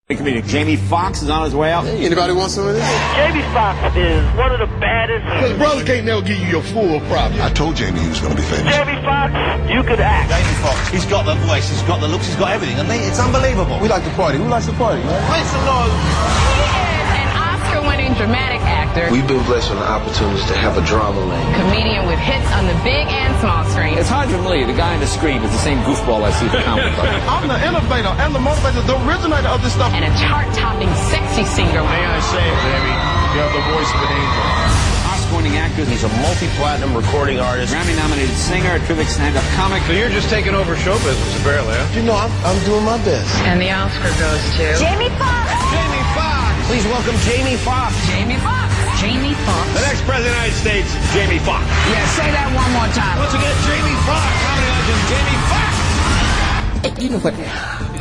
Comedian Jamie Foxx is on his way out. Hey, anybody want some of this? Jamie Foxx is one of the baddest. His brother can't never give you your full props. I told Jamie he was going to be famous. Jamie Foxx, you could act. Jamie Foxx, he's got the voice, he's got the looks, he's got everything. And it's unbelievable. We like to party. Who likes to party? Praise the Lord. He is an Oscar-winning dramatic actor. We've been blessed with the opportunities to have a drama lane. Comedian with hits on the big and small screen. It's hard to believe the guy on the screen is the same goofball I see at the comic book. I'm the innovator and the motivator, the originator of this stuff. And a chart-topping sexy singer. May I say, baby, you have the voice of an angel. Oscar-winning actor. He's a multi-platinum recording artist. Grammy-nominated singer, a terrific stand-up comic. So you're just taking over show business, apparently, huh? You know, I'm doing my best. And the Oscar goes to... Jamie Foxx. Jamie Foxx. Please welcome Jamie Foxx. Jamie Foxx. Jamie Foxx. The next president of the United States, Jamie Foxx. Yeah, say that one more time. Once again, Jamie Foxx. Comedy legend, Jamie Foxx. Hey, you know what?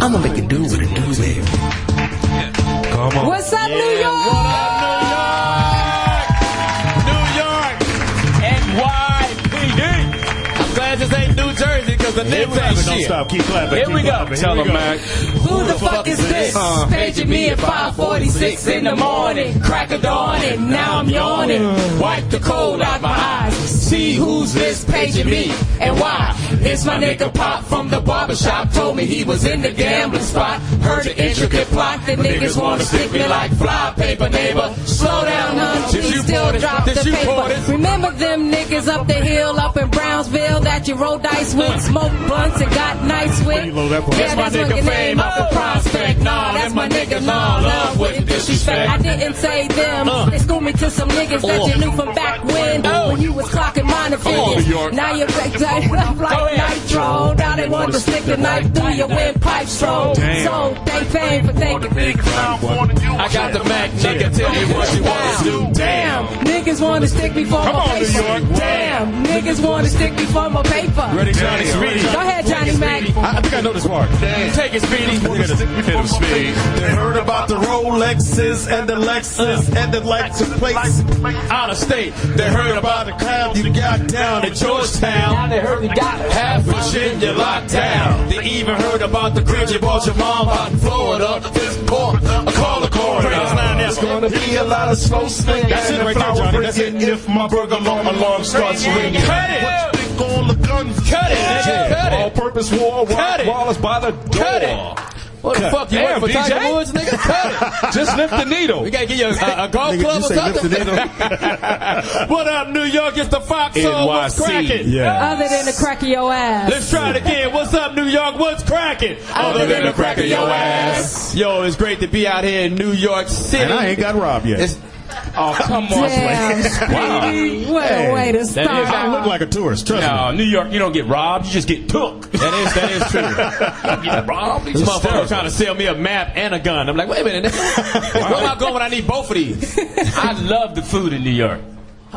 I'm going to make a do with a do there. Come on. What's up, New York? What up, New York? NYPD. I'm glad this ain't New Jersey because the Knicks ain't shit. Don't stop. Keep clapping. Here we go. Tell them, man. Who the fuck is this? Paging me at 5:46 in the morning. Crack of dawn and now I'm yawning. Wipe the cold out my eyes. See who's this paging me and why? It's my nigga Pop from the barbershop. Told me he was in the gambling spot. Heard the intricate plot. The niggas wanna stick me like fly paper, neighbor. Slow down, hun. Please still drop the paper. Remember them niggas up the hill up in Brownsville that you roll dice with, smoke blunts and got nice with? Yeah, that's my name off a prospect. Nah, that's my nigga. Nah, love with disrespect. I didn't say them. They schooled me to some niggas that you knew from back when you was clocking minor figures. Now you're back up like nitro. Now they want to stick the knife through your windpipe stroke. So they paying for thinking big. I got the Mac, nigga. Tell me what you want to do. Damn, niggas want to stick me for my paper. Damn, niggas want to stick me for my paper. Ready, Johnny? Speedy. Go ahead, Johnny Mack. I think I know this part. Take it, Speedy. Hit him, Speedy. They heard about the Rolexes and the Lexus and the like to place Out of state. They heard about the crowd you got down in Georgetown. Now they heard we got Half a shit you locked down. They even heard about the crib you bought your mom out in Florida. This port, I call the coroner. There's gonna be a lot of slow swing. That's it right there, Johnny. That's it. If my burger alarm starts ringing. Cut it. All the guns. Cut it, nigga. Cut it. All-purpose war. Cut it. Wallace by the door. Cut it. What the fuck? You work for Tiger Woods, nigga? Cut it. Just lift the needle. We gotta give you a golf club or something. What up, New York? It's the Foxxhole. What's cracking? Yeah. Other than the crack of your ass. Let's try it again. What's up, New York? What's cracking? Other than the crack of your ass. Yo, it's great to be out here in New York City. And I ain't got robbed yet. Oh, come on, Damn, Speedy. What a way to start. I look like a tourist, trust me. No, New York, you don't get robbed, you just get took. That is true. You get robbed. This motherfucker trying to sell me a map and a gun. I'm like, wait a minute. Where am I going when I need both of these? I love the food in New York.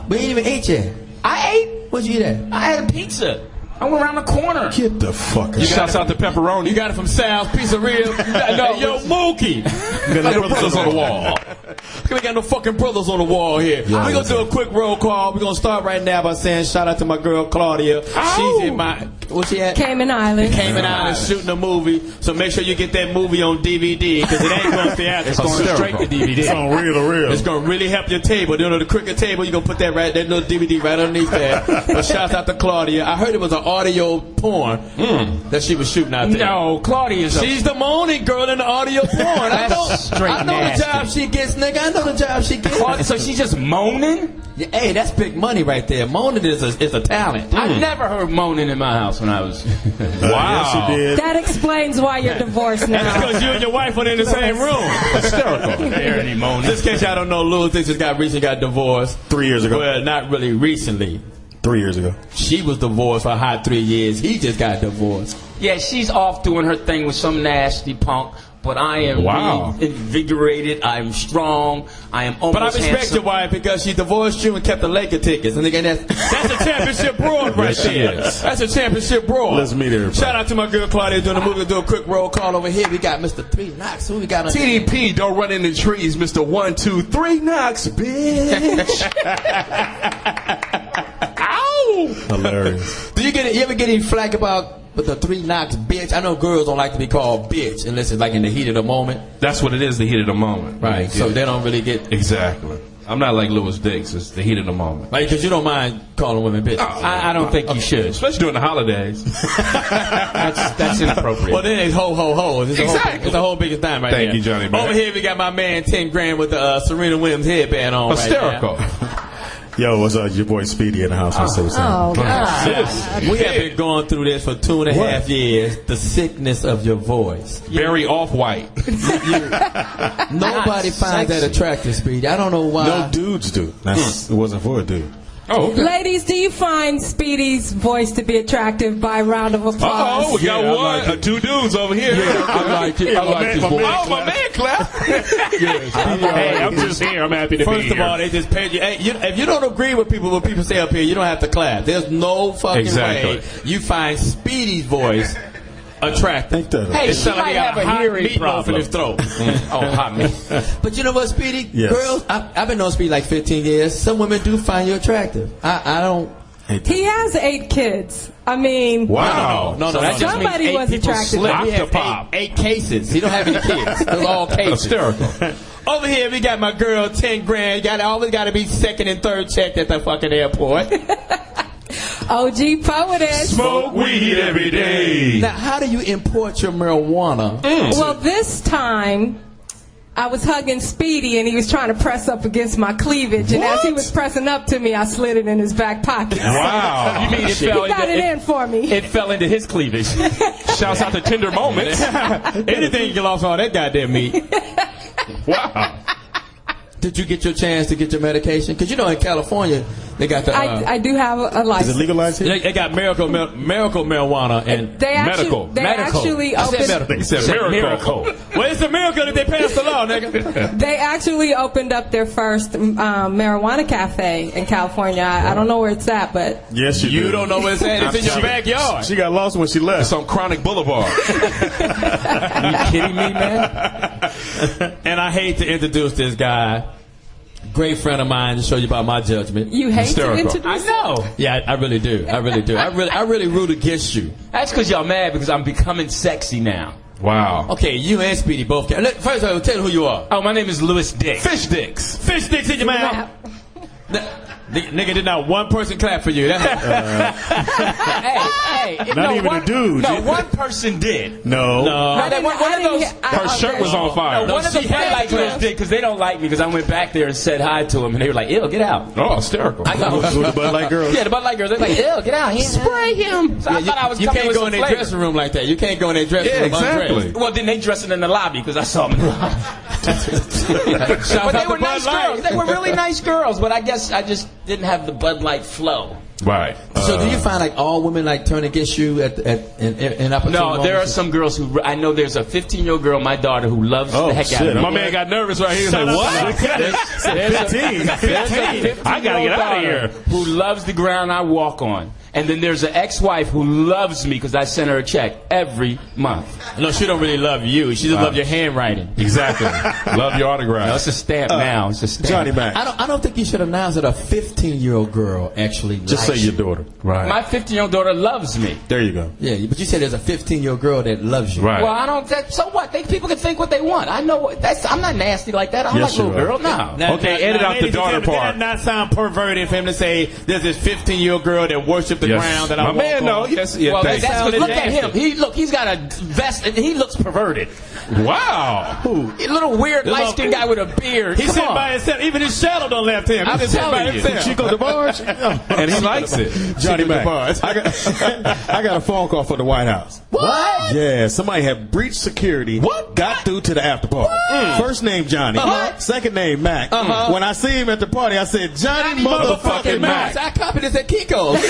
We ain't even ate yet. I ate. What'd you eat at? I had a pizza. I went around the corner. Get the fuck out. Shouts out to Pepperoni. You got it from Sal's Pizzeria. No, yo, Mookie. We got no brothers on the wall. We got no fucking brothers on the wall here. We're going to do a quick roll call. We're going to start right now by saying shout out to my girl Claudia. She's in my... What's she at? Cayman Islands. Cayman Islands shooting a movie. So make sure you get that movie on DVD because it ain't going theatrical. It's going straight to DVD. It's on reel. It's going to really help your table. You know, the cricket table, you're going to put that little DVD right underneath there. So shout out to Claudia. I heard it was an audio porn that she was shooting out there. No, Claudia. She's the moaning girl in the audio porn. I know nasty. the job she gets, nigga. I know the job she gets. So she's just moaning? Yeah, hey, that's big money right there. Moaning is a talent. I never heard moaning in my house when I was... Wow. Yes, you did. That explains why you're divorced now. That's because you and your wife were in the same room. Hysterical. Just in case y'all don't know, Louis just recently got divorced. 3 years ago. Well, not really recently. 3 years ago. She was divorced for a hot 3 years. He just got divorced. Yeah, she's off doing her thing with some nasty punk. But I am really invigorated. I'm strong. I am almost But I respect handsome. your wife because she divorced you and kept the Laker tickets. And again, that's a championship broad right there. That's a championship broad. Let's meet her. Shout out to my girl Claudia doing the movie. Do a quick roll call over here. We got Mr. 3 Knox. Who we got on TDP, don't run in the trees, Mr. 1, 2, 3 Knox, bitch. Ow! Hilarious. You ever get any flack about But the 3 knocks, bitch. I know girls don't like to be called bitch unless it's like in the heat of the moment. That's what it is, the heat of the moment. Right. So they don't really get. Exactly. I'm not like Louis Dix. It's the heat of the moment. Right, because you don't mind calling women bitches. I don't think you should. Especially during the holidays. That's inappropriate. Well, then it's ho, ho, ho. It's a whole biggest time right Thank there. you, Johnny Mack. Over here, we got my man 10 grand with the Serena Williams headband on. Hysterical. Right now. Yo, what's up? Your boy Speedy in the house. Oh, God. We have been going through this for 2.5 years. The sickness of your voice. Very off-white. Nobody finds that attractive, Speedy. I don't know why. No dudes do. It wasn't for a dude. Oh, okay. Ladies, do you find Speedy's voice to be attractive by round of applause? Oh, we got one. Like 2 dudes over here. I like it. I like his voice. Oh, my man clap. Hey, I'm just here. I'm happy to be here. First of all, they just paid you. Hey, if you don't agree with what people say up here, you don't have to clap. There's no fucking way you find Speedy's voice attractive. Hey, she might have a hearing problem in his throat. hot meat. But you know what, Speedy? Yes. Girls, I've been knowing Speedy like 15 years. Some women do find you attractive. I don't. He has 8 kids. I mean, Wow. No, that just somebody means 8 was people attracted. slipped. He has 8 cases. He don't have any kids. Those are all cases. Hysterical. Over here, we got my girl, 10 grand. Always got to be second and third checked at the fucking airport. OG Poetess. Smoke weed every day. Now, how do you import your marijuana? Well, this time, I was hugging Speedy and he was trying to press up against my cleavage. And as he was pressing up to me, I slid it in his back pocket. Wow. You mean it He fell got it in for me. It fell into his cleavage. Shouts out to Tender Moments. Anything you get off all that goddamn meat. Wow. Did you get your chance to get your medication? Because you know in California, they got the... I do have a license. Is it legalized here? They got miracle marijuana and They medical. actually I said opened. medical. He said miracle. Well, it's a miracle that they passed the law, nigga. They actually opened up their first marijuana cafe in California. I don't know where it's at, but Yes, you do. You don't know where it's at. It's in your backyard. She got lost when she left. It's on Chronic Boulevard. Are you kidding me, man? And I hate to introduce this guy. Great friend of mine to show you about my judgment. you hate Hysterical. to introduce. I know. Yeah, I really do. I really do. I really root against you. That's because y'all mad because I'm becoming sexy now. Wow. Okay, you and Speedy both can. First of all, tell who you are. Oh, my name is Louis Dick. Fish dicks. Fish sticks in your mouth. Nigga, did not one person clap for you. Hey, Not even a dude. No, one person did. No. No, they, one of those. Her shirt was on fire. No, one of the fat girls did because they don't like me because I went back there and said hi to them and they were like, "Ew, get out." Oh, hysterical. I know. Who the Bud Light girls? Yeah, the Bud Light girls. They're like, "Ew, get out." Spray him. So I thought I was you coming can't with go some in their flavor. dressing room like that. You can't go in their dressing room exactly. undressed. Well, then they dressing in the lobby because I saw them in the lobby. But they were nice girls. They were really nice girls. But I guess I just didn't have the Bud Light flow. Right. So do you find like all women like turn against you in opportune No, moments? there are some girls who I know. There's a 15-year-old girl, my daughter, who loves the heck out of me. My man got nervous right here. He's like, what? 15. I gotta get out of here. Who loves the ground I walk on. And then there's an ex-wife who loves me because I send her a check every month. No, she don't really love you. She just loves your handwriting. Exactly. Love your autograph. No, it's a stamp now. It's a stamp. Johnny Mack. I don't think you should announce that a 15-year-old girl actually Just say likes your you. daughter. Right. My 15-year-old daughter loves me. There you go. Yeah, but you said there's a 15-year-old girl that loves you. Right. Well, I don't. So what? People can think what they want. I know. I'm not nasty like that. I'm Yes, like little you girl. are. No. Okay, edit out the daughter part. Did that not sound perverted for him to say there's this 15-year-old girl that worships the ground that I My walk man, on? no. Yes. Yeah, Well, thanks. that's look at him. He's got a vest and he looks perverted. Wow. A little weird light-skinned guy with a beard. He's Come sitting on. by himself. Even his shadow don't left him. I'm He's just sitting by telling you. himself. Chico DeBarge? And he likes it. Johnny Chico Mack. DeBarge. I got a phone call from the White House. What? Yeah, somebody had breached security. What? Got through to the after party. First name Johnny. Second name Mac. When I see him at the party, I said, Johnny motherfucking Mac. I copied this at Kiko's.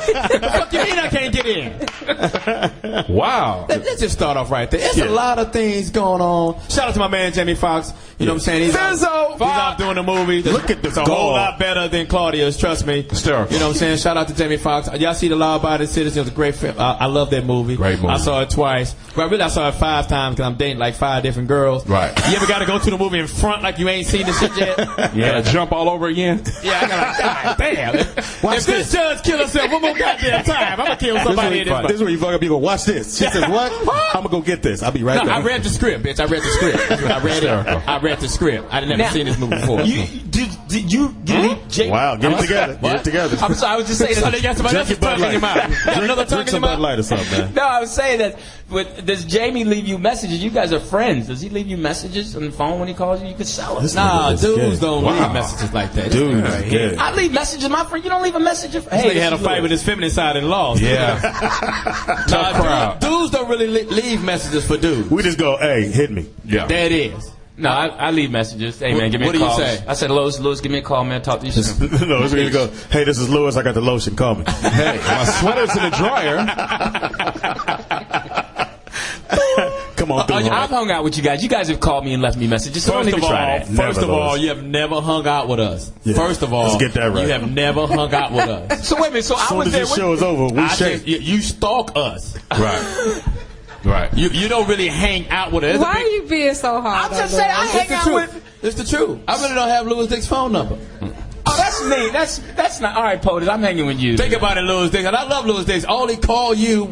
What the fuck you mean I can't get in? Wow. Let's just start off right there. There's a lot of things movies going on. Shout out to my man Jamie Foxx. You know what I'm saying? He's off doing a movie. Look at It's a whole lot better than Claudia's. Trust me. Hysterical. You know what I'm saying? Shout out to Jamie Foxx. Y'all see The Law-Abiding Citizen? It was a great film. I love that movie. Great movie. I saw it twice. Well, really, I saw it 5 times because I'm dating like 5 different girls. Right. You ever got to go to the movie in front like you ain't seen the shit yet? Yeah. Jump all over again. Yeah, I got God damn. If this judge kill herself one more goddamn time, I'm gonna kill somebody in this. This is where you fuck up. You go, watch this. She says, what? I'm gonna go get this. I'll be right back. I read the script, bitch. I read the script. I read it. I read the script. I never seen this movie before. Did you Jake? Wow, get it together. Get it together. I'm sorry, I was just saying So they got somebody else's tongue in your mouth. Got another tongue in your Drink some Bud mouth. Light or something, man. No, I was saying that. Does Jamie leave you messages? You guys are friends. Does he leave you messages on the phone when he calls you? You could sell it. Nah, This dudes nigga is don't gay. leave messages like that. Dude, This nigga right here. gay. I leave messages, my friend. You don't leave a message. This nigga had a fight with his feminine side and lost. Yeah. Tough crowd. Dudes don't really leave messages for dudes. We just go, hey, hit me. Yeah. There it is. No, I leave messages. Hey, man, give me What a do you call. say? I said, Louis, give me a call, man. Talk to you soon. No, it's gonna go, hey, this is Lewis. I got the lotion. Call me. Hey, my sweater's in the dryer. Come on through. I've hung out with you guys. You guys have called me and left me messages. So don't even try that. First of Never, all, Louis. you have never hung out with us. Yeah. First of all, Let's get that right. You have never hung out with us. So wait a minute. So I As soon was as there. this show is over, we I shake. said, you stalk us. Right. Right. You don't really hang out with us. Why are you being so hard? I'm just saying, I hang out with. It's the truth. I really don't have Louis Dick's phone number. Oh, that's me. That's not all right, POTUS. I'm hanging with you. Think about it, Louis Dix. And I love Louis Dix. I only call you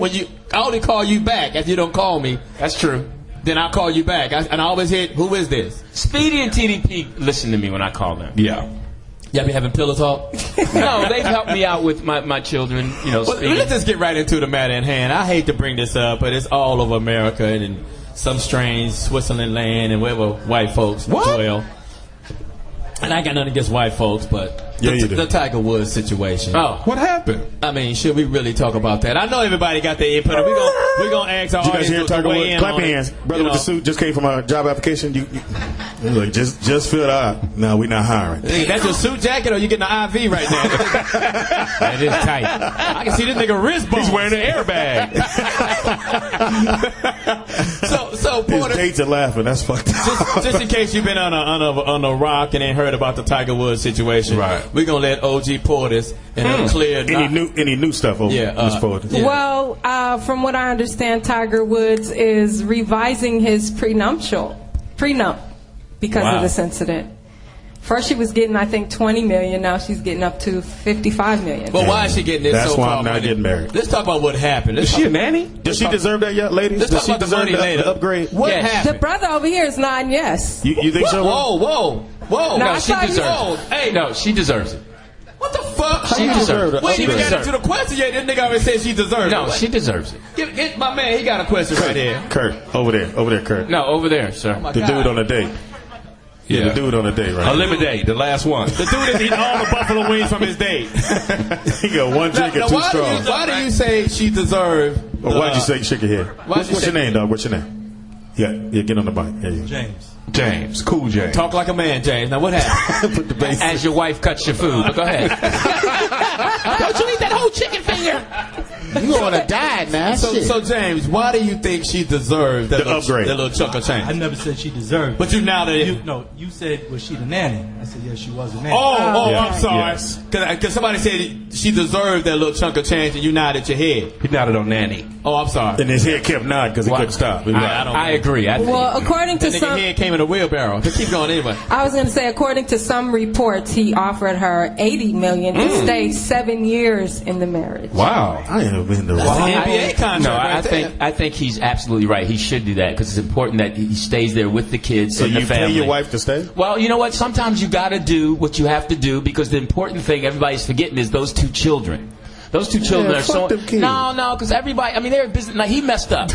back if you don't call me. That's true. Then I'll call you back. And I always hit, who is this? Speedy and TDP listen to me when I call them. Yeah. Y'all be having pillow talk? No, they've helped me out with my children. You know, Well, Speedy. let's just get right into the matter at hand. I hate to bring this up, but it's all over America and in some strange Switzerland land and wherever white folks dwell. And I got nothing against white folks, but the Tiger Woods situation. Oh, what happened? I mean, should we really talk about that? I know everybody got their input. We're gonna ask our Did you guys audience hear to Tiger weigh Woods? in Clap on your it. hands. Brother You with the suit just came from a job application. You look, just filled out. No, we're not hiring. Hey, that's your suit jacket, or you getting an IV right now? that is tight. I can see this nigga wrist bones. He's wearing an airbag. So His Porter, dates are laughing. That's fucked up. just in case you've been on a rock and ain't heard about the Tiger Woods situation, Right. we're gonna let OG Poetess and clear. Any new stuff over Ms. Porter? Yeah. Well, from what I understand, Tiger Woods is revising his prenup because of this incident. First, she was getting, I think, $20 million. Now she's getting up to $55 million. But why is she getting this? That's so-called why I'm not money? getting married. Let's talk about what happened. Is she a nanny? Does she deserve that, yet, ladies? Let's Does talk she about the deserve money the later. upgrade? What Yes. happened? The brother over here is nodding yes. You think so? Whoa. No, No, I she thought you- deserves it. Hey, No, she deserves it. what the fuck? She deserves it. We ain't She even got deserves into the question yet. This nigga already said she deserves No, it. she deserves it. Get my man. He got a question right here. Kurt, over there, Kurt. No, over there, sir. my The God. dude on the date. Yeah. The dude on the date, right? Eliminate the last one. The dude that eat all the buffalo wings from his date. He got one drink and two straws. Why do you say she deserved? Or why'd you say you shake your head? Why'd you What's say- your name, dog? What's your name? Yeah, get on the mic. There you go. James. Cool James. Talk like a man, James. Now what happened? Put the bass. As your wife cuts your food. But go ahead. Don't you eat that whole chicken finger? You on a diet now. So James, why do you think she deserved that The little, upgrade. that little chunk of change? I never said she deserved it. But you now that You said, was she the nanny? I said, yes, she was a nanny. Yeah. I'm sorry. Yes. Because somebody said she deserved that little chunk of change, and you nodded your head. He nodded on nanny. Oh, I'm sorry. And his head kept nodding because he couldn't stop. I agree. I think. Well, according to That nigga some, head came in a wheelbarrow. But keep going anyway. I was going to say, according to some reports, he offered her $80 million to stay 7 years in the marriage. Wow. I ain't been to NBA contract. No, right I think he's absolutely right. He should do that because it's important that he stays there with the kids So and the you family. pay your wife to stay? Well, you know what? Sometimes you got to do what you have to do because the important thing everybody's forgetting is those two children. Those two children are so. fuck them kids. No, because everybody. I mean, they're business. Now he messed up,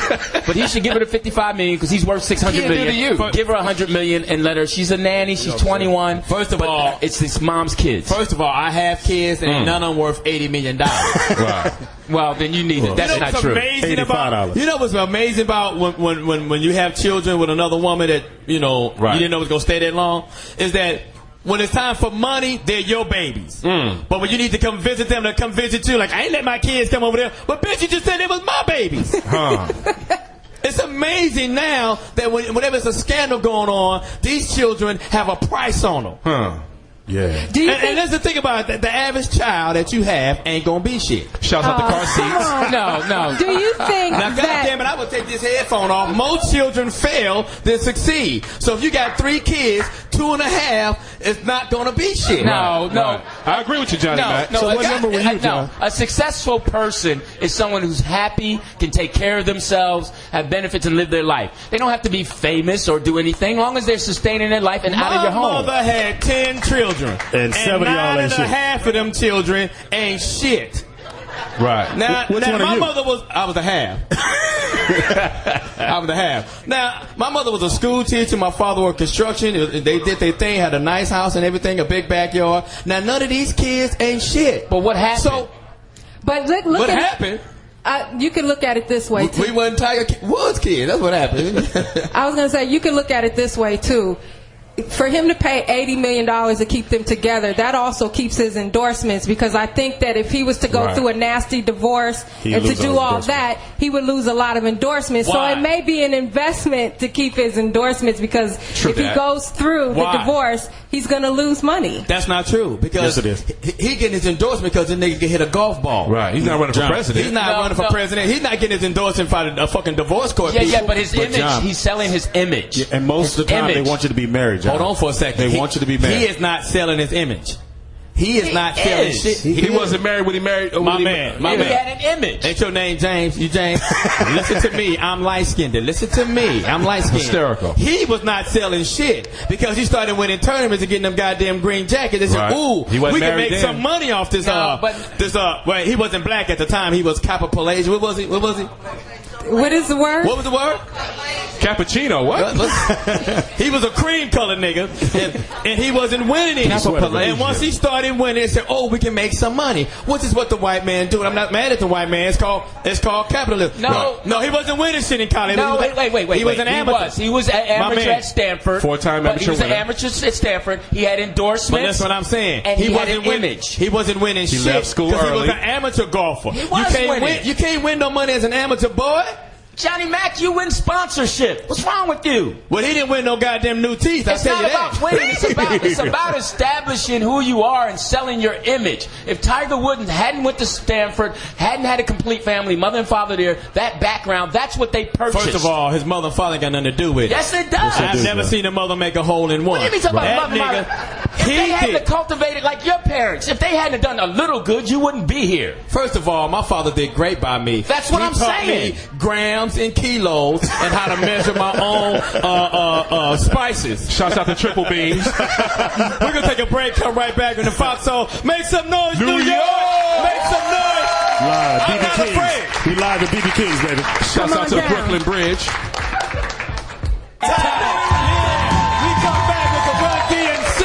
but he should give her the $55 million because he's worth $600 million. Give her $100 million and let her. She's a nanny. She's 21. First of all, it's his mom's kids. First of all, I have kids, and none of them worth $80 million. Right. Well, then you need it. That's You know not what's true. amazing about, $85. you know what's amazing about when you have children with another woman that you didn't know was gonna stay that long is that when it's time for money, they're your babies. But when you need to come visit them, they come visit you. Like I ain't let my kids come over there, but bitch, you just said they was my babies. It's amazing now that whenever there's a scandal going on, these children have a price on them. Huh. Yeah. And that's the thing about it. The average child that you have ain't gonna be shit. Shouts out the car seats. No. Do you think Now, goddamn it, I would take this headphone off. Most children fail than succeed. So if you got 3 kids, 2.5 is not gonna be shit. No. I agree with you, Johnny Mack. No, So what number were you, John? A successful person is someone who's happy, can take care of themselves, have benefits, and live their life. They don't have to be famous or do anything, long as they're sustaining their life and out of your home. My mother had 10 children. And 7 of y'all ain't shit. 9.5 of them children ain't shit. Right. Now, Which one are my you? mother was, I was a half. I was a half. Now, my mother was a school teacher. My father worked construction. They did their thing, had a nice house and everything, a big backyard. Now, none of these kids ain't shit. But what happened? So, But look what at happened? you can look at it this way too. We wasn't Tiger Woods kids. That's what happened. I was going to say, you can look at it this way too. For him to pay $80 million to keep them together, that also keeps his endorsements, because I think that if he was to go through a nasty divorce and to do all that, he would lose a lot of endorsements. Why? So it may be an investment to keep his endorsements, because if he goes through the divorce, he's going to lose money. That's not true, because Yes, it is. he getting his endorsement because the nigga can hit a golf ball. Right. He's not running for president. He's not running for president. He's not getting his endorsement by a fucking divorce court. Yeah, but his image, John, he's selling his image. Yeah, and most of the time, they want you to be married, John. Hold on for a second. They want you to be married. He is not selling his image. He is not selling shit. He wasn't married when he married. My man. He had an image. Ain't your name James? You James? Listen to me. I'm light-skinned. Listen to me. I'm light-skinned. Hysterical. He was not selling shit because he started winning tournaments and getting them goddamn green jackets. They said, Right. ooh, He wasn't we can married make then. some money off this, well, he wasn't black at the time. He was Kappa Pelagian. What was he? What is the word? What was the word? Cappuccino. What? He was a cream colored nigga, and he wasn't winning any. And once he started winning, they said, "Oh, we can make some money." Which is what the white man do. And I'm not mad at the white man. It's called capitalism. No, he wasn't winning shit in college. No, wait. He was an amateur. He was an amateur at Stanford. 4-time amateur He was an winner. amateur at Stanford. He had endorsements. But that's what I'm saying. And he had wasn't an winning. image. He wasn't winning shit. left school because he was early. an amateur golfer. He was winning. You can't win no money as an amateur boy. Johnny Mack, you win sponsorship. What's wrong with you? Well, he didn't win no goddamn new teeth. It's not about winning. It's about establishing who you are and selling your image. If Tiger Woods hadn't went to Stanford, hadn't had a complete family, mother and father there, that background, that's what they purchased. First of all, his mother and father got nothing to do with it. Yes, it does. I've never seen a mother make a hole in one. What do you mean talking about That mother? nigga, If they he hadn't did. cultivated like your parents, if they hadn't done a little good, you wouldn't be here. First of all, my father did great by me. That's what I'm saying. He taught me grams and kilos and how to measure my own spices. Shouts out to Triple Beans. We're going to take a break, come right back in the Foxxhole. Make some noise, New York! Make some noise! Live, I'm BB not Kings. afraid. We live at BB Kings, baby. Shouts out to down. Brooklyn Bridge. We come back with the Run DMC,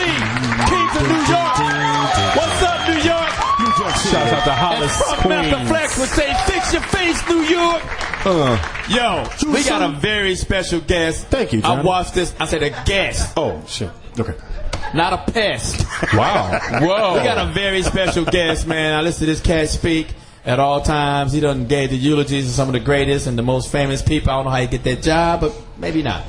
Kings of New York. What's up, New York? Shouts out to Hollis Funk Master Queens. Flex would say, fix your face, New York. Yo, we got a very special guest. Thank you, Johnny. I watched this. I said a guest, Oh, shit. Okay. not a pest. Wow. Whoa. We got a very special guest, man. I listen to this cat speak at all times. He done gave the eulogies of some of the greatest and the most famous people. I don't know how he get that job, but maybe not.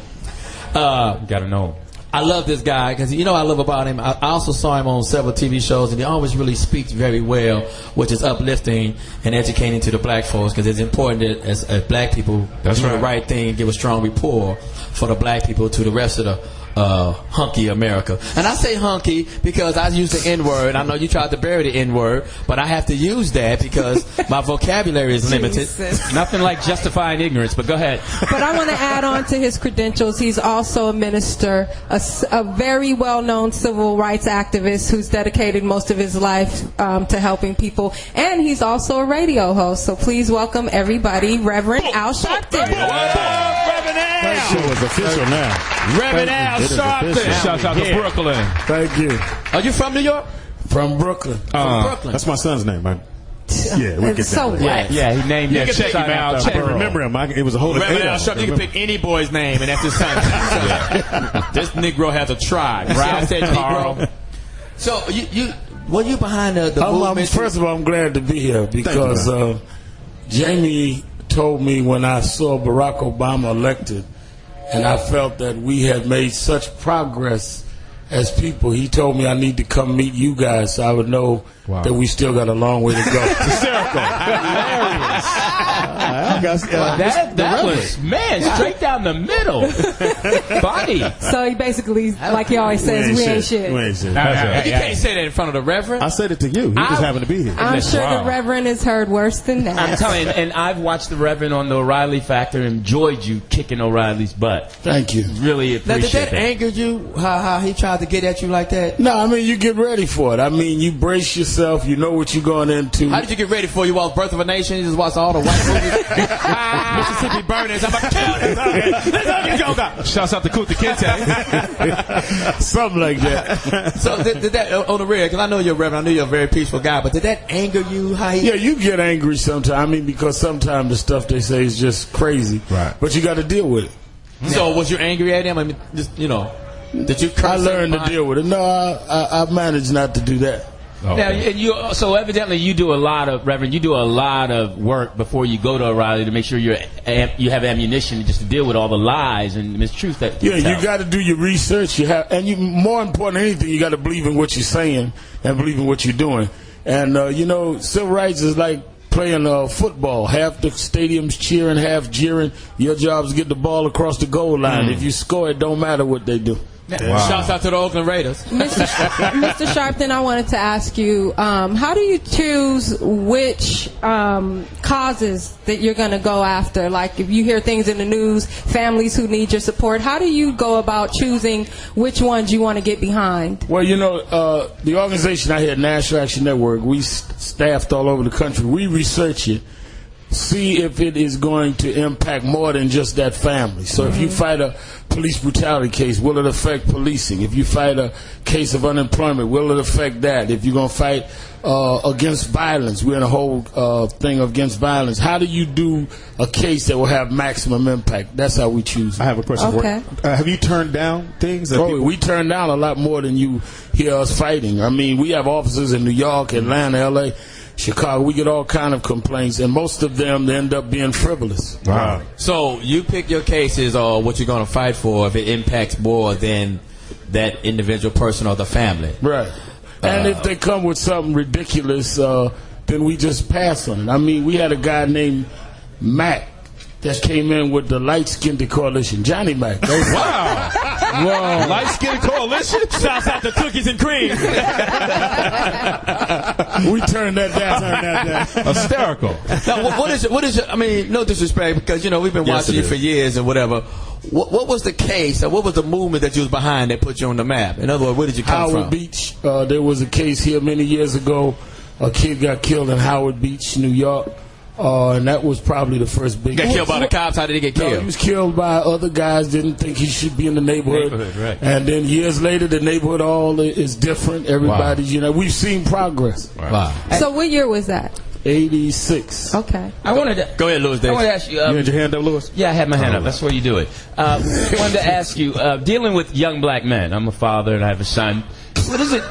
Gotta know. I love this guy because you know what I love about him. I also saw him on several TV shows, and he always really speaks very well, which is uplifting and educating to the black folks, because it's important that as black people do the right thing and give a strong rapport for the black people to the rest of the hunky America. And I say hunky because I use the N-word. I know you tried to bury the N-word, but I have to use that because my vocabulary is limited. Jesus. Nothing like justifying ignorance, but go ahead. But I want to add on to his credentials. He's also a minister, a very well-known civil rights activist who's dedicated most of his life to helping people. And he's also a radio host. So please welcome everybody, Reverend Al Sharpton. What up, Reverend Al? Show is official now. Reverend Al It is Sharpton. official. Shouts out to Brooklyn. Thank you. Are you from New York? From Brooklyn. Brooklyn. That's my son's name, man. Yeah, we get It's so that. wet. Yeah, he named that. check him out. I Check can't remember him. It was a whole Reverend Al eight Sharpton, you can pick any boy's name, and that's his son. This Negro has a tribe. You see how I said Negro? So were you behind the movement? First of all, I'm glad to be here because Jamie told me when I saw Barack Obama elected, and I felt that we had made such progress as people. He told me I need to come meet you guys so I would know that we still got a long way to go. Hysterical. That was, man, straight down the middle. Funny. So he basically, like he always says, we ain't shit. We ain't shit. You can't say that in front of the Reverend. I said it to you. He just happened to be here. I'm sure the Reverend has heard worse than that. I'm telling you, and I've watched the Reverend on the O'Reilly Factor and enjoyed you kicking O'Reilly's butt. Thank you. Really Now, appreciate did that anger you? How he tried to get at you like that? No, I mean, you get ready for it. I mean, you brace yourself. You know what you're going into. How did you get ready for it? You watched Birth of a Nation? You just watched all the white movies? Mississippi Burners. I'm like, kill this. Let's go. Shouts out to Kunta Kinte. Something like that. So did that on the real? Because I know you're a Reverend. I know you're a very peaceful guy. But did that anger you? Yeah, you get angry sometimes. I mean, because sometimes the stuff they say is just crazy. Right. But you got to deal with it. So was you angry at him? I mean, just, you know, did you curse? I learned to deal with it. No, I managed not to do that. Okay. Now, so evidently you do a lot of, Reverend, you do a lot of work before you go to O'Reilly to make sure you have ammunition just to deal with all the lies and mistruth that you tell. You got to do your research. More important than anything, you got to believe in what you're saying and believe in what you're doing. And civil rights is like playing football. Half the stadium's cheering, half jeering. Your job is to get the ball across the goal line. If you score, it don't matter what they do. Wow. Shouts out to the Oakland Raiders. Mr. Sharpton, I wanted to ask you, how do you choose which causes that you're going to go after? Like if you hear things in the news, families who need your support, how do you go about choosing which ones you want to get behind? Well, the organization I had, National Action Network, we staffed all over the country. We research it. See if it is going to impact more than just that family. So if you fight a police brutality case, will it affect policing? If you fight a case of unemployment, will it affect that? If you're going to fight against violence, we're in a whole thing against violence. How do you do a case that will have maximum impact? That's how we choose. I have a question. Okay. Have you turned down things? We turn down a lot more than you hear us fighting. I mean, we have offices in New York, Atlanta, L.A., Chicago. We get all kind of complaints, and most of them they end up being frivolous. Wow. So you pick your cases or what you're going to fight for if it impacts more than that individual person or the family. Right. And if they come with something ridiculous, then we just pass on it. I mean, we had a guy named Mack that came in with the light-skinned coalition, Johnny Mack. Wow. Whoa. Light-skinned coalition? Shouts out to Cookies and Cream. We turned that down. Hysterical. Now, what is your, I mean, no disrespect, because, we've been watching you for years and whatever. What was the case, or what was the movement that you was behind that put you on the map? In other words, where did you come from? Howard Beach. There was a case here many years ago. A kid got killed in Howard Beach, New York. And that was probably the first big. Got killed by the cops? How did he get killed? No, he was killed by other guys. Didn't think he should be in the neighborhood. Right. And then years later, the neighborhood all is different. Everybody's, we've seen progress. Wow. So what year was that? 86. Okay. I wanted to go ahead, Louis. I wanted to ask you. You had your hand up, Louis? Yeah, I had my hand up. That's where you do it. I wanted to ask you, dealing with young black men. I'm a father and I have a son. What is it?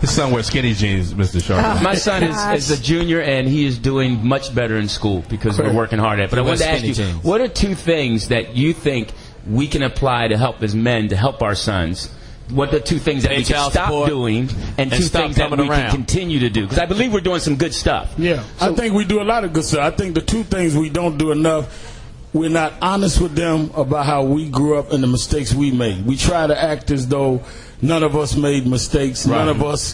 His son wears skinny jeans, Mr. Sharp. My son is a junior, and he is doing much better in school because we're working hard at it. But I wanted to ask you, what are two things that you think we can apply to help as men to help our sons? What are two things that we can stop doing and two things that we can continue to do? Because I believe we're doing some good stuff. Yeah, I think we do a lot of good stuff. I think the two things we don't do enough, we're not honest with them about how we grew up and the mistakes we made. We try to act as though none of us made mistakes. Right. None of us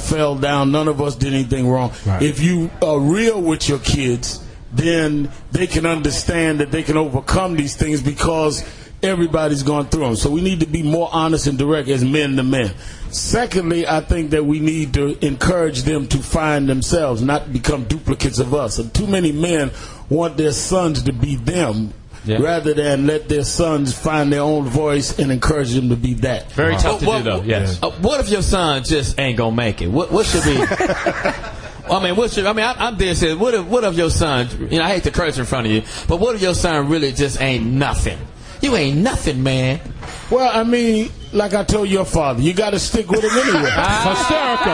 fell down. None of us did anything wrong. Right. If you are real with your kids, then they can understand that they can overcome these things because everybody's going through them. So we need to be more honest and direct as men to men. Secondly, I think that we need to encourage them to find themselves, not become duplicates of us. And too many men want their sons to be them. Yeah. Rather than let their sons find their own voice and encourage them to be that. Very tough to do, though. Yes. What if your son just ain't gonna make it? What should be? I'm there saying, what if your son? I hate to curse in front of you, but what if your son really just ain't nothing? You ain't nothing, man. Well, I mean, like I told your father, you got to stick with him anyway. Hysterical.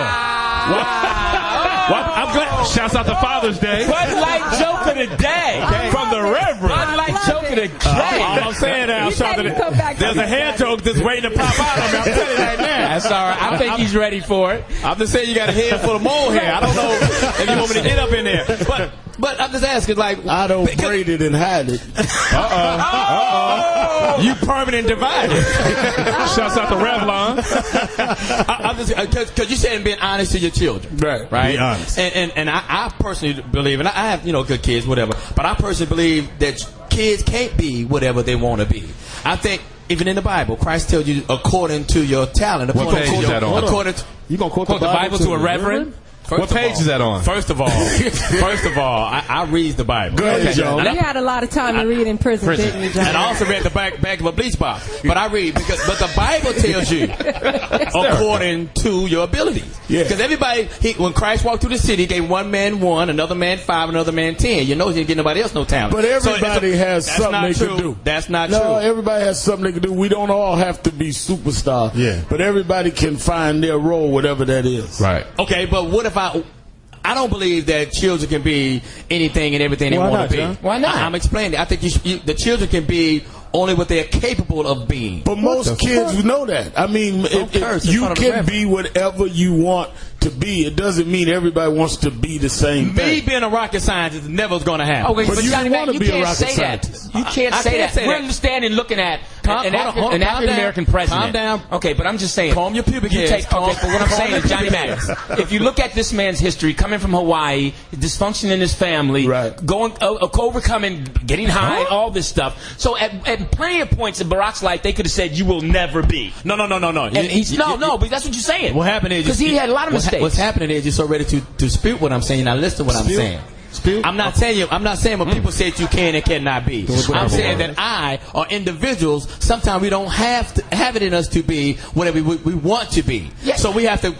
I'm Shouts out to Father's Day. Bud Light joke of the day. From the Reverend. Bud Light joke of the day. All I'm saying now, there's a hair joke that's waiting to pop out on me. I'm telling you right now. That's all right. I think he's ready for it. I'm just saying you got a head full of mole hair. I don't know if you want me to get up in there. But I'm just asking, like... I don't braid it and hide it. You permanent divided. Shouts out to Revlon. I'm just... Because you said being honest to your children. Right? Be honest. And I personally believe, and I have, good kids, whatever, but I personally believe that kids can't be whatever they want to be. I think... Even in the Bible, Christ tells you according to your talent. What page is that on? You gonna quote the Bible to a reverend? What page is that on? First of all, I read the Bible. Go ahead, Joe. You had a lot of time to read in prison, didn't you, John? And I also read the back of a bleach box. But I read but the Bible tells you according to your abilities. Because everybody, when Christ walked through the city, he gave one man 1, another man 5, another man 10. You know he didn't give nobody else no talent. But everybody has something they can do. That's not true. No, everybody has something they can do. We don't all have to be superstars. Yeah. But everybody can find their role, whatever that is. Right. Okay, but what if I don't believe that children can be anything and everything they want to be. John? Why not? I'm explaining. I think the children can be only what they're capable of being. But most kids know that. I mean, if you can be whatever you want to be. It doesn't mean everybody wants to be the same thing. Me being a rocket scientist never was going to happen. Okay, but you Johnny want Mack, to be a rocket scientist. You can't say that. We're understanding, looking at an African American president. Calm down. Okay, but I'm just saying. Comb your pubic hairs. Okay, but what I'm saying is, Johnny Mack, if you look at this man's history, coming from Hawaii, dysfunction in his family, overcoming, getting high, all this stuff. So at plenty of points in Barack's life, they could have said, "You will never be." No. And but that's what you're saying. What happened is because he had a lot of mistakes. What's happening is you're so ready to dispute what I'm saying. Now listen to what I'm saying. I'm not saying what people say that you can and cannot be. I'm saying that or individuals, sometimes we don't have it in us to be whatever we want to be. Yes. So we have to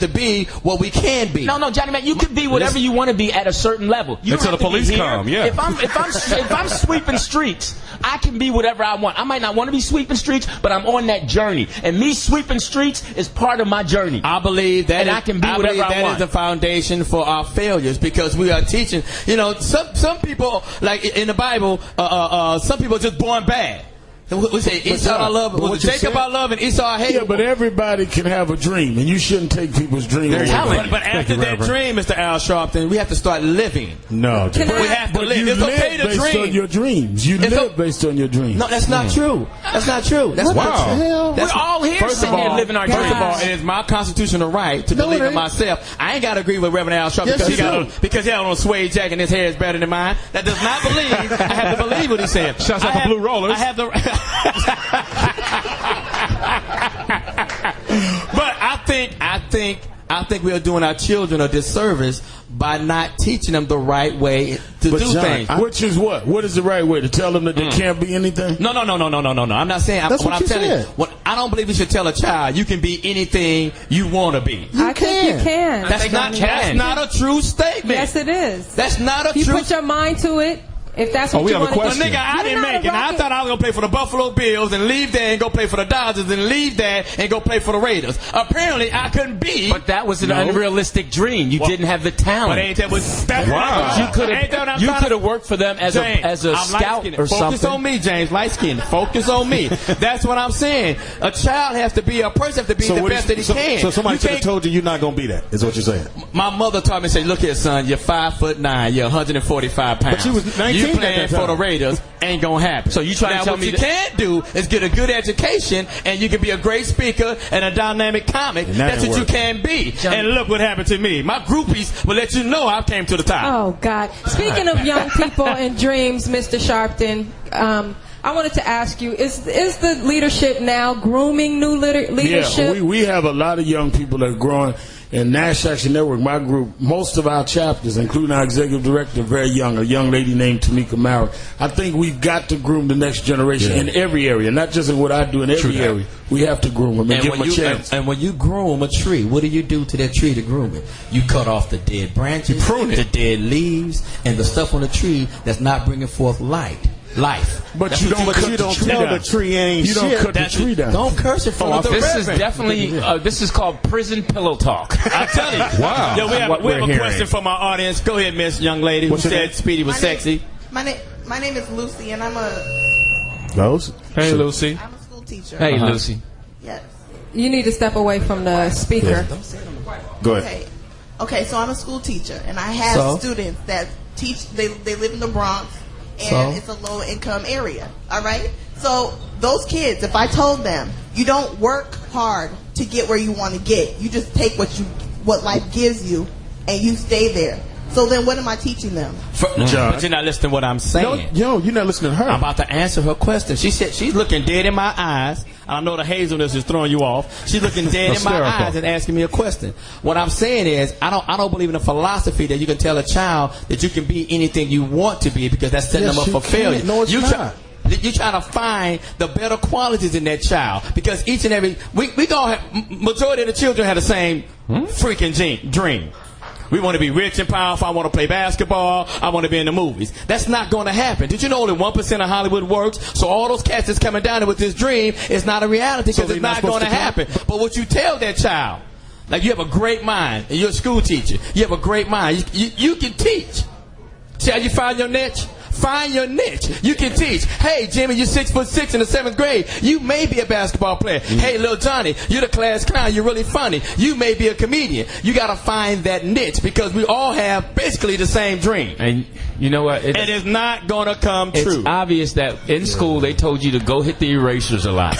be what we can be. No, Johnny Mack, you can be whatever you want to be at a certain level. You Until the police come, yeah. If I'm sweeping streets, I can be whatever I want. I might not want to be sweeping streets, but I'm on that journey. And me sweeping streets is part of my journey. I believe that I can be whatever I want. Is the foundation for our failures, because we are teaching. Some people, like in the Bible, some people are just born bad. We say Esau I love, was it Jacob I love and Esau I hate? Yeah, but everybody can have a dream, and you shouldn't take people's dreams away. But after that dream, Mr. Al Sharpton, we have to start living. No, we have to live. It's okay to based dream. on your dreams. You live based on your dreams. No, that's not true. That's not true. That's wow. We're all here sitting here living our dreams. First of all, it is my constitutional right to believe in myself. I ain't got to agree with Reverend Al Sharpton because he got on a suede jacket and his hair is better than mine. That does not believe. I have to believe what he's saying. Shouts out to Blue Rollers. I have the. But I think we are doing our children a disservice by not teaching them the right way to do things. Which is what? What is the right way? To tell them that they can't be anything? No. I'm not saying. That's what I'm telling you. I don't believe we should tell a child you can be anything you want to be. I think you can. That's not a true statement. Yes, it is. That's not a true. You put your mind to it. If that's what we you have a want to question. do. Nigga, I didn't make it. I thought I was going to play for the Buffalo Bills and leave there and go play for the Dodgers and leave there and go play for the Raiders. Apparently, I couldn't be. But that was an unrealistic dream. You didn't have the talent. But ain't that was that wow. You could have worked for them as a scout or something. Focus on me, James. Light skin. Focus on me. That's what I'm saying. A child has to be, a person has to be the best that he can. So somebody could have told you're not going to be that, is what you're saying. My mother taught me, say, look here, son, you're 5'9", you're 145 pounds. But she was 19 you playing for the Raiders, ain't gonna happen. So you trying to tell me what you can't do is get a good education, and you can be a great speaker and a dynamic comic. That's what you can be. And look what happened to me. My groupies will let you know I came to the top. Oh God! Speaking of young people and dreams, Mr. Sharpton, I wanted to ask you: is the leadership now grooming new leadership? Yeah, we have a lot of young people that are growing. In Nash Action Network, my group, most of our chapters, including our executive director, very young, a young lady named Tamika Mara. I think we've got to groom the next generation in every area, not just in what I do in every area. We have to groom them and give them a chance. And when you groom a tree, what do you do to that tree to groom it? You cut off the dead branches, the dead leaves, and the stuff on the tree that's not bringing forth light. life. But you don't tell the tree ain't You don't shit. cut the tree down. Don't curse it from the This is reverend. definitely this is called prison pillow talk. I tell you. Wow. Yo, we have What a we're question from our audience. Go ahead, Miss Young Lady, who said Speedy was sexy. My name is Lucy, and I'm a Hey, Lucy. I'm a school teacher. Hey, Lucy. Yes. You need to step away from the speaker. Go ahead. Okay. So I'm a school teacher, and I have students that teach. They live in the Bronx, and it's a low income area. All right. So those kids, if I told them you don't work hard to get where you want to get, you just take what life gives you, and you stay there. So then what am I teaching them? But you're not listening to what I'm saying. You're not listening to her. I'm about to answer her question. She said she's looking dead in my eyes. I know the hazelness is throwing you off. She's looking dead in my eyes and asking me a question. What I'm saying is, I don't believe in a philosophy that you can tell a child that you can be anything you want to be, because that's setting them up for failure. No, it's not. You're trying to find the better qualities in that child, because each and every we gonna have, majority of the children have the same freaking dream. We want to be rich and powerful. I want to play basketball. I want to be in the movies. That's not going to happen. Did you know only 1% of Hollywood works? So all those cats that's coming down there with this dream is not a reality, because it's not going to happen. But what you tell that child, like, you have a great mind, and you're a school teacher. You have a great mind. You can teach. See how you find your niche? Find your niche. You can teach. Hey, Jimmy, you're 6'6" in the 7th grade. You may be a basketball player. Hey, little Johnny, you're the class clown. You're really funny. You may be a comedian. You got to find that niche, because we all have basically the same dream. And you know what? It is not going to come true. It's obvious that in school they told you to go hit the erasers a lot.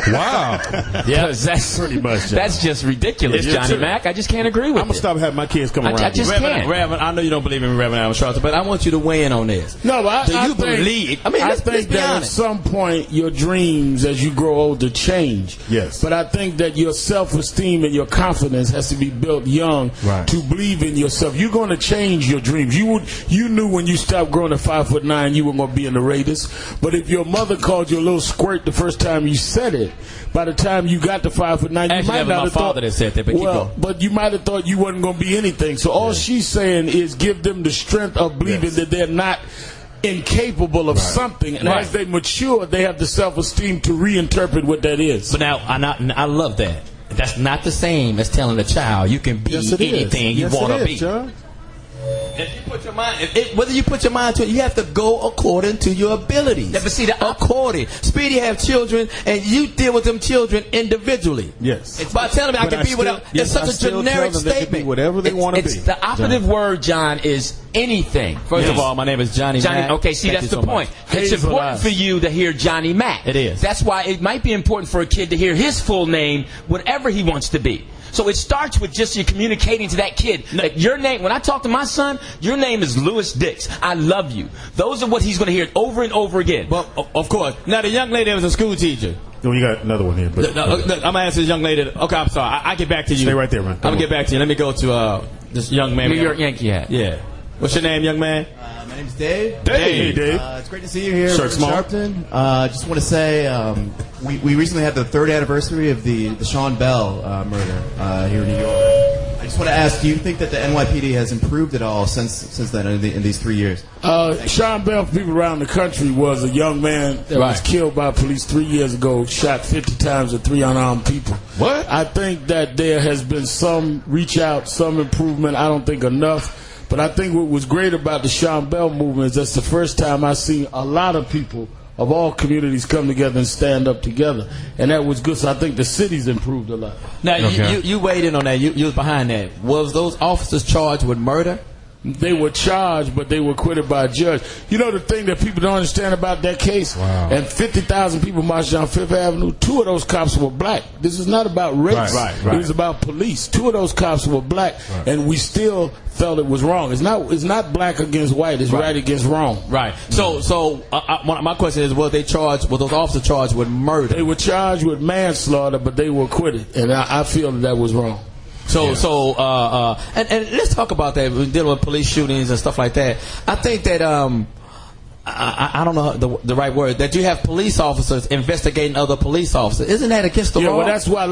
Wow. Yeah, that's pretty much. That's just ridiculous, Johnny Mack. I just can't agree with I'm gonna stop having my kids come around. I just can't. Reverend, I know you don't believe in Reverend Al Sharpton, but I want you to weigh in on this. No, but Do you believe? I mean, I let's think be that honest. at some point your dreams as you grow older change. Yes. But I think that your self-esteem and your confidence has to be built young to believe in yourself. You're going to change your dreams. You knew when you stopped growing to 5'9" you were going to be in the Raiders. But if your mother called you a little squirt the first time you said it, by the time you got to 5'9", you might not have thought that said that. But keep going. But you might have thought you wasn't going to be anything. So all she's saying is give them the strength of believing that they're not incapable of something, and as they mature, they have the self-esteem to reinterpret what that is. But now, I love that. That's not the same as telling a child you can be anything you want to be. John. If you put your mind, whether you put your mind to it, you have to go according to your abilities. Yeah, but see, according. Speedy have children, and you deal with them children individually. Yes. It's by telling me I can be whatever. It's such a generic statement. Whatever they want to be. The operative word, John, is anything. First of all, my name is Johnny Mack. Okay, see, that's the point. It's important for you to hear Johnny Mack. It is. That's why it might be important for a kid to hear his full name, whatever he wants to be. So it starts with just you communicating to that kid. Like your name, when I talk to my son, your name is Lewis Dix. I love you. Those are what he's going to hear over and over again. Well, of course. Now, the young lady was a school teacher. Oh, you got another one here. But, I'm going to ask this young lady. Okay, I'm sorry. I get back to you. Stay right there, man. I'm going to get back to you. Let me go to this young man. New York Yankee hat. Yeah. What's your name, young man? My name's Dave. Hey, Dave. It's great to see you here in Sharpton. Just want to say we recently had the 3rd anniversary of the Sean Bell murder here in New York. I just want to ask, do you think that the NYPD has improved at all since then in these 3 years? Sean Bell, for people around the country, was a young man that was killed by police 3 years ago, shot 50 times at 3 unarmed people. What? I think that there has been some reach out, some improvement. I don't think enough. But I think what was great about the Sean Bell movement is that's the first time I seen a lot of people of all communities come together and stand up together. And that was good. So I think the city's improved a lot. Now, you weighed in on that. You was behind that. Was those officers charged with murder? They were charged, but they were acquitted by a judge. You know the thing that people don't understand about that case? Wow. And 50,000 people marched down Fifth Avenue. 2 of those cops were black. This is not about race. Right. It was about police. 2 of those cops were black, and we still felt it was wrong. It's not black against white. It's right against wrong. Right. So my question is, were those officers charged with murder? They were charged with manslaughter, but they were acquitted, and I feel that was wrong. And let's talk about that. We're dealing with police shootings and stuff like that. I think that I don't know the right word, that you have police officers investigating other police officers. Isn't that against the law? Yeah, well, that's why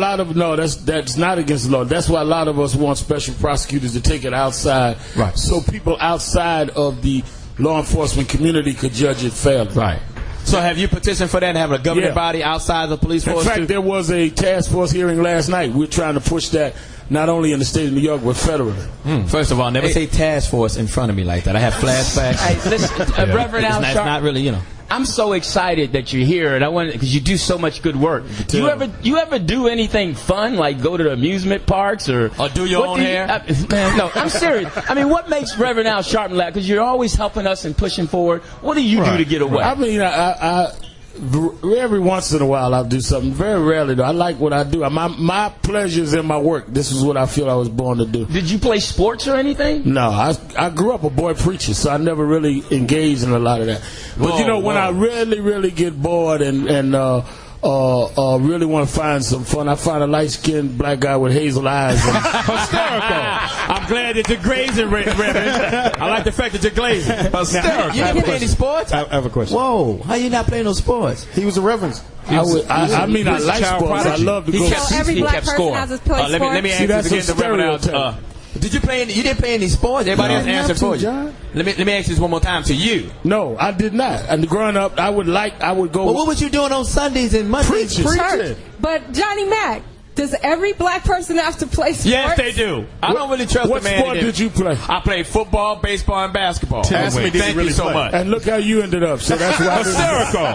that's not against the law. That's why a lot of us want special prosecutors to take it outside. Right. So people outside of the law enforcement community could judge it fairly. Right. So have you petitioned for that and have a governing body outside the police force? In fact, there was a task force hearing last night. We're trying to push that not only in the state of New York, but federally. First of all, never say task force in front of me like that. I have flashbacks. Hey, listen, Reverend Al It's not really, I'm so excited that you're here, and I want because you do so much good work. You ever do anything fun, like go to the amusement parks or do your own hair? Man, no, I'm serious. I mean, what makes Reverend Al Sharpton laugh? Because you're always helping us and pushing forward. What do you do to get away? I mean, I every once in a while I'll do something. Very rarely though. I like what I do. My pleasure is in my work. This is what I feel I was born to do. Did you play sports or anything? No, I grew up a boy preacher, so I never really engaged in a lot of that. But when I really get bored and really want to find some fun, I find a light-skinned black guy with hazel eyes. And hysterical. I'm glad that you're glazing, Reverend. I like the fact that you're glazing. Hysterical. You didn't play any sports? I have a question. Whoa, how you not playing no sports? He was a reverend. I like sports. I love to go. So every black person has to play sports. Let me ask you again, Reverend. Did you play? You didn't play any sports. Everybody else answered for you. John. Let me ask this one more time to you. No, I did not. And growing up, I would go. Well, what was you doing on Sundays and Mondays? Preaching. But Johnny Mack, does every black person have to play sports? Yes, they do. I don't really trust the man. What sport did you play? I played football, baseball, and basketball. Thank you so much. And look how you ended up. So that's why. Hysterical.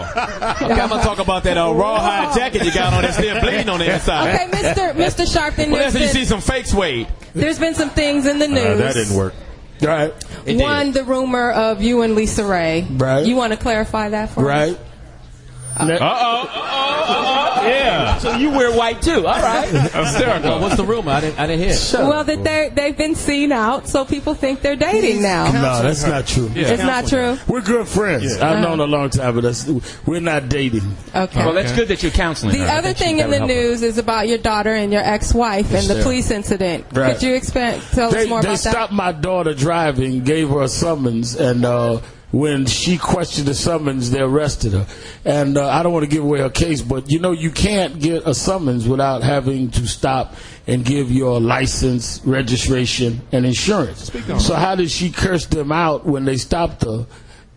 Okay, I'm gonna talk about that rawhide jacket you got on that's still bleeding on the inside. Okay, Mr. Sharpton. Well, that's you see some fake suede. There's been some things in the news. That didn't work. All right. One, the rumor of you and Lisa Ray. Right. You want to clarify that for us? us? Yeah. So you wear white too. All right. Hysterical. What's the rumor? I didn't hear. Well, that they've been seen out, so people think they're dating now. No, that's not true. Yeah. It's not true. We're good friends. Yeah. I've known a long time, but we're not dating. Okay. Well, that's good that you're counseling her. The other thing in the news is about your daughter and your ex-wife and the police incident. Right. Could you tell us more about that? They stopped my daughter driving, gave her a summons, and when she questioned the summons, they arrested her. And I don't want to give away her case, but you can't get a summons without having to stop and give your license, registration, and insurance. So how did she curse them out when they stopped her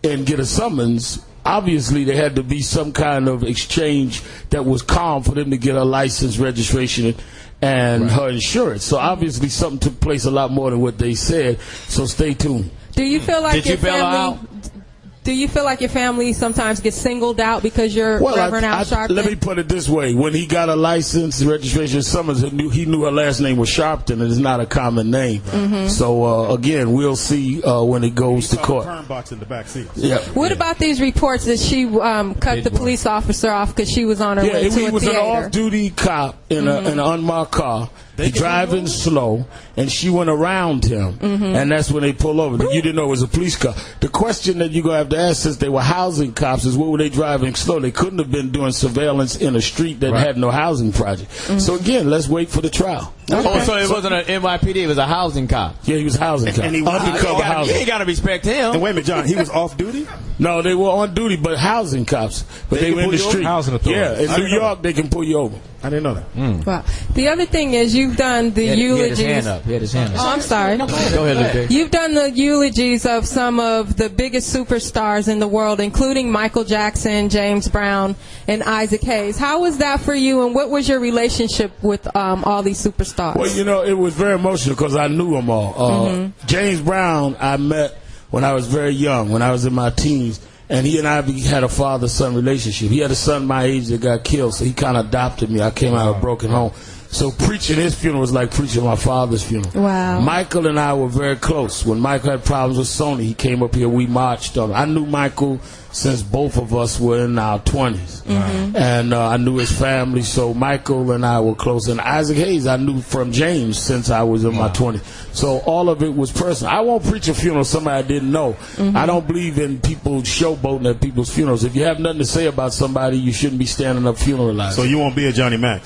and get a summons? Obviously, there had to be some kind of exchange that was calm for them to get her license, registration, and her insurance. So obviously, something took place a lot more than what they said. So stay tuned. Do you feel like your family? Do you feel like your family sometimes gets singled out because you're Reverend Al Sharpton? Let me put it this way: when he got a license, registration, summons, he knew her last name was Sharpton, and it's not a common name. Mm-hmm. So again, we'll see when it goes to court. Turn box in the back seat. Yeah. What about these reports that she cut the police officer off because she was on her way to a theater? He was an off-duty cop in an unmarked car. Driving slow, and she went around him, and that's when they pull over. You didn't know it was a police car. The question that you're going to have to ask, since they were housing cops, is what were they driving slow? They couldn't have been doing surveillance in a street that had no housing project. So again, let's wait for the trial. Okay. Oh, so it wasn't an NYPD, it was a housing cop. Yeah, he was a housing cop. And he was undercover housing. You ain't got to respect him. And wait a minute, John, he was off duty? No, they were on duty, but housing cops. But they were in the street. Housing authority. Yeah, in New York, they can pull you over. I didn't know that. Wow. The other thing is you've done the eulogies. He had his hand up. Oh, I'm sorry. Go ahead, Luke. You've done the eulogies of some of the biggest superstars in the world, including Michael Jackson, James Brown, and Isaac Hayes. How was that for you, and what was your relationship with all these superstars? Well, it was very emotional because I knew them all. James Brown, I met when I was very young, when I was in my teens. And he and I had a father-son relationship. He had a son my age that got killed, so he kind of adopted me. I came out of a broken home. So preaching his funeral was like preaching my father's funeral. Wow. Michael and I were very close. When Michael had problems with Sony, he came up here. We marched on. I knew Michael since both of us were in our 20s. And I knew his family, so Michael and I were close. And Isaac Hayes I knew from James since I was in my 20s. So all of it was personal. I won't preach a funeral of somebody I didn't know. I don't believe in people showboating at people's funerals. If you have nothing to say about somebody, you shouldn't be standing up funeralizing. So you won't be a Johnny Mack?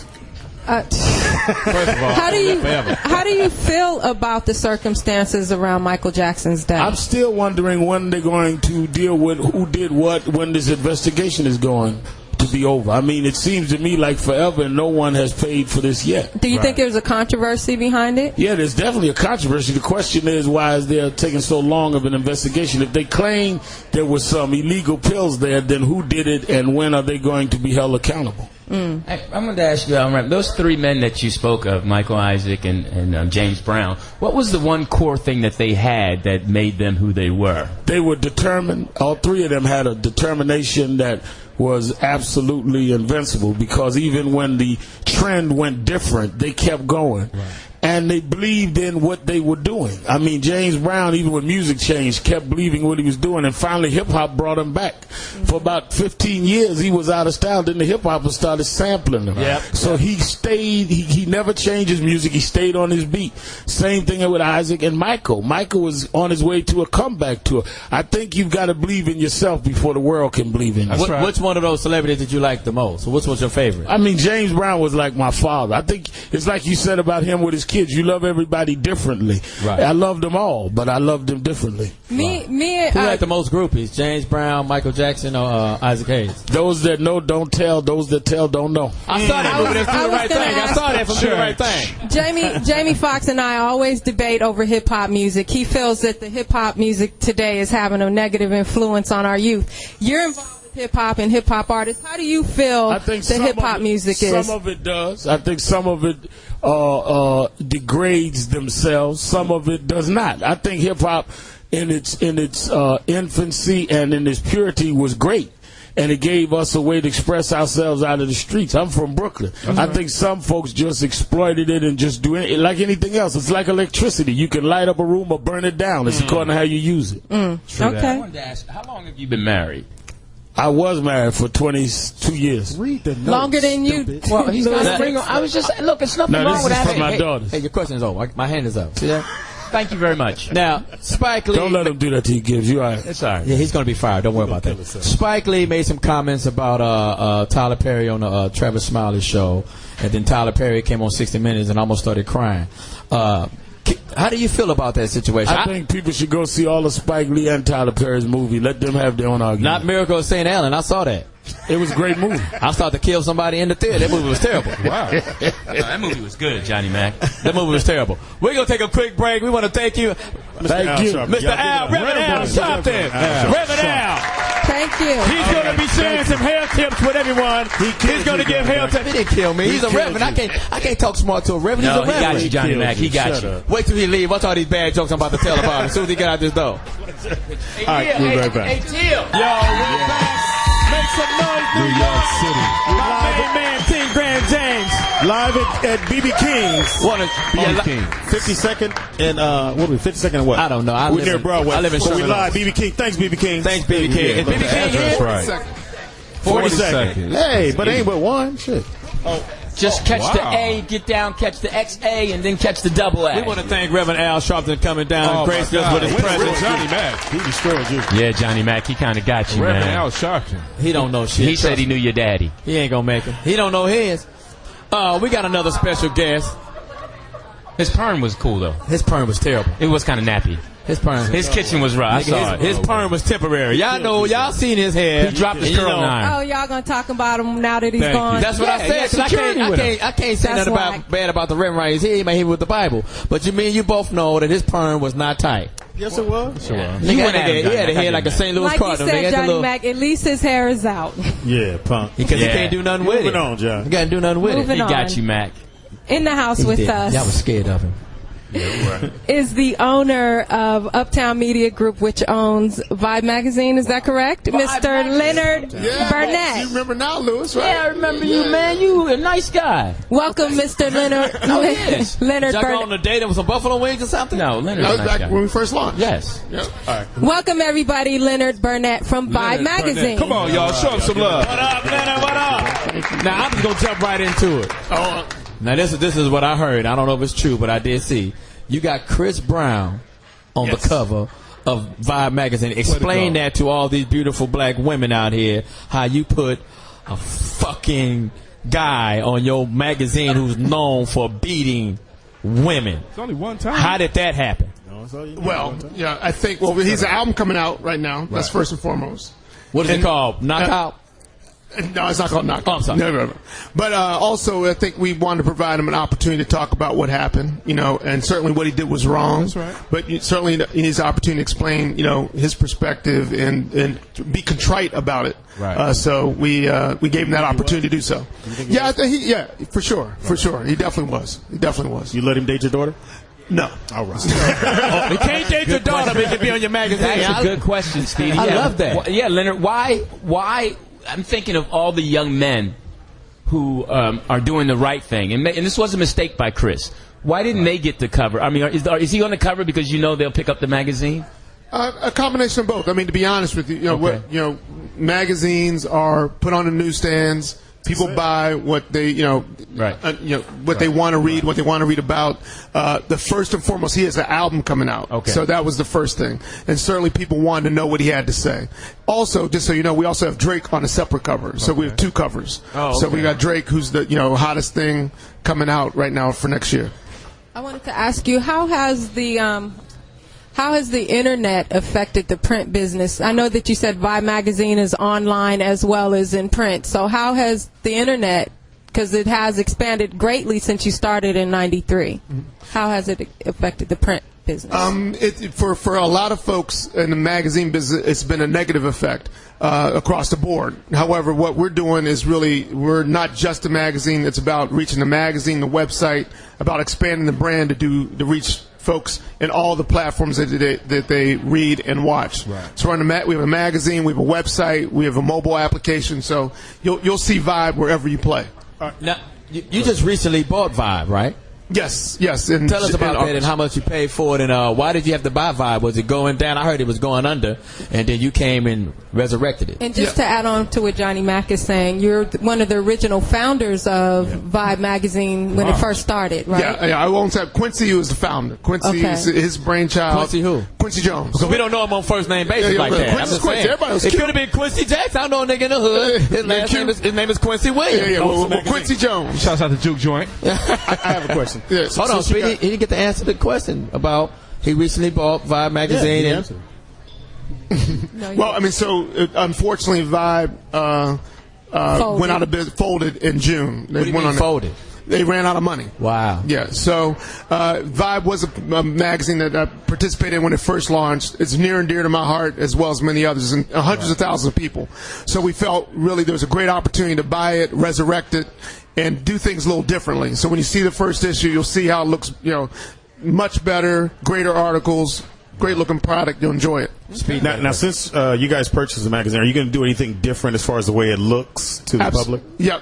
First of all, how do you feel about the circumstances around Michael Jackson's death? I'm still wondering when they're going to deal with who did what when this investigation is going to be over. I mean, it seems to me like forever, and no one has paid for this yet. Do you think there's a controversy behind it? Yeah, there's definitely a controversy. The question is, why is there taking so long of an investigation? If they claim there was some illegal pills there, then who did it, and when are they going to be held accountable? I'm going to ask you, those three men that you spoke of, Michael, Isaac, and James Brown, what was the one core thing that they had that made them who they were? They were determined. All three of them had a determination that was absolutely invincible, because even when the trend went different, they kept going. Right. And they believed in what they were doing. I mean, James Brown, even when music changed, kept believing what he was doing, and finally hip-hop brought him back. For about 15 years, he was out of style. Then the hip-hoppers started sampling him. Yep. So he stayed, he never changed his music. He stayed on his beat. Same thing with Isaac and Michael. Michael was on his way to a comeback tour. I think you've got to believe in yourself before the world can believe in you. Right. Which one of those celebrities did you like the most? Which was your favorite? I mean, James Brown was like my father. I think it's like you said about him with his kids. You love everybody differently. Right. I loved them all, but I loved them differently. Who had the most groupies? James Brown, Michael Jackson, or Isaac Hayes? Those that know don't tell. Those that tell don't know. I saw that movie. That's Do the Right Thing. I saw that from Do the Right Thing. Jamie Foxx and I always debate over hip hop music. He feels that the hip hop music today is having a negative influence on our youth. You're involved hip hop and hip hop artists. How do you feel the hip hop music is? Some of it does. I think some of it degrades themselves. Some of it does not. I think hip hop in its infancy and in its purity was great, and it gave us a way to express ourselves out of the streets. I'm from Brooklyn. I think some folks just exploited it and just do it like anything else. It's like electricity. You can light up a room or burn it down. It's according to how you use it. Okay. I wanted to ask, how long have you been married? I was married for 22 years. Read the notes, longer than you. Well, he's going to bring on. I was just, look, it's nothing wrong with that. This is for my daughters. Hey, your question is over. My hand is up. See that? Thank you very much. Now, Spike Lee. Don't let him do that to you, Gibbs. You all right? It's all right. Yeah, he's going to be fired. Don't worry about that. Spike Lee made some comments about Tyler Perry on the Travis Smiley show, and then Tyler Perry came on 60 Minutes and almost started crying. How do you feel about that situation? I think people should go see all of Spike Lee and Tyler Perry's movie. Let them have their own argument. Not Miracle of St. Allen. I saw that. It was a great movie. I started to kill somebody in the theater. That movie was terrible. Wow. That movie was good, Johnny Mack. That movie was terrible. We're going to take a quick break. We want to thank you. Thank you. Mr. Al, Reverend Al Sharpton. Reverend Al. Thank you. He's going to be sharing some hair tips with everyone. He's going to give hair tips. He didn't kill me. He's a reverend. I can't talk smart to a reverend. He's a reverend. He got you, Johnny Mack. He got you. Wait till he leave. What's all these bad jokes I'm about to tell about him as soon as he get out this door? All right, we'll be right back. Hey, Teal. Yo, we're back. Make some noise, New York City. My main man, Team Grand James. Live at BB King's. BB King. 52nd and what are we? 52nd and what? I don't know. We're near Broadway. I live in so we Sharpton. live. BB King. Thanks, BB King. Thanks, BB King. Is BB King here? That's right. 42nd. Hey, but ain't but one. Shit. Oh. Just catch the A, get down, catch the XA, and then catch the double A. We want to thank Reverend Al Sharpton coming down and grace us with his presence. Johnny Mack. He destroyed you. Yeah, Johnny Mack, he kind of got you, Reverend man. Al Sharpton. He don't know shit. He said he knew your daddy. He ain't going to make it. He don't know his. We got another special guest. His perm was cool, though. His perm was terrible. It was kind of nappy. His kitchen was rough. I saw it. His perm was temporary. Y'all know, y'all seen his hair. He dropped his curling iron. Oh, y'all gonna talk about him now that he's gone? That's what I said. I can't say nothing bad about the Reverend right. He ain't hit with the Bible. But you both know that his perm was not tight. Yes, it was. He had a head like a St. Louis Cardinal. Like you said, Johnny Mack, at least his hair is out. Yeah, punk. Because he can't do nothing with it. Moving on, John. He can't do nothing with it. He got you, Mac. In the house with us. Y'all was scared of him. Is the owner of Uptown Media Group, which owns Vibe Magazine. Is that correct? Mr. Leonard Burnett. You remember now, Lewis, right? Yeah, I remember you, man. You a nice guy. Welcome, Mr. Leonard. Leonard Y'all go Burnett. on a date with some buffalo wings or something? No, Leonard. That was back when we first launched. Yes. Yep. All right. Welcome, everybody. Leonard Burnett from Vibe Magazine. Come on, y'all. Show him some love. What up, Leonard? What up? Now, I'm just going to jump right into it. Now, this is what I heard. I don't know if it's true, but I did see. You got Chris Brown on the cover of Vibe Magazine. Explain that to all these beautiful black women out here, how you put a fucking guy on your magazine who's known for beating women. It's only one time. How did that happen? Well, yeah, I think, he's an album coming out right now. That's first and foremost. What is it called? Knockout? No, it's not called Knock. Oh, I'm sorry. No. But also, I think we wanted to provide him an opportunity to talk about what happened, and certainly what he did was wrong. That's right. But certainly he needs the opportunity to explain, his perspective and be contrite about it. Right. So we gave him that opportunity to do so. Yeah, I think for sure. He definitely was. You let him date your daughter? No. All right. You can't date your daughter, but you can be on your magazine. That's a good question, Speedy. I love that. Yeah, Leonard, why? I'm thinking of all the young men who are doing the right thing, and this was a mistake by Chris. Why didn't they get the cover? I mean, is he on the cover because they'll pick up the magazine? A combination of both. I mean, to be honest with you, magazines are put on the newsstands. People buy what they, what they want to read, what they want to read about. The first and foremost, he has an album coming out. Okay. So that was the first thing. And certainly people wanted to know what he had to say. Also, just so you know, we also have Drake on a separate cover. So we have 2 covers. Oh, okay. So we got Drake, who's the, hottest thing coming out right now for next year. I wanted to ask you, how has the internet affected the print business? I know that you said Vibe magazine is online as well as in print. So how has the internet, because it has expanded greatly since you started in '93, how has it affected the print business? For a lot of folks in the magazine business, it's been a negative effect across the board. However, what we're doing is we're not just a magazine. It's about reaching the magazine, the website, about expanding the brand to reach folks in all the platforms that they read and watch. Right. So we have a magazine, we have a website, we have a mobile application. So you'll see Vibe wherever you play. Now, you just recently bought Vibe, right? Yes. Tell us about that and how much you paid for it, and why did you have to buy Vibe? Was it going down? I heard it was going under, and then you came and resurrected it. And just to add on to what Johnny Mack is saying, you're one of the original founders of Vibe magazine when it first started, right? Yeah. I won't say Quincy was the founder. Quincy is his brainchild. Quincy who? Quincy Jones. Because we don't know him on first name basis like that. Quincy's Quincy. Everybody was it could have been Quincy Jackson. I know a nigga in the hood. His name is Quincy Williams. Well, Quincy Jones. Shouts out to Juke Joint. I have a question. Yes. Hold on, Speedy. He didn't get to answer the question about he recently bought Vibe magazine. Well, I mean, unfortunately, Vibe went out of business, folded in June. What do you mean folded? They ran out of money. Wow. Yeah. So Vibe was a magazine that I participated in when it first launched. It's near and dear to my heart, as well as many others, and hundreds of thousands of people. So we felt really there was a great opportunity to buy it, resurrect it, and do things a little differently. So when you see the first issue, you'll see how it looks, much better, greater articles, great looking product. You'll enjoy it. Now, since you guys purchased the magazine, are you going to do anything different as far as the way it looks to the public? Yeah.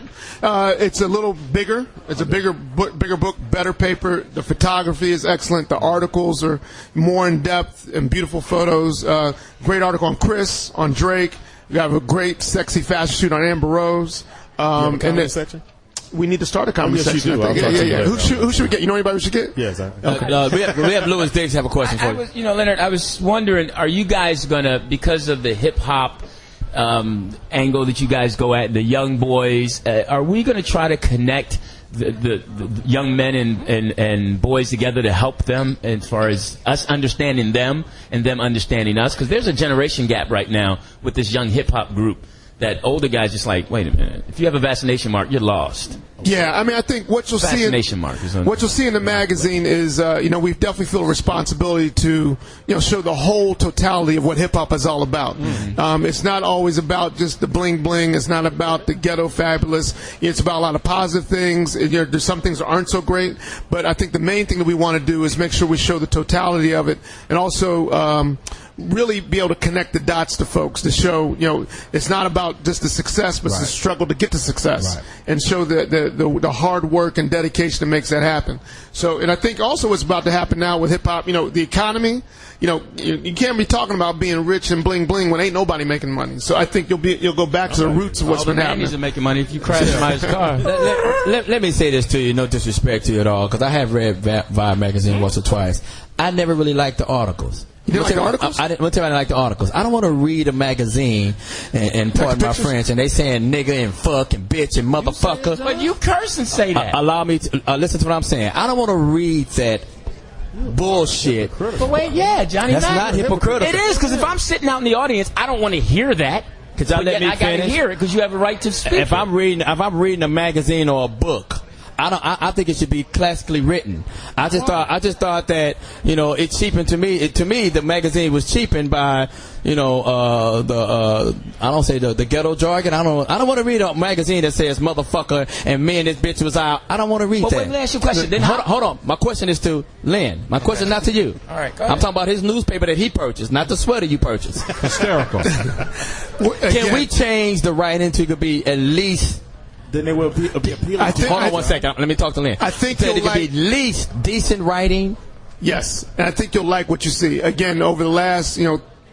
It's a little bigger. It's a bigger book, better paper. The photography is excellent. The articles are more in depth and beautiful photos. Great article on Chris, on Drake. We have a great sexy fashion shoot on Amber Rose. And then section? We need to start a conversation. Yes, you do. Yeah. Who should we get? You know anybody we should get? Yes. We have Louis Diggs have a question for you. Leonard, I was wondering, are you guys gonna, because of the hip hop angle that you guys go at, the young boys, are we gonna try to connect the young men and boys together to help them as far as us understanding them and them understanding us? Because there's a generation gap right now with this young hip hop group. That older guy's just like, wait a minute. If you have a vaccination mark, you're lost. Yeah, I mean, I think what you'll see in the magazine is, we definitely feel a responsibility to, show the whole totality of what hip hop is all about. Mm-hmm. It's not always about just the bling bling. It's not about the ghetto fabulous. It's about a lot of positive things. There's some things that aren't so great, but I think the main thing that we want to do is make sure we show the totality of it, and also really be able to connect the dots to folks to show, it's not about just the success, but it's the struggle to get to success, and show the hard work and dedication that makes that happen. So, and I think also what's about to happen now with hip hop, the economy, you can't be talking about being rich and bling bling when ain't nobody making money. So I think you'll go back to the roots of what's been happening. Are making money if you crash somebody's car. Let me say this to you, no disrespect to you at all, because I have read Vibe magazine once or twice. I never really liked the articles. You didn't like the articles? I didn't like the articles. I don't want to read a magazine and pardon my French, and they saying nigga and fuck and bitch and motherfucker. But you curse and say that. Allow me to listen to what I'm saying. I don't want to read that bullshit. But wait, Johnny Mack. That's not hypocritical. It is, because if I'm sitting out in the audience, I don't want to hear that. Could y'all let me I gotta finish? hear it because you have a right to speak. If I'm reading a magazine or a book, I think it should be classically written. I just thought that, you know, it cheapened to me. To me, the magazine was cheapened by, you know, I don't say the ghetto jargon. I don't want to read a magazine that says motherfucker and me and this bitch was out. I don't want to read that. Wait, let me ask you a question. Then hold on. My question is to Lynn. My question not to you. All right, go ahead. I'm talking about his newspaper that he purchased, not the sweater you purchased. Hysterical. Can we change the writing to be at least? Then they will be appealing. Hold on one second. Let me talk to Lynn. I think it could be at least decent writing. Yes, and I think you'll like what you see. Again, over the last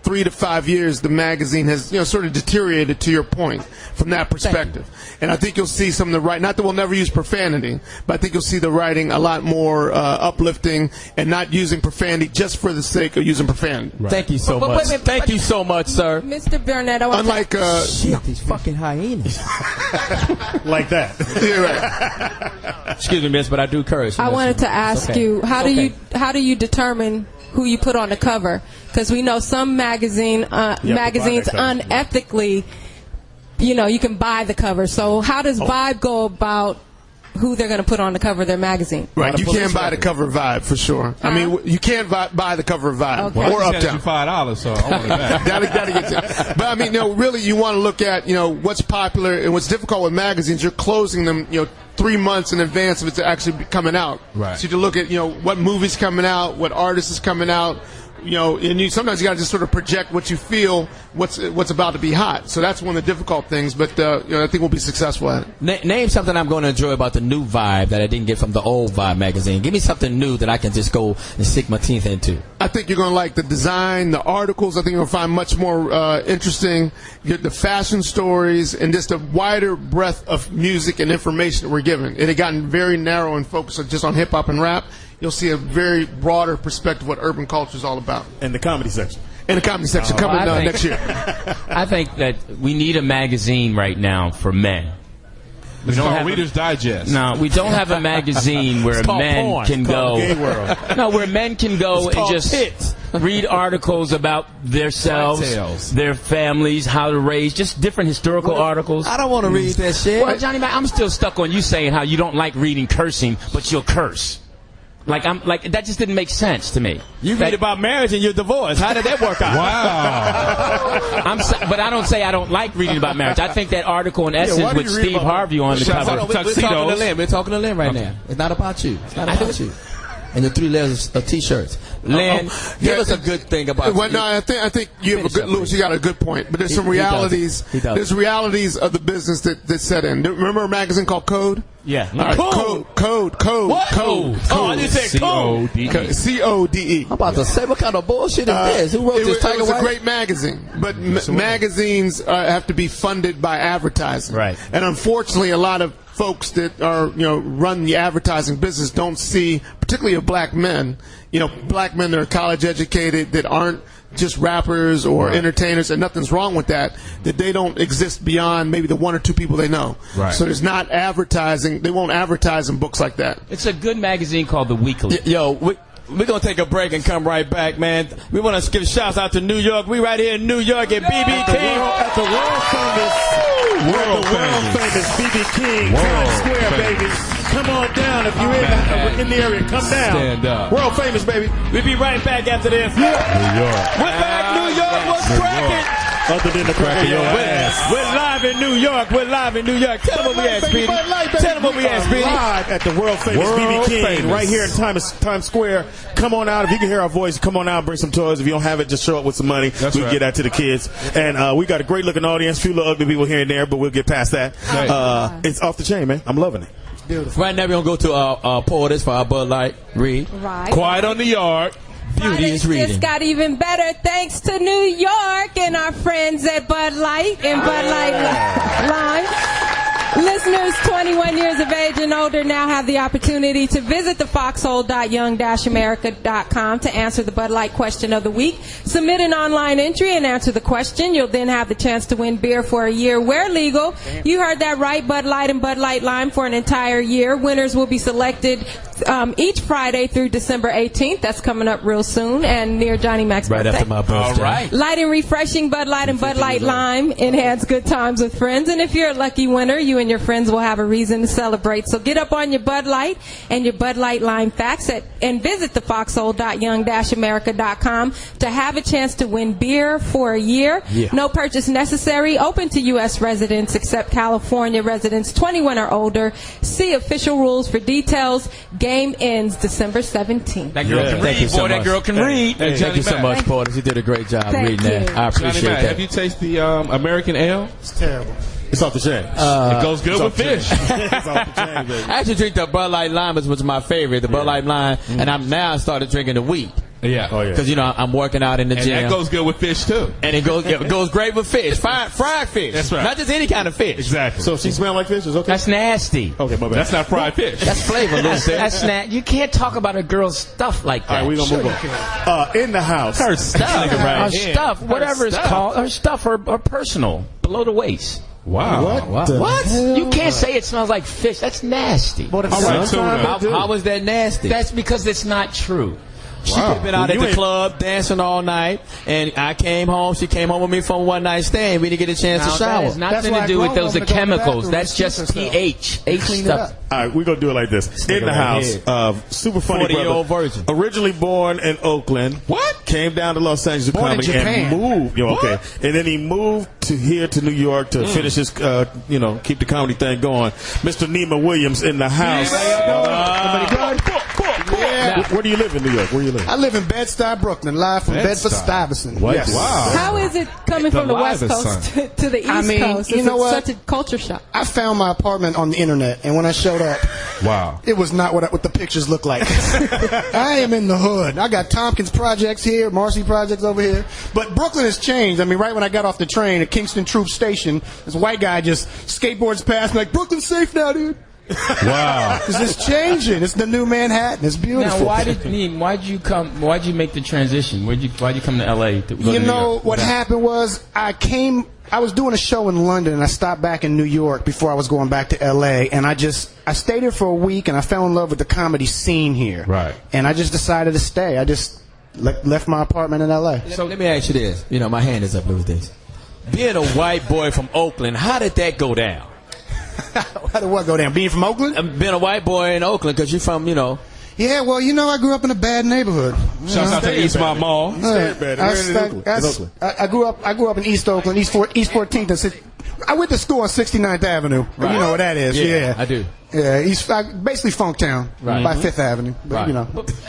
3 to 5 years, the magazine has sort of deteriorated, to your point, from that perspective. And I think you'll see some of the writing. Not that we'll never use profanity, but I think you'll see the writing a lot more uplifting and not using profanity just for the sake of using profanity. Right. Thank you so much. Thank you so much, sir. Mr. Burnett, I want unlike shit, these fucking hyenas. Like that. Yeah, right. Excuse me, miss, but I do curse. I wanted to ask you, how do you determine who you put on the cover? Because we know some magazines unethically, you can buy the cover. So how does Vibe go about who they're going to put on the cover of their magazine? Right, you can't buy the cover of Vibe for sure. I mean, you can't buy the cover of Vibe or Uptown. $5, so I want it back. Gotta get that. But I mean, really, you want to look at what's popular and what's difficult with magazines. You're closing them, 3 months in advance of it to actually coming out. Right. So you look at what movie's coming out, what artist is coming out. And sometimes you got to just sort of project what you feel, what's about to be hot. So that's one of the difficult things, but I think we'll be successful at it. Name something I'm going to enjoy about the new Vibe that I didn't get from the old Vibe magazine. Give me something new that I can just go and stick my teeth into. I think you're going to like the design, the articles. I think you're going to find much more interesting the fashion stories and just a wider breadth of music and information that we're given. It had gotten very narrow and focused just on hip hop and rap. You'll see a very broader perspective of what urban culture is all about. And the comedy section. And the comedy section coming next year. I think that we need a magazine right now for men. We don't have Reader's Digest. No, we don't have a magazine where men can go. No, where men can go and just read articles about themselves, their families, how to raise, just different historical articles. I don't want to read that shit. Well, Johnny Mack, I'm still stuck on you saying how you don't like reading cursing, but you'll curse. That just didn't make sense to me. You read about marriage and you're divorced. How did that work out? Wow. But I don't say I don't like reading about marriage. I think that article in Essence with Steve Harvey on the cover. We're talking to Lynn. We're talking to Lynn right now. It's not about you. It's not about you. And the 3 layers of T-shirts. Lynn, give us a good thing about. Well, no, I think you have a good, Louis. You got a good point, but there's some realities. There's realities of the business that set in. Remember a magazine called Code? Yeah. Right. Code. What? Code. Oh, I just said Code. CODE. I'm about to say, what kind of bullshit is this? Who wrote this? It was a great magazine, but magazines have to be funded by advertising. Right. And unfortunately, a lot of folks that are run the advertising business don't see, particularly of black men, black men that are college educated, that aren't just rappers or entertainers, and nothing's wrong with that they don't exist beyond maybe the 1 or 2 people they know. Right. So there's not advertising. They won't advertise in books like that. It's a good magazine called The Weekly. We're going to take a break and come right back, man. We want to give shouts out to New York. We right here in New York at BB King. At the world famous BB King, Times Square, baby. Come on down if you're in the area. Come down. Stand up. World famous, baby. We'll be right back after this. New York. We're back, New York. What's cracking? Other than the crack of your ass. We're live in New York. Tell them what we at, Speedy. Tell them what we at, Speedy. Live at the world famous BB King right here in Times Square. Come on out. If you can hear our voice, come on out and bring some toys. If you don't have it, just show up with some money. We can get that to the kids. And we got a great looking audience. Few little ugly people here and there, but we'll get past that. It's off the chain, man. I'm loving it. Beautiful. Right now, we're going to go to Poetess for our Bud Light read. Right. Quiet on the Yard. Beauty is reading. Just got even better thanks to New York and our friends at Bud Light and Bud Light Lime. Listeners 21 years of age and older now have the opportunity to visit the foxhole.young-america.com to answer the Bud Light question of the week. Submit an online entry and answer the question. You'll then have the chance to win beer for a year where legal. You heard that right, Bud Light and Bud Light Lime for an entire year. Winners will be selected each Friday through December 18th. That's coming up real soon, and near Johnny Mack's birthday. Right after my birthday. All right. Light and refreshing Bud Light and Bud Light Lime enhance good times with friends. And if you're a lucky winner, you and your friends will have a reason to celebrate. So get up on your Bud Light and your Bud Light Lime facts and visit the foxhole.young-america.com to have a chance to win beer for a year. Yeah. No purchase necessary. Open to U.S. residents except California residents 21 or older. See official rules for details. Game ends December 17th. That girl can read, boy. That girl can read. Hey, thank you so much, Poetess. You did a great job reading that. I appreciate that. Have you tasted the American ale? It's terrible. It's off the chain. It goes good with fish. It's off the chain, baby. I actually drink the Bud Light Lime, which was my favorite, the Bud Light Lime, and I'm now started drinking the wheat. Yeah. Oh, yeah. Because, you know, I'm working out in the gym. And that goes good with fish, too. And it goes great with fish. Fried fish. That's right. Not just any kind of fish. Exactly. So if she smells like fish, it's okay? That's nasty. Okay, my bad. That's not fried fish. That's flavor, Lucy. That's you can't talk about a girl's stuff like that. All right, we're going to move on. In the house. Her stuff. Her stuff. Whatever it's called. Her stuff. Her personal. Below the waist. Wow. What? You can't say it smells like fish. That's nasty. How is that nasty? That's because it's not true. She could have been out at the club dancing all night, and I came home. She came home with me for a one-night stand. We didn't get a chance to shower. That has nothing to do with those chemicals. That's just pH. H stuff. All right, we're going to do it like this. In the house, super funny brother. 40-year-old virgin. Originally born in Oakland. What? Came down to Los Angeles to comedy and moved. Okay. And then he moved here to New York to finish his, keep the comedy thing going. Mr. Nema Williams in the house. Where do you live in New York? Where do you live? I live in Bed-Stuy, Brooklyn, live from Bedford-Stuyvesant. Yes. Wow. How is it coming from the West Coast to the East Coast? You know what? Such a culture shock. I found my apartment on the internet, and when I showed up, it was not what the pictures look like. I am in the hood. I got Tompkins Projects here, Marcy Projects over here. But Brooklyn has changed. I mean, right when I got off the train at Kingston Troop Station, this white guy just skateboards past me like, Brooklyn's safe now, dude. Wow. Because it's changing. It's the new Manhattan. It's beautiful. Now, why'd you make the transition? Why'd you come to LA? What happened was I was doing a show in London, and I stopped back in New York before I was going back to LA, and I stayed here for a week, and I fell in love with the comedy scene here. Right. And I just decided to stay. I just left my apartment in LA. So let me ask you this. You know, my hand is up with this. Being a white boy from Oakland, how did that go down? How did what go down? Being from Oakland? Being a white boy in Oakland, because you're from, Yeah, well, I grew up in a bad neighborhood. Shouts out to Eastmont Mall. I grew up in East Oakland, East 14th. I went to school on 69th Avenue. Right. You know what that is? Yeah, I do. Yeah, basically Funktown by 5th Avenue. But,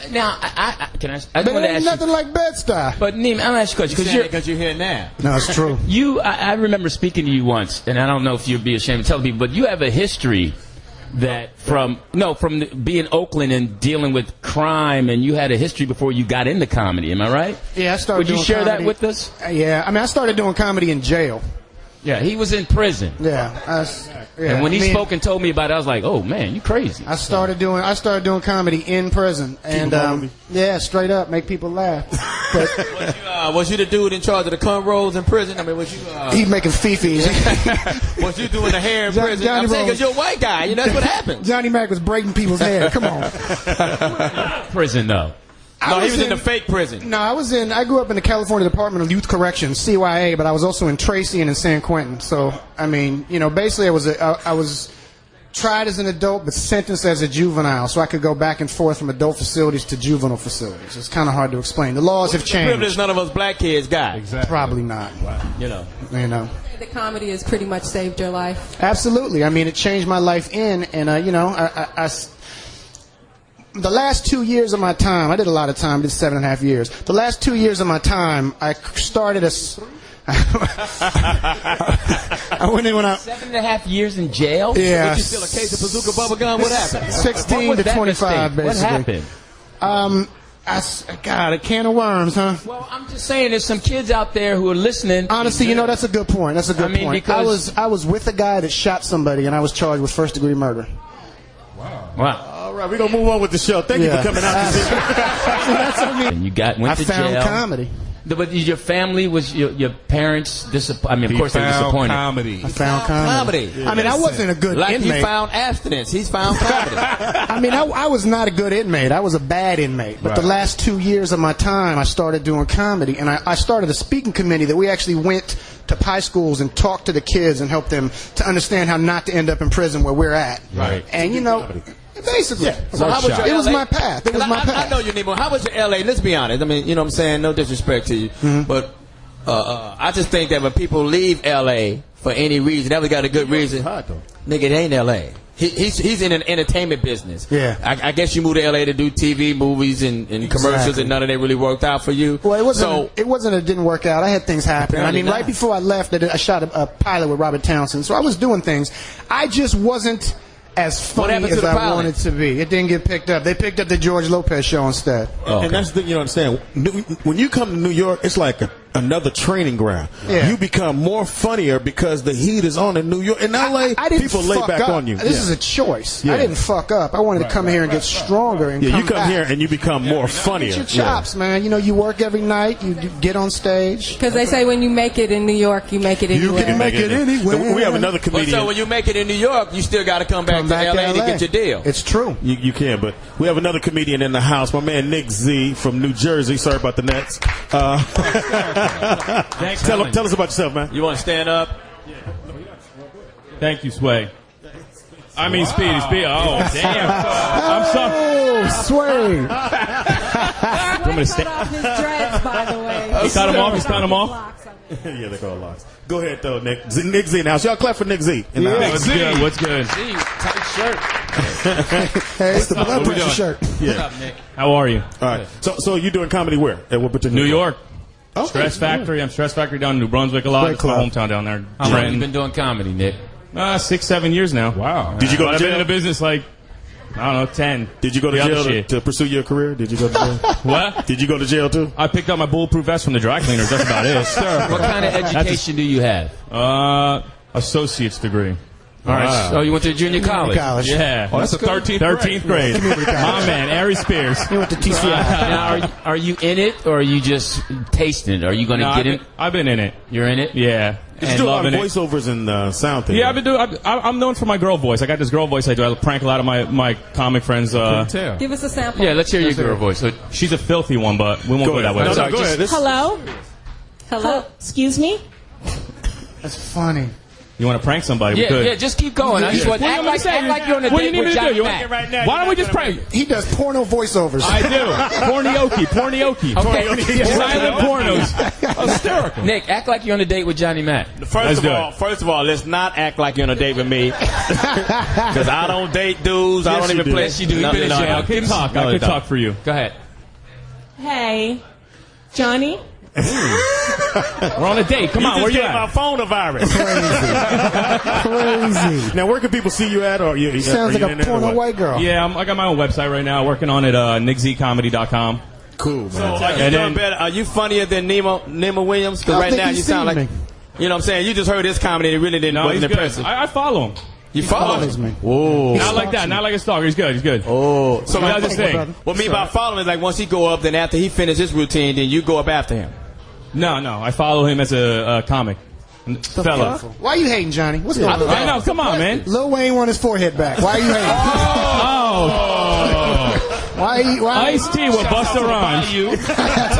Now, I want to ask you. Nothing like Bed-Stuy. But Nema, I'm going to ask you a question because you're here now. No, it's true. I remember speaking to you once, and I don't know if you'd be ashamed to tell people, but you have a history from being Oakland and dealing with crime, and you had a history before you got into comedy. Am I right? Yeah, I started. Would you share that with us? Yeah, I started doing comedy in jail. Yeah, he was in prison. Yeah, and when he spoke and told me about it, I was like, "Oh man, you crazy!" I started doing comedy in prison, and straight up make people laugh. But was you the dude in charge of the cornrows in prison? I mean, was you? He's making fifis. Was you doing the hair in prison? I'm saying because you're a white guy. That's what happens. Johnny Mack was braiding people's hair. Come on. Prison though. No, he was in the fake prison. No, I grew up in the California Department of Youth Corrections, CYA, but I was also in Tracy and in San Quentin. So, I mean, basically I was tried as an adult but sentenced as a juvenile, so I could go back and forth from adult facilities to juvenile facilities. It's kind of hard to explain. The laws have changed. Privilege none of us black kids got. Exactly. Probably not. Wow. The comedy has pretty much saved your life. Absolutely. I mean, it changed my life and the last 2 years of my time, I did a lot of time, I did 7.5 years. The last 2 years of my time, I started I went in when 7.5 years in jail? Yeah. Did you steal a case of bazooka bubble gum? What happened? 16 to 25, basically. What happened? God, a can of worms, huh? Well, I'm just saying there's some kids out there who are listening. Honestly, that's a good point. That's a good point. Because I was with a guy that shot somebody, and I was charged with first-degree murder. Wow. All right, we're going to move on with the show. Thank you for coming out. And you went to jail. I found comedy. But your family was your parents. I mean, of course, they were disappointed. Comedy. I found comedy. I mean, I wasn't a good inmate. He found abstinence. He's found comedy. I mean, I was not a good inmate. I was a bad inmate. But the last 2 years of my time, I started doing comedy, and I started a speaking committee that we actually went to high schools and talked to the kids and helped them to understand how not to end up in prison where we're at. Right. And you know. Basically. So how was your it was LA? my path. It was my path. I know you, Nemo. How was your LA? Let's be honest. I mean, you know what I'm saying? No disrespect to you. But I just think that when people leave LA for any reason, never got a good reason, nigga, it ain't LA. He's in an entertainment business. Yeah. I guess you moved to LA to do TV, movies, and commercials, and none of that really worked out for you. Well, it wasn't it didn't work out. I had things happen. I mean, right before I left, I shot a pilot with Robert Townsend. So I was doing things. I just wasn't as funny as I wanted to be. It didn't get picked up. They picked up the George Lopez show instead. And that's the thing you don't understand. When you come to New York, it's like another training ground. Yeah. You become more funnier because the heat is on in New York. In LA, people lay back on you. This is a choice. I didn't fuck up. I wanted to come here and get stronger. And you come here and you become more funnier. Get your chops, man. You know, you work every night. You get on stage. Because they say when you make it in New York, you make it anywhere. You can make it anywhere. We have another comedian. So when you make it in New York, you still got to come back to LA to get your deal. It's true. You can, but we have another comedian in the house. My man Nick Z from New Jersey. Sorry about the Nets. Tell us about yourself, man. You want to stand up? Thank you, Sway. I mean, Speedy. Oh, damn. I'm sorry. Oh, Sway. Cut off his dreads, by the way. He cut him off? He's cut him off? Yeah, they call locks. Go ahead, though, Nick. Nick Z in the house. Y'all clap for Nick Z. What's good? What's good? Tight shirt. Hey, it's the blood pressure shirt. Yeah. What's up, Nick? How are you? All right. So you doing comedy where? At what particular? New York. Okay. Stress Factory. I'm Stress Factory down in New Brunswick a lot. It's my hometown down there. How long have you been doing comedy, Nick? 6-7 years now. Wow. Did you go to jail? I've been in the business like, I don't know, 10. Did you go to jail to pursue your career? Did you go to jail? What? Did you go to jail too? I picked up my bulletproof vest from the dry cleaners. That's about it. Sir, what kind of education do you have? Associate's degree. All right. So you went to junior college? Yeah. Oh, that's the 13th grade. My man, Ari Spears. He went to TCI. Now, are you in it or are you just tasting it? Are you going to get it? I've been in it. You're in it? Yeah. Did you do a lot of voiceovers and sound things? Yeah, I've been doing. I'm known for my girl voice. I got this girl voice I do. I prank a lot of my comic friends. Give us a sample. Yeah, let's hear your girl voice. So, she's a filthy one, but we won't go that way. No, go ahead. Hello? Hello? Excuse me? That's funny. You want to prank somebody? Yeah, yeah, just keep going. I just want act like you're on a date with Johnny Mack. Why don't we just prank? He does porno voiceovers. I do. Pornioki. Okay. Silent pornos. Hysterical. Nick, act like you're on a date with Johnny Mack. First of all, let's not act like you're on a date with me. Because I don't date dudes. I don't even play. Yes, you do. You've been in jail. I can talk for you. Go ahead. Hey, Johnny? We're on a date. Come on, where you at? My phone a virus. Crazy. Now, where can people see you at? Or you sounds like a porno white girl. Yeah, I got my own website right now. Working on it. nickzcomedy.com. Cool, man. So, are you funnier than Nema Williams? Because right now you sound like, you know what I'm saying? You just heard his comedy and it really wasn't impressive. I follow him. You follow him? Whoa. Not like that. Not like a stalker. He's good. He's good. Oh. So he does his thing. What I mean by following is like once he go up, then after he finishes his routine, then you go up after him. No. I follow him as a comic. Fella. Why are you hating, Johnny? What's going on? I know. Come on, man. Lil Wayne won his forehead back. Why are you hating? Why Ice-T with Busta Rhymes. To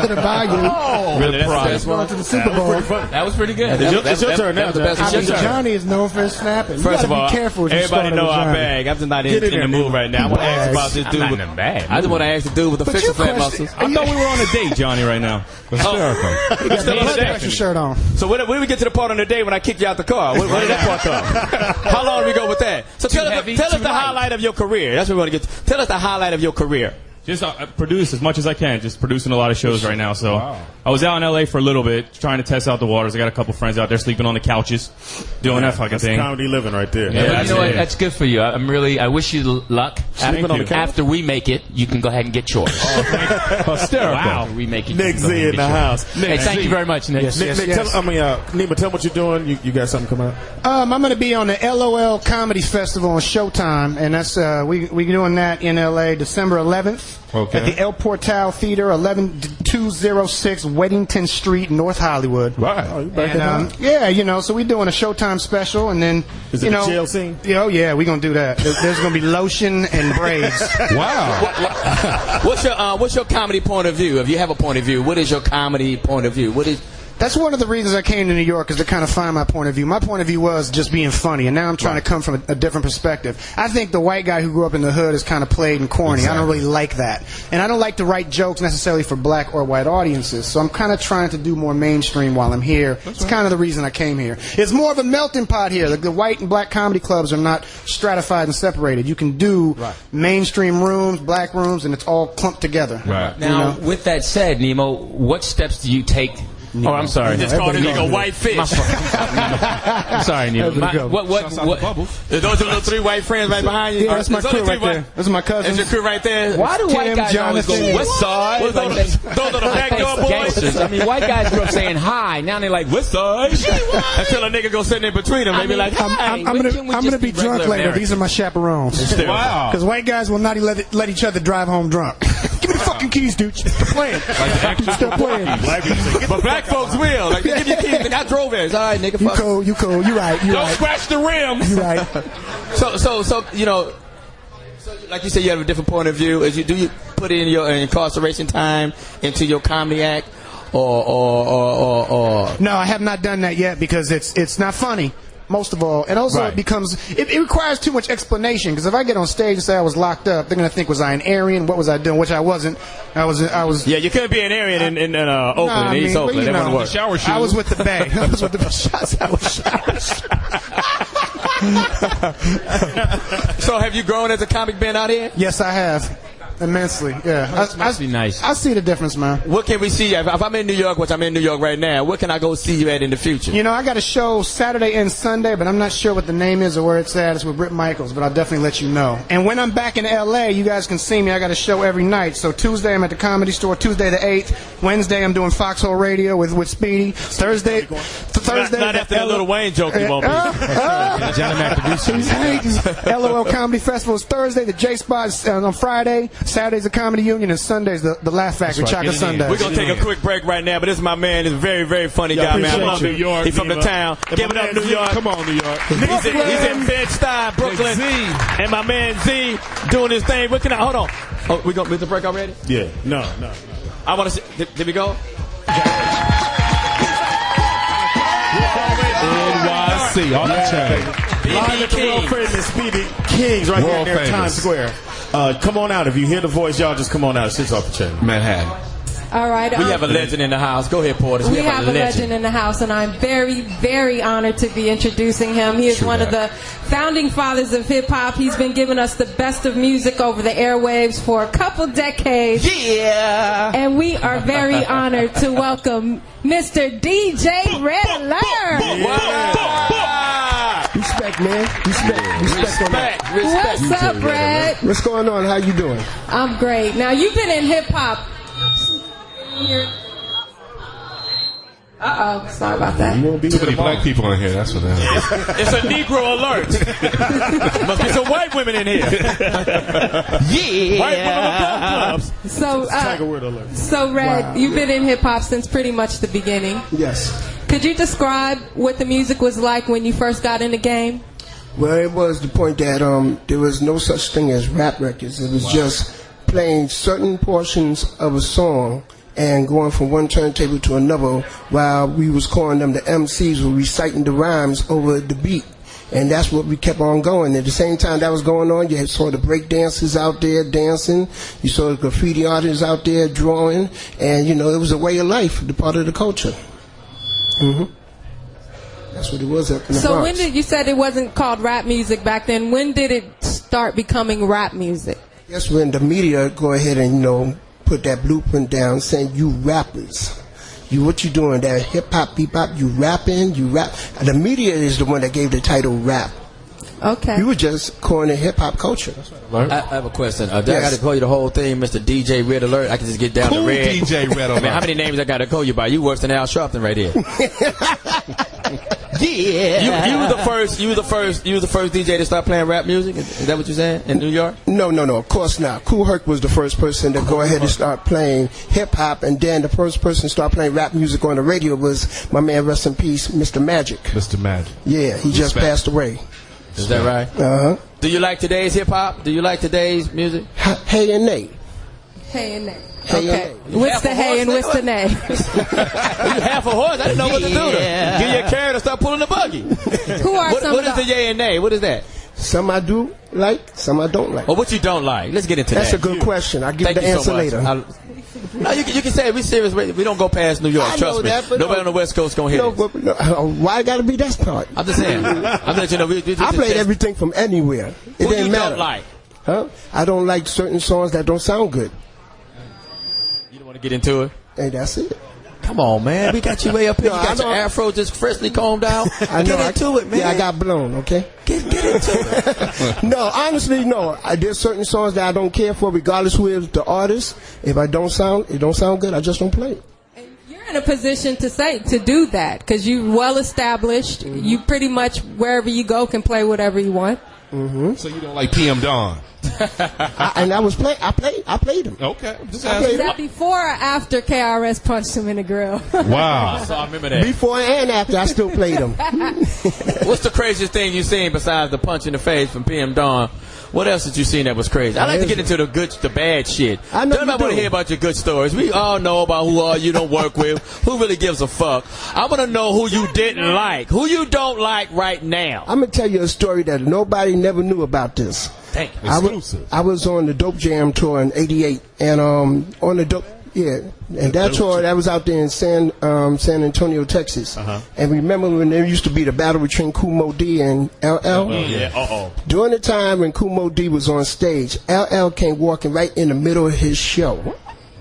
the Bayou. Really, that's going to the Super Bowl. That was pretty good. It's your turn now. Johnny is known for his snapping. First of all, be careful everybody know I bag. I'm just not in the mood right now. I want to ask about this dude. I just want to ask the dude with the fixer flat muscles. I thought we were on a date, Johnny, right now. Hysterical. He got the blood pressure shirt on. So when did we get to the part on the day when I kicked you out the car? Where did that part come? How long did we go with that? So tell us the highlight of your career. That's what we want to get to. Tell us the highlight of your career. Just produce as much as I can. Just producing a lot of shows right now. So I was out in LA for a little bit, trying to test out the waters. I got a couple friends out there sleeping on the couches, doing that fucking thing. That's comedy living right there. Yeah, you know what? That's good for you. I wish you luck. After we make it, you can go ahead and get yours. Hysterical. Wow. We make it. Nick Z in the house. Hey, thank you very much, Nick. Nema, tell me what you're doing. You got something coming up? I'm going to be on the LOL Comedy Festival on Showtime, and that's we doing that in LA December 11th. Okay. At the El Portal Theater, 11 to 206 Weddington Street, North Hollywood. Wow. And, yeah, you know, so we're doing a Showtime special, and then, Is it you know, a jail scene? Oh, yeah, we're going to do that. There's going to be lotion and braids. Wow. What's your comedy point of view? If you have a point of view, what is your comedy point of view? That's one of the reasons I came to New York, is to kind of find my point of view. My point of view was just being funny, and now I'm trying to come from a different perspective. I think the white guy who grew up in the hood is kind of played and corny. Exactly. I don't really like that. And I don't like to write jokes necessarily for black or white audiences, so I'm kind of trying to do more mainstream while I'm here. It's kind of the reason I came here. It's more of a melting pot here. The white and black comedy clubs are not stratified and separated. You can do mainstream rooms, black rooms, and it's all clumped together. Right. Now, with that said, Nemo, what steps do you take? Oh, I'm sorry. You just called it a white fish. I'm sorry, Nemo. What? Those are little three white friends right behind you? Yeah, that's my crew right there. Those are my cousins. That's your crew right there? Why do Tim, white guys always go west side? Those are the backdoor boys. I mean, white guys grew up saying hi. Now they're like, west side? Until a nigga go sitting in between them. They be like, hi. I'm gonna be drunk later. These are my chaperones. Wow. Because white guys will not let each other drive home drunk. Give me the fucking keys, dude. Stop playing. Stop playing. But black folks will. Like, give me your keys. I drove it. It's all right, nigga. You cool. You right. Don't scratch the rims. You right. So you know, like you said, you have a different point of view. Do you put in your incarceration time into your comedy act, or? No, I have not done that yet because it's not funny. Most of all, and also it requires too much explanation, because if I get on stage and say I was locked up, they're gonna think, was I an Aryan? What was I doing? Which I wasn't. I was. Yeah, you couldn't be an Aryan in Oakland, East Oakland. That wouldn't work. I was with the Bay. I was with the shots. I was So, have you grown as a comic been out here? Yes, I have. Immensely, yeah. That must be nice. I see the difference, man. What can we see? If I'm in New York, which I'm in New York right now, what can I go see you at in the future? You know, I got a show Saturday and Sunday, but I'm not sure what the name is or where it's at. It's with Britt Michaels, but I'll definitely let you know. And when I'm back in L.A., you guys can see me. I got a show every night. So Tuesday, I'm at the Comedy Store. Tuesday the 8th. Wednesday, I'm doing Foxxhole Radio with Speedy. Thursday. Not after the Lil Wayne joke you won't be. Johnny Mack producer. LOL Comedy Festival is Thursday. The J Spot is on Friday. Saturday's the Comedy Union, and Sunday's the Laugh Factory, Chaka Sunday. We're going to take a quick break right now, but this is my man. He's a very, very funny guy, man. I love New York. He's from the town. Give it up, New York. Come on, New York. He's in Bed-Stuy, Brooklyn. And my man Z doing his thing. What can I, hold on. Oh, we going to break already? Yeah. No. I want to see. Did we go? NYC, on the chain. Live at the world famous Speedy Kings right here near Times Square. Come on out. If you hear the voice, y'all just come on out. Shit's off the chain. Manhattan. All right. We have a legend in the house. Go ahead, Poetess. We have a legend in the house, and I'm very, very honored to be introducing him. He is one of the founding fathers of hip-hop. He's been giving us the best of music over the airwaves for a couple decades. Yeah! And we are very honored to welcome Mr. DJ Red Alert. Respect, man. Respect. What's up, Red? What's going on? How you doing? I'm great. Now, you've been in hip-hop. Uh-oh. Sorry about that. Too many black people in here. That's what that is. It's a Negro alert. Must be some white women in here. Yeah. White women with golf clubs. So, Red, you've been in hip-hop since pretty much the beginning. Yes. Could you describe what the music was like when you first got in the game? Well, it was the point that there was no such thing as rap records. It was just playing certain portions of a song and going from one turntable to another while we was calling them the MCs were reciting the rhymes over the beat. And that's what we kept on going. At the same time that was going on, you saw the break dancers out there dancing. You saw the graffiti artists out there drawing. And, it was a way of life, the part of the culture. Mm-hmm. That's what it was up in the So Bronx. when you said it wasn't called rap music back then, when did it start becoming rap music? That's when the media go ahead and, put that blueprint down saying, you rappers. What you doing? That hip-hop, bebop, you rapping, you rap. The media is the one that gave the title rap. Okay. You were just calling it hip-hop culture. I have a question. I got to call you the whole thing, Mr. DJ Red Alert. I can just get down to Red. DJ Red Alert. Man, how many names I got to call you by? You worse than Al Sharpton right here. Yeah. You was the first DJ to start playing rap music. Is that what you're saying in New York? No, of course not. Kool Herc was the first person to go ahead and start playing hip hop, and then the first person to start playing rap music on the radio was my man, rest in peace, Mr. Magic. Mr. Magic. Yeah, he just passed away. Is that right? Uh-huh. Do you like today's hip hop? Do you like today's music? Hey and nay. Hey and nay. Hey Okay. and nay. What's the hey and what's the nay? You half a horse. I didn't know what to do. Give you a carrot and start pulling the buggy. Who are some What of is the yay and nay? What is that? Some I do like, some I don't like. Or what you don't like? Let's get into That's that. a good question. I'll give you the Thank answer so much. later. No, you can say it. We serious. We don't go past New York. I Trust know me. that, but Nobody on the West Coast gonna hear this. Why gotta be that part? I'm just saying. I'm letting you know. I played everything from anywhere. It Who didn't you matter. don't like? Huh? I don't like certain songs that don't sound good. You don't want to get into it? Hey, that's it. Come on, man. We got you way up here. You got your afro just freshly combed out. Get into it, man. Yeah, I got blown, okay? Get into it. No, honestly, no. There's certain songs that I don't care for, regardless who is the artist. If it don't sound good, I just don't play it. You're in a position to do that because you're well established. Mm-hmm. You pretty much wherever you go can play whatever you want. Mm-hmm. So you don't like PM Dawn? I played him. Okay. Is that before or after KRS punched him in the grill? Wow. So I remember that. Before and after, I still played him. What's the craziest thing you've seen besides the punch in the face from PM Dawn? What else did you seen that was crazy? I like to get into the bad shit. I know Nobody want to hear about your good stories. We all know about who you don't work with. Who really gives a fuck? I want to know who you didn't like. Who you don't like right now. I'm going to tell you a story that nobody never knew about this. Dang, exclusive. I was on the Dope Jam tour in '88, and on the Dope, and that tour that was out there in San Antonio, Texas. Uh-huh. And remember when there used to be the battle between Kool Mo D and LL? During the time when Kool Mo D was on stage, LL came walking right in the middle of his show.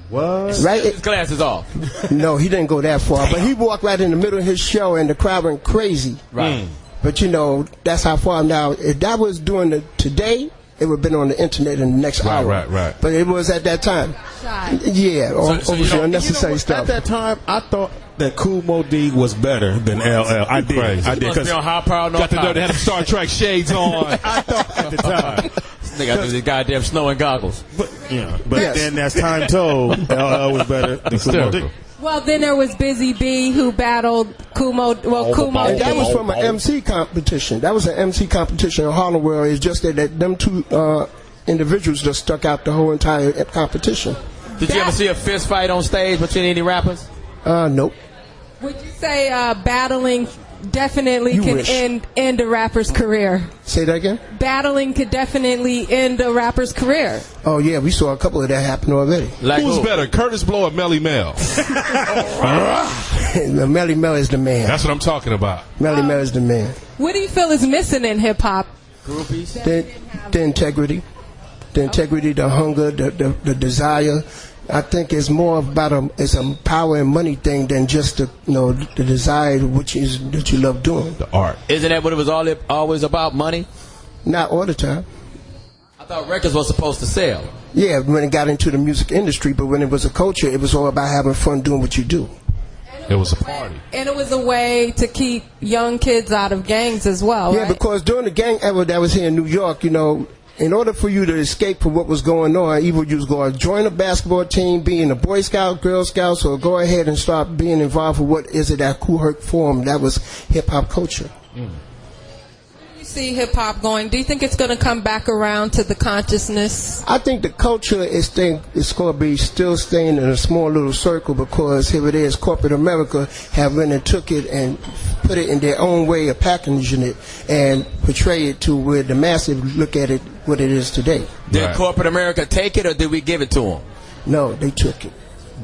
What? Right? His glasses off. No, he didn't go that far, but he walked right in the middle of his show, and the crowd went crazy. Right. But that's how far now. If that was doing today, it would have been on the internet in the next hour. Right. But it was at that time. Yeah, obviously unnecessary stuff. At that time, I thought that Kool Mo D was better than LL. I did. I did. Because on high power, no got to know they had the Star Trek shades on. I thought at the time. They got these goddamn snow and goggles. But then as time told, LL was better than Kool Mo D. Well, then there was Busy B who battled Kool Mo. Well, Kool Mo. And that was from an MC competition. That was an MC competition in Harlem where it's just that them two individuals just stuck out the whole entire competition. Did you ever see a fist fight on stage between any rappers? Nope. Would you say battling definitely can end a rapper's career? Say that again? Battling could definitely end a rapper's career. Oh, yeah, we saw a couple of that happen already. Like who's better, Curtis Blow or Melly Mel? Melly Mel is the man. That's what I'm talking about. Melly Mel is the man. What do you feel is missing in hip-hop? Groupies? The integrity. The integrity, the hunger, the desire. I think it's more about it's a power and money thing than just the desire that you love doing. The art. Isn't that what it was always about, money? Not all the time. I thought records were supposed to sell. Yeah, when it got into the music industry, but when it was a culture, it was all about having fun doing what you do. It was a party. And it was a way to keep young kids out of gangs as well, Yeah, right? because during the gang era that was here in New York, in order for you to escape from what was going on, either you was going to join a basketball team, be in a Boy Scout, Girl Scouts, or go ahead and start being involved with what is it that Kool Herc formed. That was hip-hop culture. Where do you see hip-hop going? Do you think it's going to come back around to the consciousness? I think the culture is going to be still staying in a small little circle because here it is, corporate America have went and took it and put it in their own way of packaging it and portray it to where the masses look at it what it is today. Did corporate America take it or did we give it to them? No, they took it.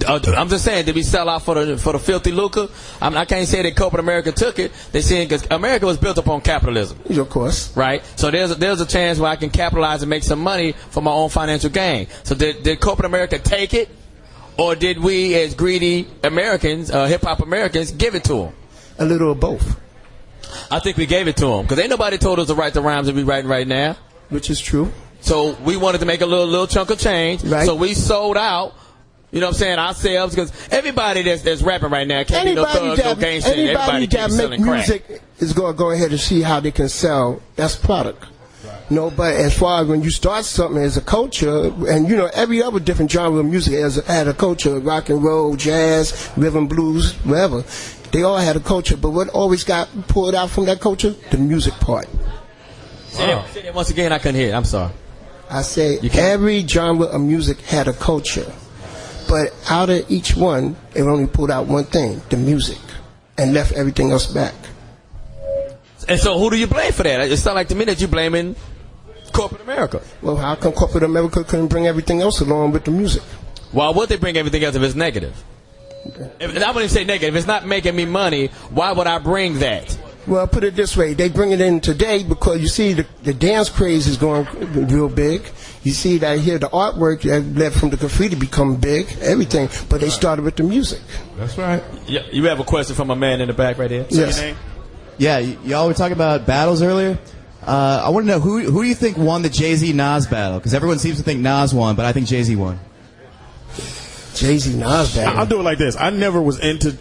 I'm just saying, did we sell out for the filthy lucre? I can't say that corporate America took it. They're saying because America was built upon capitalism. Of course. Right? So there's a chance where I can capitalize and make some money for my own financial gain. So did corporate America take it? Or did we, as greedy Americans, hip-hop Americans, give it to them? A little of both. I think we gave it to them. Because ain't nobody told us to write the rhymes that we writing right now. Which is true. So we wanted to make a little chunk of change. Right. So we sold out You know what I'm saying? Ourselves, because everybody that's rapping right now can't be no thug, no gang shit. Everybody that keeps make selling crack. music is going to go ahead and see how they can sell. That's product. No, but as far as when you start something as a culture, and you know every other different genre of music had a culture, rock and roll, jazz, rhythm, blues, whatever. They all had a culture, but what always got pulled out from that culture? The music part. Say that once again, I couldn't hear it. I'm sorry. I say every genre of music had a culture, but out of each one, it only pulled out one thing, the music, and left everything else back. And so who do you blame for that? It sounds like to me that you're blaming corporate America. Well, how come corporate America couldn't bring everything else along with the music? Why would they bring everything else if it's negative? I wouldn't even say negative. If it's not making me money, why would I bring that? Well, put it this way. They bring it in today because you see the dance craze is going real big. You see that here, the artwork that led from the graffiti become big, everything. But they started with the music. That's right. Yeah, you have a question from a man in the back right here? Yes. Your name? Yeah, y'all were talking about battles earlier. I want to know who do you think won the Jay-Z Nas battle? Because everyone seems to think Nas won, but I think Jay-Z won. Jay-Z Nas battle. I'll do it like this. I never was into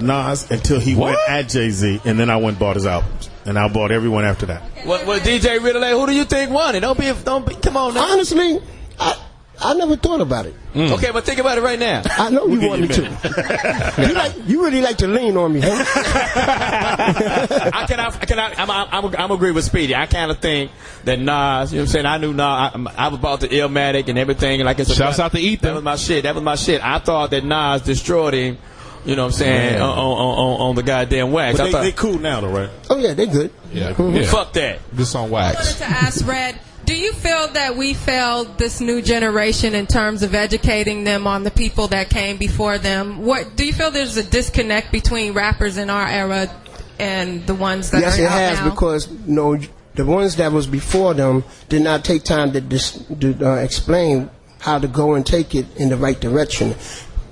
Nas until he went at Jay-Z, and then I went and bought his albums, and I bought everyone after that. Well, DJ Riddle, who do you think won it? Don't be. Come on now. Honestly, I never thought about it. Okay, but think about it right now. I know you want me to. You really like to lean on me, huh? I'm agree with Speedy. I kind of think that Nas, you know what I'm saying? I knew Nas. I was about the Illmatic and everything. Like it's Shouts out to Ethan. That was my shit. I thought that Nas destroyed him. You know what I'm saying? On the goddamn wax. But they cool now, though, right? Oh yeah, they good. Yeah. Fuck that. This on I wax. wanted to ask Red, do you feel that we failed this new generation in terms of educating them on the people that came before them? What do you feel there's a disconnect between rappers in our era and the ones that are out now? Yes, it has, because the ones that was before them did not take time to explain how to go and take it in the right direction.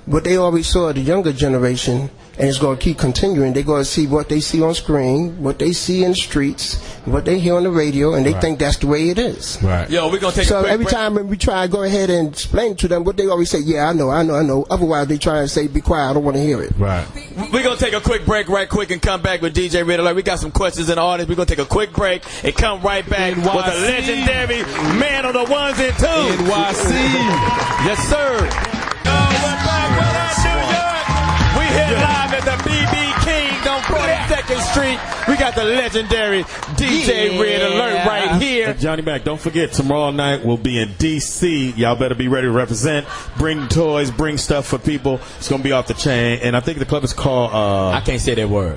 But they always saw the younger generation, and it's going to keep continuing. They're going to see what they see on screen, what they see in the streets, what they hear on the radio, and they think that's the way it is. Right. Yo, we're going to take so a quick every break. time when we try to go ahead and explain to them what they always say, yeah, I know. Otherwise, they try and say, be quiet, I don't want to hear it. Right. We're going to take a quick break right quick and come back with DJ Riddle. We got some questions in the audience. We're going to take a quick break and come right back with the legendary man on the ones and twos. NYC. Yes, sir. We're back with us, New York. We here live at the BB King on 42nd Street. We got the legendary DJ Red Alert right here. And Johnny Mack, don't forget, tomorrow night we'll be in D.C. Y'all better be ready to represent. Bring toys, bring stuff for people. It's going to be off the chain. And I think the club is called... I can't say that word.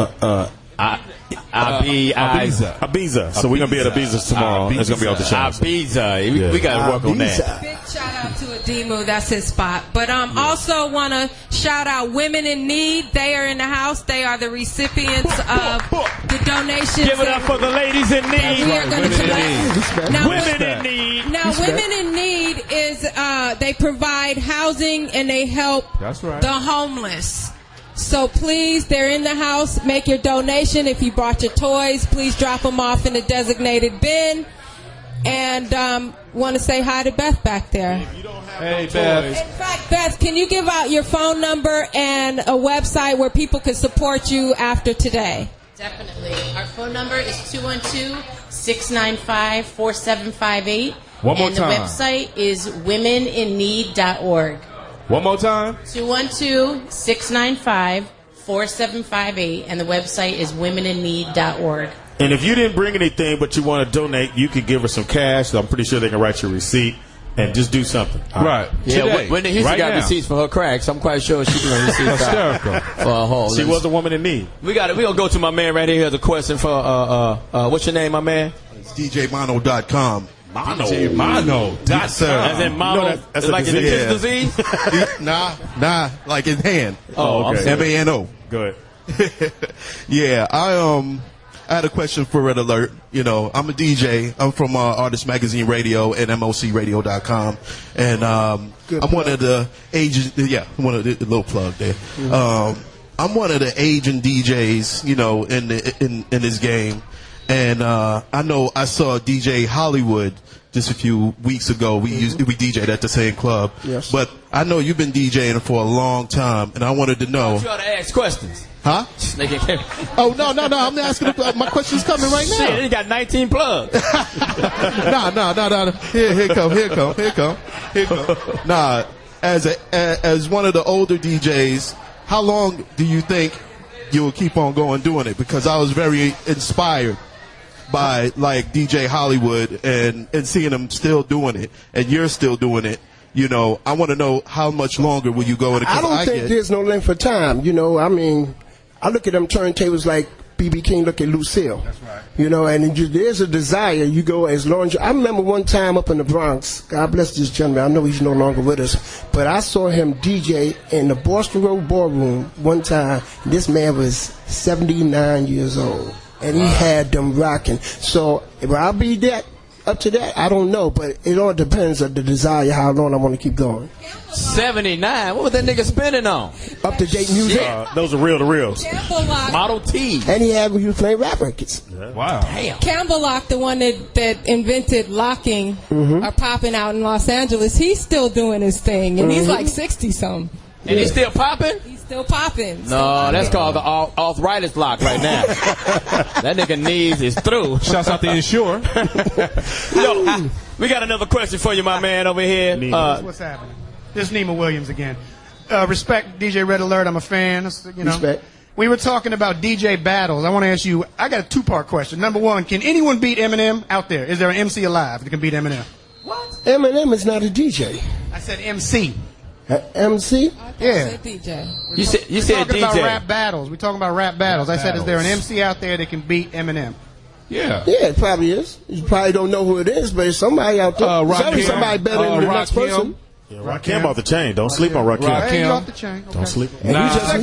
Ibiza. So we're going to be at Ibiza tomorrow. It's going to be off the chain. Ibiza. We got to work on that. Big shout out to Adimu, that's his spot. But also want to shout out Women in Need. They are in the house. They are the recipients of the donations. Give it up for the ladies in need. We are going to collect. Now, Women in need. Now, Women in Need is they provide housing and they help the homeless. So please, they're in the house. Make your donation. If you brought your toys, please drop them off in the designated bin. And want to say hi to Beth back there. Hey, Beth. In fact, Beth, can you give out your phone number and a website where people can support you after today? Definitely. Our phone number is 212-695-4758. One more and time. And the website is womeninneed.org. One more time. 212-695-4758. And the website is womeninneed.org. And if you didn't bring anything but you want to donate, you could give her some cash. I'm pretty sure they can write you a receipt and just do something. Right. Yeah, Whitney Houston got receipts for her cracks. I'm quite sure she can receipts for a whole. She was a woman in need. We gonna go to my man right here. He has a question for what's your name, my man? It's DJMono.com. Mono. Yes, sir. As in mono, that's like in the kid's disease? Nah, like in hand. Oh, okay. MANO. Good. Yeah, I had a question for Red Alert. You know, I'm a DJ. I'm from Artist Magazine Radio and MOCRadio.com. And I'm one of the agents. Yeah, one of the little plug there. I'm one of the agent DJs, you know, in this game. And I know I saw DJ Hollywood just a few weeks ago. We DJ'd at the same club. Yes. But I know you've been DJing for a long time, and I wanted to know. You ought to ask questions. Huh? Oh, no. I'm asking. My question's coming right now. Shit, he got 19 plugs. No. Here come. Nah, as one of the older DJs, how long do you think you will keep on going doing it? Because I was very inspired by like DJ Hollywood and seeing them still doing it, and you're still doing it. You know, I want to know how much longer will you go in it? I don't think there's no length for time. You know, I mean, I look at them turntables like B.B. King look at Lucille. That's right. You know, and there's a desire. You go as long as I remember one time up in the Bronx. God bless this gentleman. I know he's no longer with us, but I saw him DJ in the Boston Road Ballroom one time. This man was 79 years old, and he had them rocking. So if I'll be that up to that, I don't know, but it all depends on the desire, how long I want to keep going. 79? What was that nigga spending on? Up to date music. Those are real to reals. Model T. And he had when he was playing rap records. Yeah. Wow. Damn. Campbell Lock, the one that invented locking, are popping out in Los Angeles. He's still doing his thing, and he's like 60-something. And he's still popping? He's still popping. No, that's called the arthritis lock right now. That nigga knees is through. Shouts out to Insure. Yo, we got another question for you, my man, over here. What's happening? This is Nema Williams again. Respect DJ Red Alert. I'm a fan. You know. Respect. We were talking about DJ battles. I want to ask you, I got a two-part question. Number one, can anyone beat Eminem out there? Is there an MC alive that can beat Eminem? What? Eminem is not a DJ. I said MC. MC? Yeah. DJ. You said We're talking DJ. about rap battles. We're talking about rap battles. I said, is there an MC out there that can beat Eminem? Yeah. Yeah, it probably is. You probably don't know who it is, but it's somebody out there. Somebody better than the next person. Yeah, Rakim off the chain. Don't sleep on Rakim. Hey, you off the chain. Okay. Don't sleep.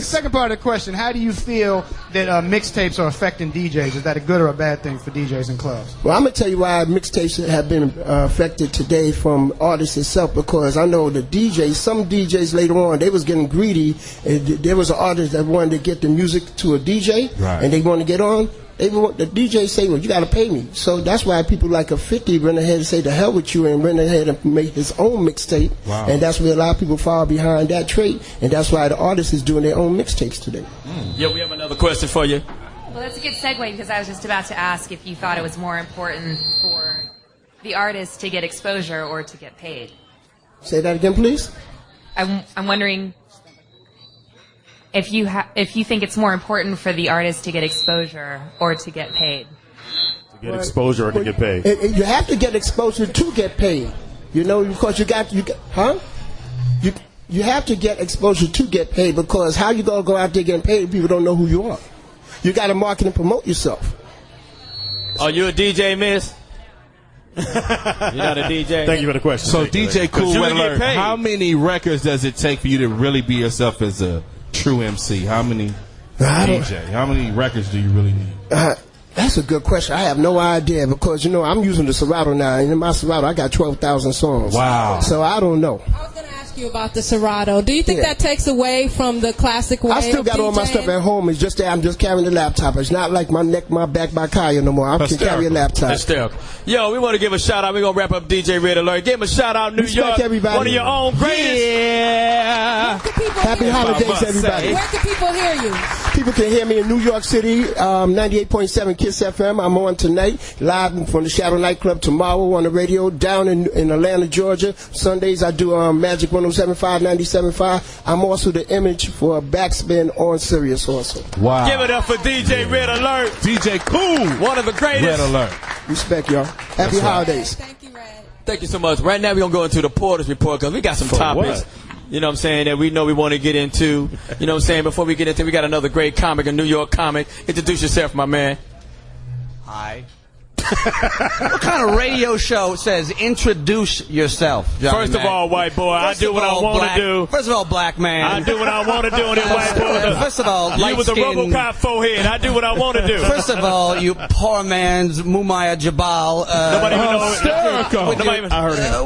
Second part of the question, how do you feel that mixtapes are affecting DJs? Is that a good or a bad thing for DJs and clubs? Well, I'm going to tell you why mixtapes have been affected today from artists itself, because I know the DJs, some DJs later on, they was getting greedy. There was an artist that wanted to get the music to a DJ, and they want to get on. The DJ say, well, you got to pay me. So that's why people like a 50 went ahead and say, the hell with you, and went ahead and made his own mixtape. Wow. And that's where a lot of people fall behind that trait. And that's why the artist is doing their own mixtapes today. Yeah, we have another question for you. Well, that's a good segue, because I was just about to ask if you thought it was more important for the artist to get exposure or to get paid. Say that again, please. I'm wondering if you think it's more important for the artist to get exposure or to get paid. To get exposure or to get paid. You have to get exposure to get paid. You know, because you have to get exposure to get paid, because how you gonna go out there getting paid if people don't know who you are? You got to market and promote yourself. Are you a DJ, miss? You're not a DJ. Thank you for the question. So DJ Cool Red Alert, how many records does it take for you to really be yourself as a true MC? How many DJ? How many records do you really need? That's a good question. I have no idea, because, you know, I'm using the Serato now, and in my Serato, I got 12,000 songs. Wow. So I don't know. I was going to ask you about the Serato. Do you think that takes away from the classic way I still of got all my DJing? stuff at home. It's just that I'm just carrying the laptop. It's not like my neck, my back, my Kaya no more. I can carry a laptop. Hysterical. Yo, we want to give a shout out. We're going to wrap up DJ Red Alert. Give him a shout out, New York. Everybody. One of your own greatest. Yeah. Happy holidays, everybody. Where can people hear you? People can hear me in New York City, 98.7 KISS FM. I'm on tonight, live from the Shadow Nightclub tomorrow on the radio, down in Atlanta, Georgia. Sundays I do Magic 107.5, 97.5. I'm also the image for Backspin on Sirius also. Wow. Give it up for DJ Red Alert. DJ Cool. One of the greatest. Red Alert. Respect, y'all. Happy holidays. Thank you, Red. Thank you so much. Right now we're going to go into the Porter's Report, because we got some topics. What? You know what I'm saying, that we know we want to get into. You know what I'm saying, before we get into, we got another great comic, a New York comic. Introduce yourself, my man. Hi. What kind of radio show says introduce yourself, Johnny First of Mack? all, white boy, I do what I want to do. First of all, black man. I do what I want to do, and then white boy. First of all, you with the RoboCop forehead. I do what I want to do. First of all, you poor man's Mumaya Jabal. Nobody even knows. I heard him.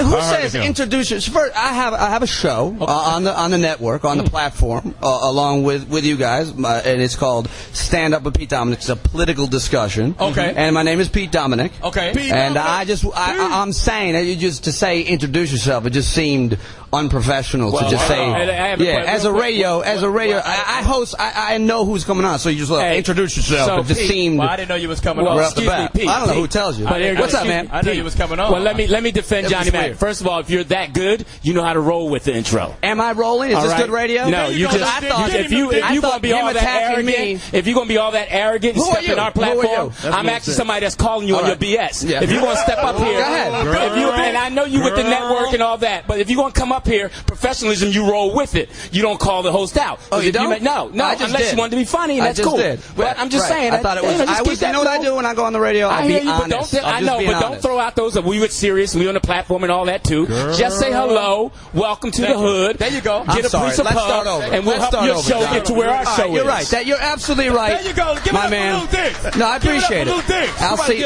Who says introduce yourself? First, I have a show on the network, on the platform, along with you guys, and it's called Stand Up with Pete Dominick. It's a political discussion. Okay. And my name is Pete Dominick. Okay. Pete and Dominick. I'm saying that you just to say introduce yourself. It just seemed unprofessional to just say. As a radio, I host. I know who's coming on, so you just introduce yourself. So it just Pete, seemed. I didn't know you was coming on. Right off the bat. Pete, I don't know who tells you. What's up, man? I know you was coming on. Well, let me defend Johnny Mack. First of all, if you're that good, you know how to roll with the intro. Am I rolling? Is this good radio? No, you just. If you're gonna be all that arrogant, if you're gonna be all that arrogant and step in our platform, I'm actually somebody that's calling you on your BS. If you're gonna step up here, go ahead. And I know you with the network and all that, but if you're gonna come up here, professionalism, you roll with it. You don't call the host out. Oh, you don't? No, unless you wanted to be funny, and that's cool. But I'm just saying. I thought it was. You know what I do when I go on the radio? I hear you, but don't throw out those. We were serious. We on the platform and all that too. Just say hello. Welcome to the hood. There you go. Get a piece of pub, and we'll help your show get to where our show is. You're right. You're absolutely right. There you go. Give my it man. up for Lou Dix. No, I appreciate it. I'll see.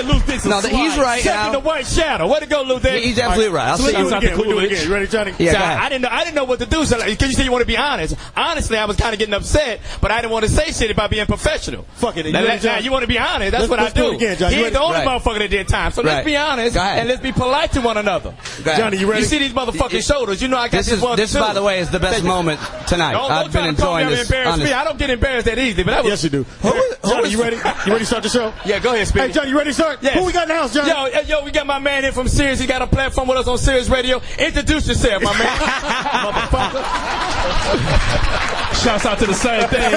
No, he's right. Second the white shadow. Way to go, Lou Dix. He's absolutely right. I'll see you again. We'll do it again. You ready, Johnny? Yeah. So I didn't know what to do. So because you said you want to be honest. Honestly, I was kind of getting upset, but I didn't want to say shit about being professional. Fuck it. Now you want to be honest. That's what I do. He ain't the only motherfucker that did time. So let's be honest and let's be polite to one another. Johnny, you ready? You see these motherfucking shoulders. You know I got this one. This, by the way, is the best moment tonight. I've been enjoying this. I don't get embarrassed that easy, but that was. Yes, you do. Johnny, you ready? You ready to start the show? Yeah, go ahead, Speedy. Hey, Johnny, you ready to start? Yes. Who we got in the house, Johnny? Yo, we got my man here from Sirius. He got a platform with us on Sirius Radio. Introduce yourself, my man. Motherfucker. Shouts out to the same thing.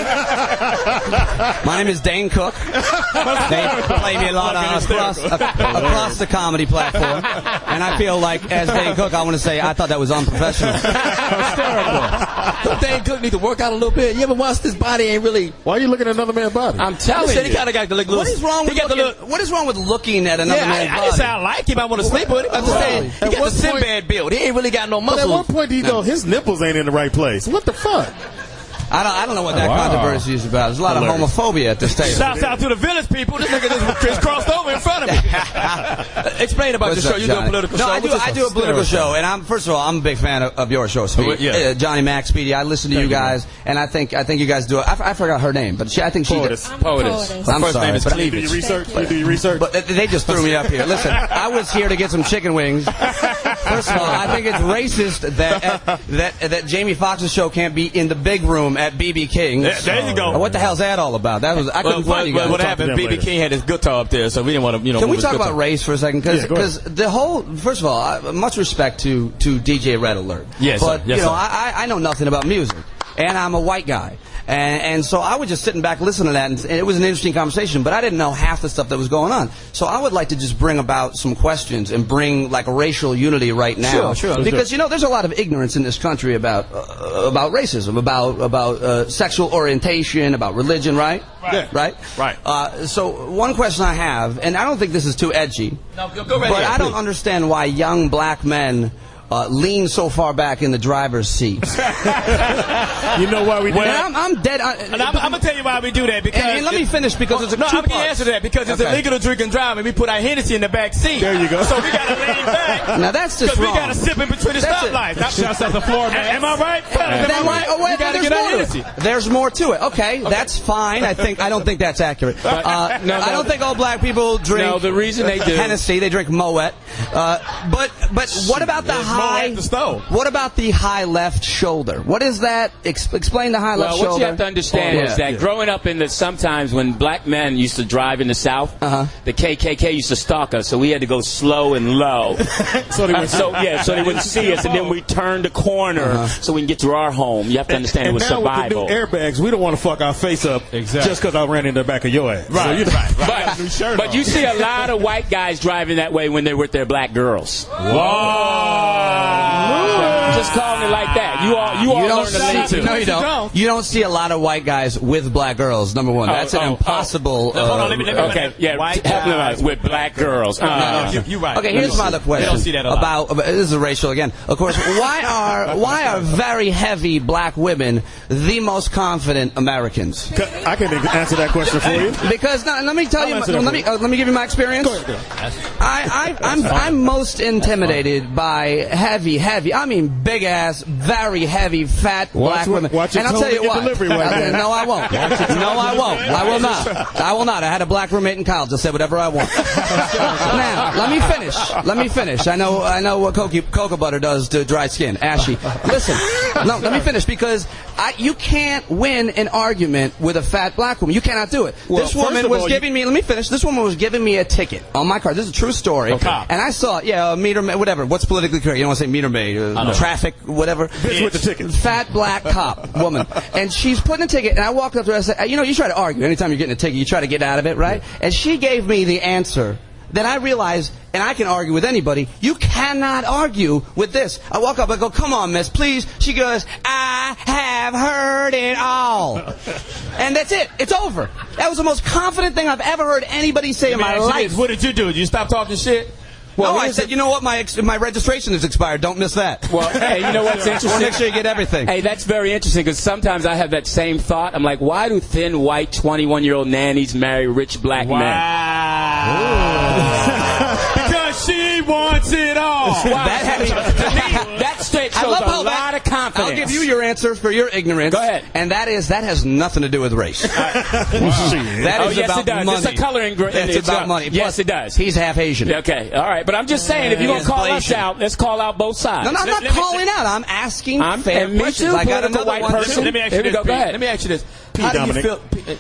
My name is Dane Cook. They play me a lot across the comedy platform. And I feel like, as Dane Cook, I want to say I thought that was unprofessional. Hysterical. Dane Cook need to work out a little bit. You ever watch this body ain't really... Why are you looking at another man's body? I'm telling you. He kind of got to look what is wrong with looking at another man's body? I didn't say I like him. I want to sleep with him. I'm just saying, he got the Sinbad build. He ain't really got no muscles. But at one point, his nipples ain't in the right place. What the fuck? I don't know what that controversy is about. There's a lot of homophobia at this table. Shouts out to the village people. This nigga just crossed over in front of me. Explain about your show. You do a political show. I do a political show, and first of all, I'm a big fan of your show, Speedy. Johnny Mack, Speedy. I listen to you guys, and I think you guys do it. I forgot her name, but I think she does. Poetess. I'm first sorry. name is but Cleavage. You do your research? But they just threw me up here. Listen, I was here to get some chicken wings. First of all, I think it's racist that Jamie Foxx's show can't be in the big room at BB King. There you go. What the hell's that all about? I couldn't find you guys. What happened? BB King had his guitar up there, so we didn't want to, Can we talk about race for a second? Because the whole, first of all, much respect to DJ Red Alert. Yes, but yes, I know nothing about music, and I'm a white guy. And so I was just sitting back listening to that, and it was an interesting conversation, but I didn't know half the stuff that was going on. So I would like to just bring about some questions and bring like a racial unity right now. Sure. Because, there's a lot of ignorance in this country about racism, about sexual orientation, about religion, right? Right. So one question I have, and I don't think this is too edgy, go right but ahead, I don't understand why young black men lean so far back in the driver's seat. You know why we do that? I'm dead. I'm going to tell you why we do that. Because and let me finish because it's a I'm going to answer that because it's illegal to drink and drive, and we put our Hennessy in the back seat. There you go. So we got to lean back. Now that's just wrong. Because we got to sip in between the stoplights. Shouts out the floor, man. Am I right? There's more to it. Okay, that's fine. I don't think that's accurate. I don't think all black people drink. No, the reason they do Hennessy, they drink Moet. But what about the high? What about the high left shoulder? What is that? Explain the high left shoulder. Well, what you have to understand is that growing up sometimes when black men used to drive in the South, the KKK used to stalk us, so we had to go slow and low. so they wouldn't see us, and then we turned the corner so we can get to our home. You have to understand it was survival. With the new airbags, we don't want to fuck our face up just because I ran in the back of your ass. Right. But you see a lot of white guys driving that way when they're with their black girls. Whoa. Just calling it like that. You all learn to lean to. No, you don't. You don't see a lot of white guys with black girls. Number one, that's an impossible. Hold on, let me. Okay, white guys with black girls. You're right. Okay, here's my other question. They don't see that a lot. About this is racial again. Of course, why are very heavy black women the most confident Americans? I can answer that question for you. Because let me tell you. Let me give you my experience. Go ahead. I'm most intimidated by heavy. I mean, big ass, very heavy, fat black women. Watch it, and I'll tell you what. delivery right there. No, I won't. No, I won't. I will not. I will not. I had a black roommate in college. I'll say whatever I want. Now, let me finish. I know what cocoa butter does to dry skin. Ashy. Listen. No, let me finish because you can't win an argument with a fat black woman. You cannot do it. Well, this woman was giving me. Let me finish. This woman was giving me a ticket on my car. This is a true story. Okay. And I saw, meter maid, whatever. What's politically correct? You don't want to say meter maid, traffic, whatever. Bitch with the ticket. Fat black cop woman, and she's putting a ticket. And I walked up to her. I said, you try to argue. Anytime you're getting a ticket, you try to get out of it, right? Yeah. And she gave me the answer. Then I realized, and I can argue with anybody, you cannot argue with this. I walk up, I go, come on, miss, please. She goes, I have heard it all. And that's it. It's over. That was the most confident thing I've ever heard anybody say in my life. What did you do? Did you stop talking shit? Well, no, I said, you know what, my registration is expired. Don't miss that. Well, hey, you know what's interesting? Make sure you get everything. Hey, that's very interesting because sometimes I have that same thought. I'm like, why do thin, white, 21-year-old nannies marry rich black men? Because she wants it all. Wow. That straight shows a lot of confidence. I'll give you your answer for your ignorance. Go ahead. And that has nothing to do with race. That is yes, about it does. money. It's a coloring. It's about money. Yes, Plus, it does. He's half Asian. Okay, all right. But I'm just saying, if you're going to call us out, let's call out both sides. No, I'm not calling out. I'm asking fair questions. I got another white person. Let me ask you this. Go ahead. Let me ask you this. Pete Dominick.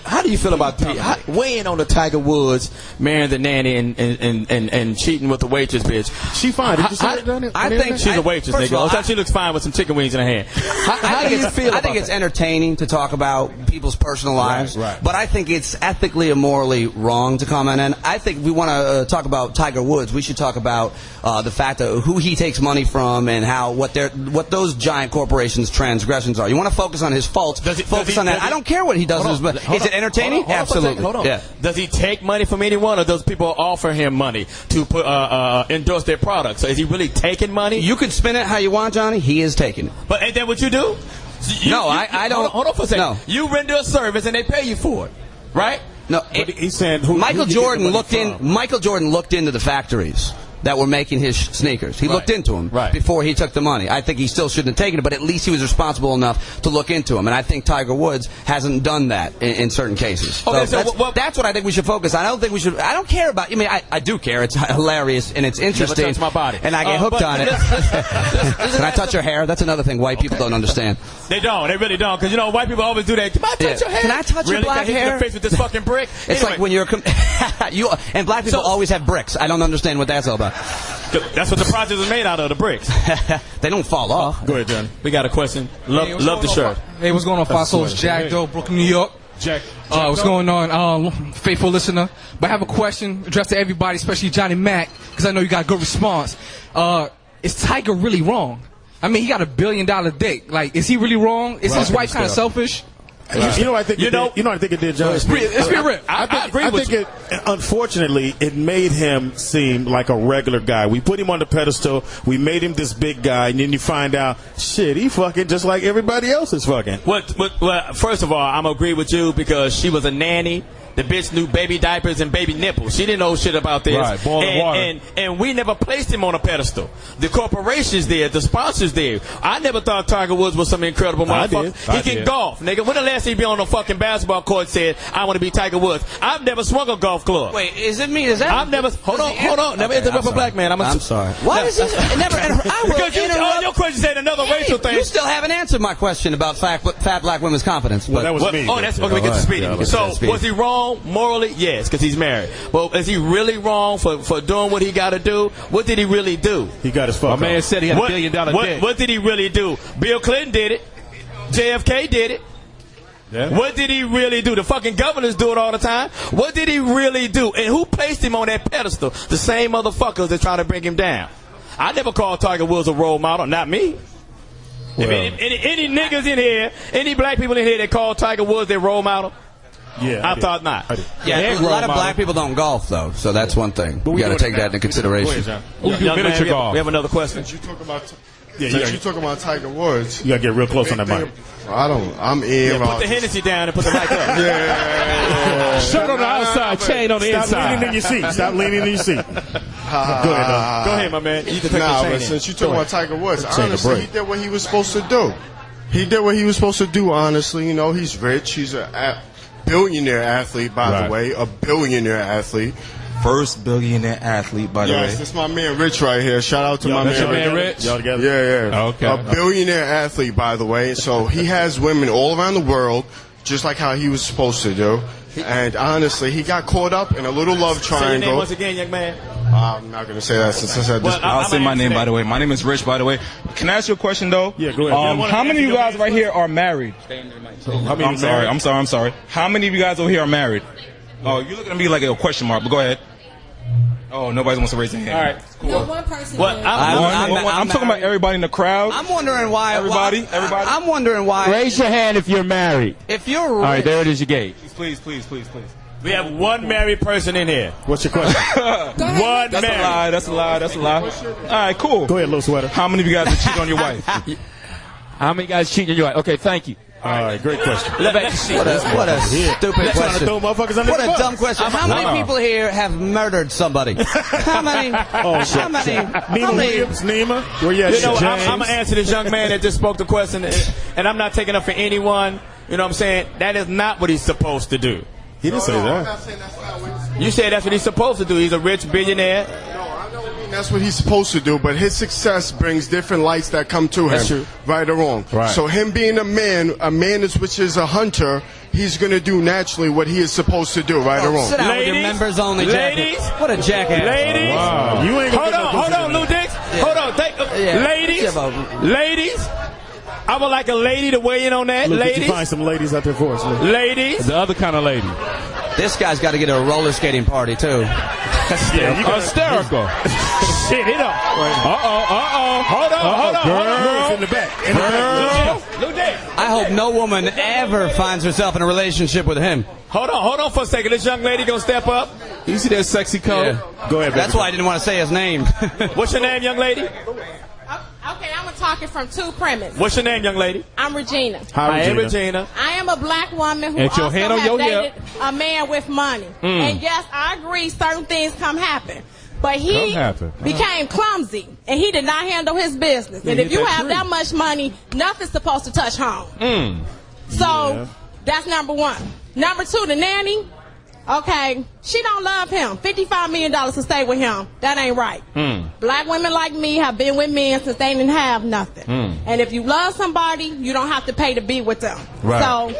How do you feel about weighing on the Tiger Woods marrying the nanny and cheating with the waitress bitch? She fine. Did you see her done it? I think she's a waitress, nigga. I she looks fine with some chicken wings in her hand. How do you feel? I think it's entertaining to talk about people's personal lives, but I think it's ethically and morally wrong to comment. And I think we want to talk about Tiger Woods. We should talk about the fact of who he takes money from and what those giant corporations' transgressions are. You want to focus on his faults. Focus on that. I don't care what he does. But is it entertaining? Absolutely. Hold on. Yeah. Does he take money from anyone, or does people offer him money to endorse their products? So is he really taking money? You can spin it how you want, Johnny. He is taking it. But ain't that what you do? I don't. Hold on for a second. No. You render a service and they pay you for it, right? No. He's saying Michael Jordan looked into the factories that were making his sneakers. He looked into them before he took the money. I think he still shouldn't have taken it, but at least he was responsible enough to look into them. And I think Tiger Woods hasn't done that in certain cases. Okay, so that's what I think we should focus on. I don't think we should. I don't care about. I mean, I do care. It's hilarious and it's interesting. Never touch my body. And I get hooked on it. Can I touch your hair? That's another thing white people don't understand. They don't. They really don't. Because white people always do that. Can I touch your hair? Can I touch your black hair? Hit the face with this fucking brick. It's like when you're and black people always have bricks. I don't understand what that's all about. That's what the project is made out of, the bricks. They don't fall off. Go ahead, John. We got a question. Love the shirt. Hey, what's going on, Foxxhole? It's Jack Doe, Brooklyn, New York. Jack what's going on, faithful listener? But I have a question addressed to everybody, especially Johnny Mack, because I know you got a good response. Is Tiger really wrong? I mean, he got $1 billion dick. Like, is he really wrong? Is his wife kind of selfish? You know, I think it did, John. Let's be real. I think unfortunately, it made him seem like a regular guy. We put him on the pedestal. We made him this big guy, and then you find out, shit, he fucking just like everybody else is fucking. Well, first of all, I'm gonna agree with you because she was a nanny. The bitch knew baby diapers and baby nipples. She didn't know shit about this. Right, boiling water. And we never placed him on a pedestal. The corporation's there, the sponsors there. I never thought Tiger Woods was some incredible motherfucker. He can golf, nigga. When the last time he be on a fucking basketball court said, I want to be Tiger Woods? I've never swung a golf club. Wait, is it me? Is that? I've never. Hold on. Never interrupt a black man. I'm sorry. Why is this? Because your question said another racial thing. You still haven't answered my question about fat black women's confidence. Well, that was me. Oh, that's okay. We get to Speedy. So was he wrong morally? Yes, because he's married. But is he really wrong for doing what he got to do? What did he really do? He got his fuck. My man said he had $1 billion dick. What did he really do? Bill Clinton did it. JFK did it. Yeah. What did he really do? The fucking governors do it all the time. What did he really do? And who placed him on that pedestal? The same motherfuckers that try to bring him down. I never called Tiger Woods a role model. Not me. Well, if any niggas in here, any black people in here that call Tiger Woods their role model? Yeah, I thought not. Yeah, a lot of black people don't golf, though, so that's one thing. You got to take that into consideration. We have another question. You talk about Yeah, Since you're talking about Tiger Woods, you gotta get real close on that mic. I'm in. Put the Hennessy down and put the mic up. Yeah. Shirt on the outside, chain on the inside. Stop leaning in your seat. Stop leaning in your seat. Go ahead, Go ahead, my man. You can take the chain but since you're talking about Tiger Woods, Take a honestly, break. he did what he was supposed to do. He did what he was supposed to do, honestly. You know, he's rich. He's a billionaire athlete, by the way. A billionaire athlete. First billionaire athlete, by the way. Yes, that's my man Rich right here. Shout out to my that's man your man Rich. Rich? Y'all together? Yeah. Okay. A billionaire athlete, by the way. So he has women all around the world, just like how he was supposed to do. And honestly, he got caught up in a little love Say your name triangle. once again, young man. I'm not going to say that since I said this. I'll say my name, by the way. My name is Rich, by the way. Can I ask you a question, though? Yeah, go ahead. How many of you guys right here are married? I'm sorry. How many of you guys over here are married? Oh, you're looking at me like a question mark, but go ahead. Oh, nobody wants to raise their hand. All right, cool. No, one person. What? I'm talking about everybody in the crowd. I'm wondering why. Everybody. I'm wondering why. Raise your hand if you're married. If you're all right, there it is. Your gate. Please. We have one married person in here. What's your question? One That's married. a lie. All right, cool. Go ahead, little sweater. How many of you guys have cheated on your wife? How many guys cheating on your wife? Okay, thank you. All right, great question. What a stupid question. Throw motherfuckers under What the a bus. dumb question. How many people here have murdered somebody? How many? Oh, shit. How many? Nema Williams, Nema, where you at? You know, James? I'm going to answer this young man that just spoke the question, and I'm not taking up for anyone. You know what I'm saying? That is not what he's supposed to do. He didn't say that. I'm not saying that's not what he's supposed to do. You said that's what he's supposed to do. He's a rich billionaire. That's what he's supposed to do, but his success brings different lights that come to him, That's true. right or wrong. Right. So him being a man which is a hunter, he's going to do naturally what he is supposed to do, right or wrong. Sit down with your members only jacket. Ladies. What a jackass. Ladies. Wow. You ain't gonna Hold on, Lou Dix. Hold on. Ladies. I would like a lady to weigh in on that. Look, Ladies. you find some ladies out there for us. Look. Ladies. The other kind of lady. This guy's got to get a roller skating party too. Hysterical. Shit, it up. Hold on. Girl, in the back. Lou Dix. I hope no woman ever finds herself in a relationship with him. Hold on for a second. This young lady gonna step up. You see that sexy coat? Yeah. Go ahead, baby. That's why I didn't want to say his name. What's your name, young lady? Okay, I'm talking from two premises. What's your name, young lady? I'm Regina. Hi, Regina. I am a black woman who And your also hand on has your dated hip. a man with money. And yes, I agree, certain things come happen. But he became clumsy, and he did not handle his business. And if you have that much money, nothing's supposed to touch home. So that's number one. Number two, the nanny. Okay, she don't love him. $55 million to stay with him. That ain't right. Black women like me have been with men since they didn't have nothing. And if you love somebody, you don't have to pay to be with them. Right. So,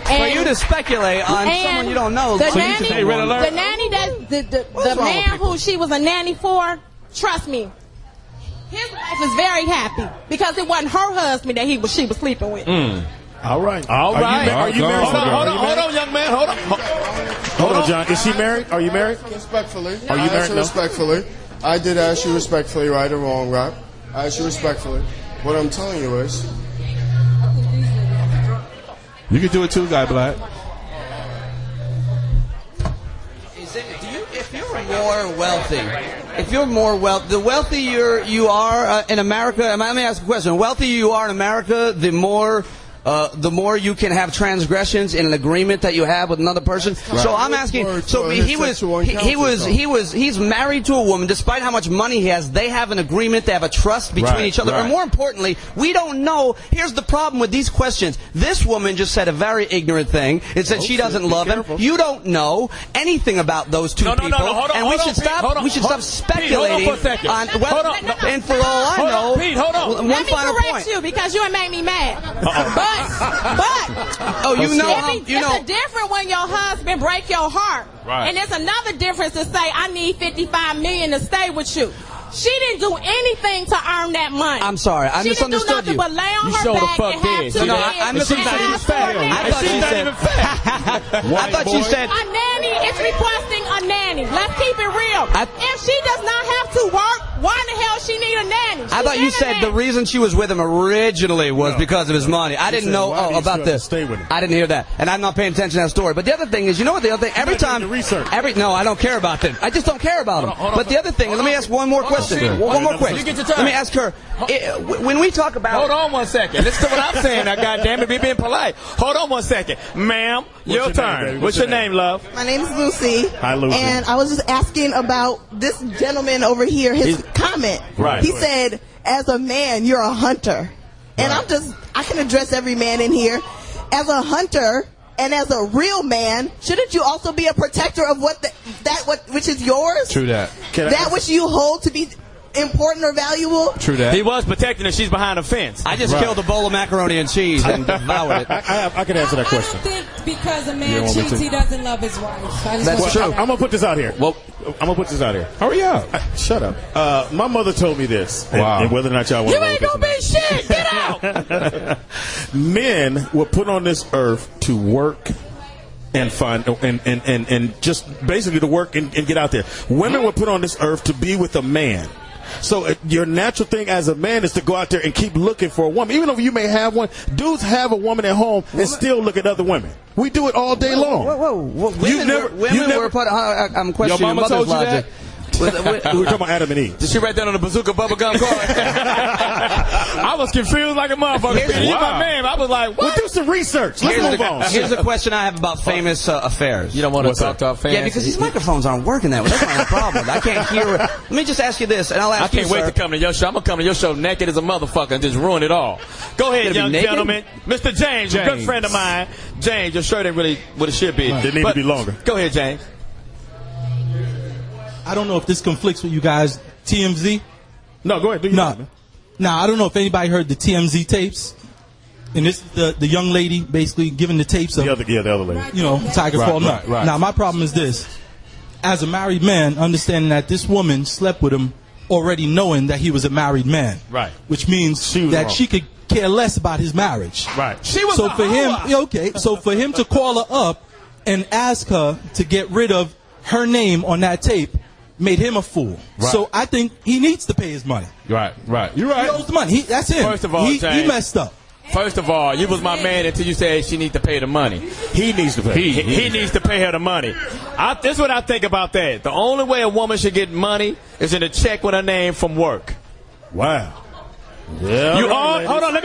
for you to speculate on someone you don't know. The so nanny, you say red alert. the nanny the man who she was a nanny for, trust me, his wife is very happy because it wasn't her husband that she was sleeping with. All right. Are you married? Hold on, young man. Hold on, John. Is she married? Are you married? Respectfully. Are you married? No. Respectfully. I did ask you respectfully, right or wrong, right? I asked you respectfully. What I'm telling you is, you can do it too, Guy Black. If you're more wealthy, the wealthier you are in America. Let me ask a question: the wealthier you are in America, the more you can have transgressions in an agreement that you have with another person. Right. So I'm asking. So he's married to a woman. Despite how much money he has, they have an agreement. They have a trust between each other. And more importantly, we don't know. Here's the problem with these questions. This woman just said a very ignorant thing. It said she doesn't love him. You don't know anything about those two people. And we should stop speculating on. Well, and for all I know, Let me correct you because you made me mad. It's different when your husband break your heart, and it's another difference to say I need $55 million to stay with you. She didn't do anything to earn that money. I'm sorry, I misunderstood you. She didn't do nothing but lay on her back and have 2 kids. I misunderstood. I thought you said a nanny is requesting a nanny. Let's keep it real. If she does not have to work, Why in the hell she need a nanny? I thought you said the reason she was with him originally was because of his money. I didn't know about this. Stay with him. I didn't hear that, and I'm not paying attention to that story. But the other thing is, you know what? The other thing, every time, no, I don't care about them. I just don't care about them. But the other thing, let me ask one more question. One more question. You get your turn. Let me ask her. When we talk about, hold on one second. Listen to what I'm saying. Now, goddamn it, be being polite. Hold on one second, ma'am. Your turn. What's your name, love? My name is Lucy. Hi, Lucy. And I was just asking about this gentleman over here, his comment. Right. He said, as a man, you're a hunter. And I can address every man in here. As a hunter and as a real man, shouldn't you also be a protector of which is yours? True that. That which you hold to be important or valuable? True that. He was protecting her. She's behind a fence. I just killed a bowl of macaroni and cheese and devoured it. I can answer that question. I don't think because a man cheats, he doesn't love his wife. That's true. I'm gonna put this out here. Well, I'm gonna put this out here. Hurry up. Shut up. My mother told me this. And whether or not y'all want to You ain't gonna be shit. Get out. Men were put on this earth to work and find and just basically to work and get out there. Women were put on this earth to be with a man. So your natural thing as a man is to go out there and keep looking for a woman. Even though you may have one, dudes have a woman at home and still look at other women. We do it all day long. Whoa. Women were put. I'm questioning your mother's logic. We were talking about Adam and Eve. Did she write that on a bazooka bubblegum card? I was confused like a motherfucker. You my man. I was like, what? We'll do some research. Let's move on. Here's a question I have about famous affairs. You don't want to talk to our fans? Yeah, because these microphones aren't working that way. That's my problem. I can't hear it. Let me just ask you this, and I'll ask you, I can't wait to come to your show. I'm going to come to your show naked as a motherfucker and just ruin it all. Go ahead, young gentleman. Mr. James, a good friend of mine. James, your shirt ain't really what it should be. It need to be longer. Go ahead, James. I don't know if this conflicts with you guys. TMZ? No, go ahead. Now, I don't know if anybody heard the TMZ tapes. And this is the young lady basically giving the tapes of the other lady. You know, Tiger falling up. Right. Now, my problem is this. As a married man, understanding that this woman slept with him already knowing that he was a married man. Right. Which means she could care less about his marriage. Right. So for him to call her up and ask her to get rid of her name on that tape made him a fool. Right. So I think he needs to pay his money. Right. You're right. He owes the money. That's him. First of all, he James, messed up. First of all, you was my man until you said she needs to pay the money. He needs to pay. He needs to pay her the money. This is what I think about that. The only way a woman should get money is in a check with her name from work. Wow. Yeah, hold on, let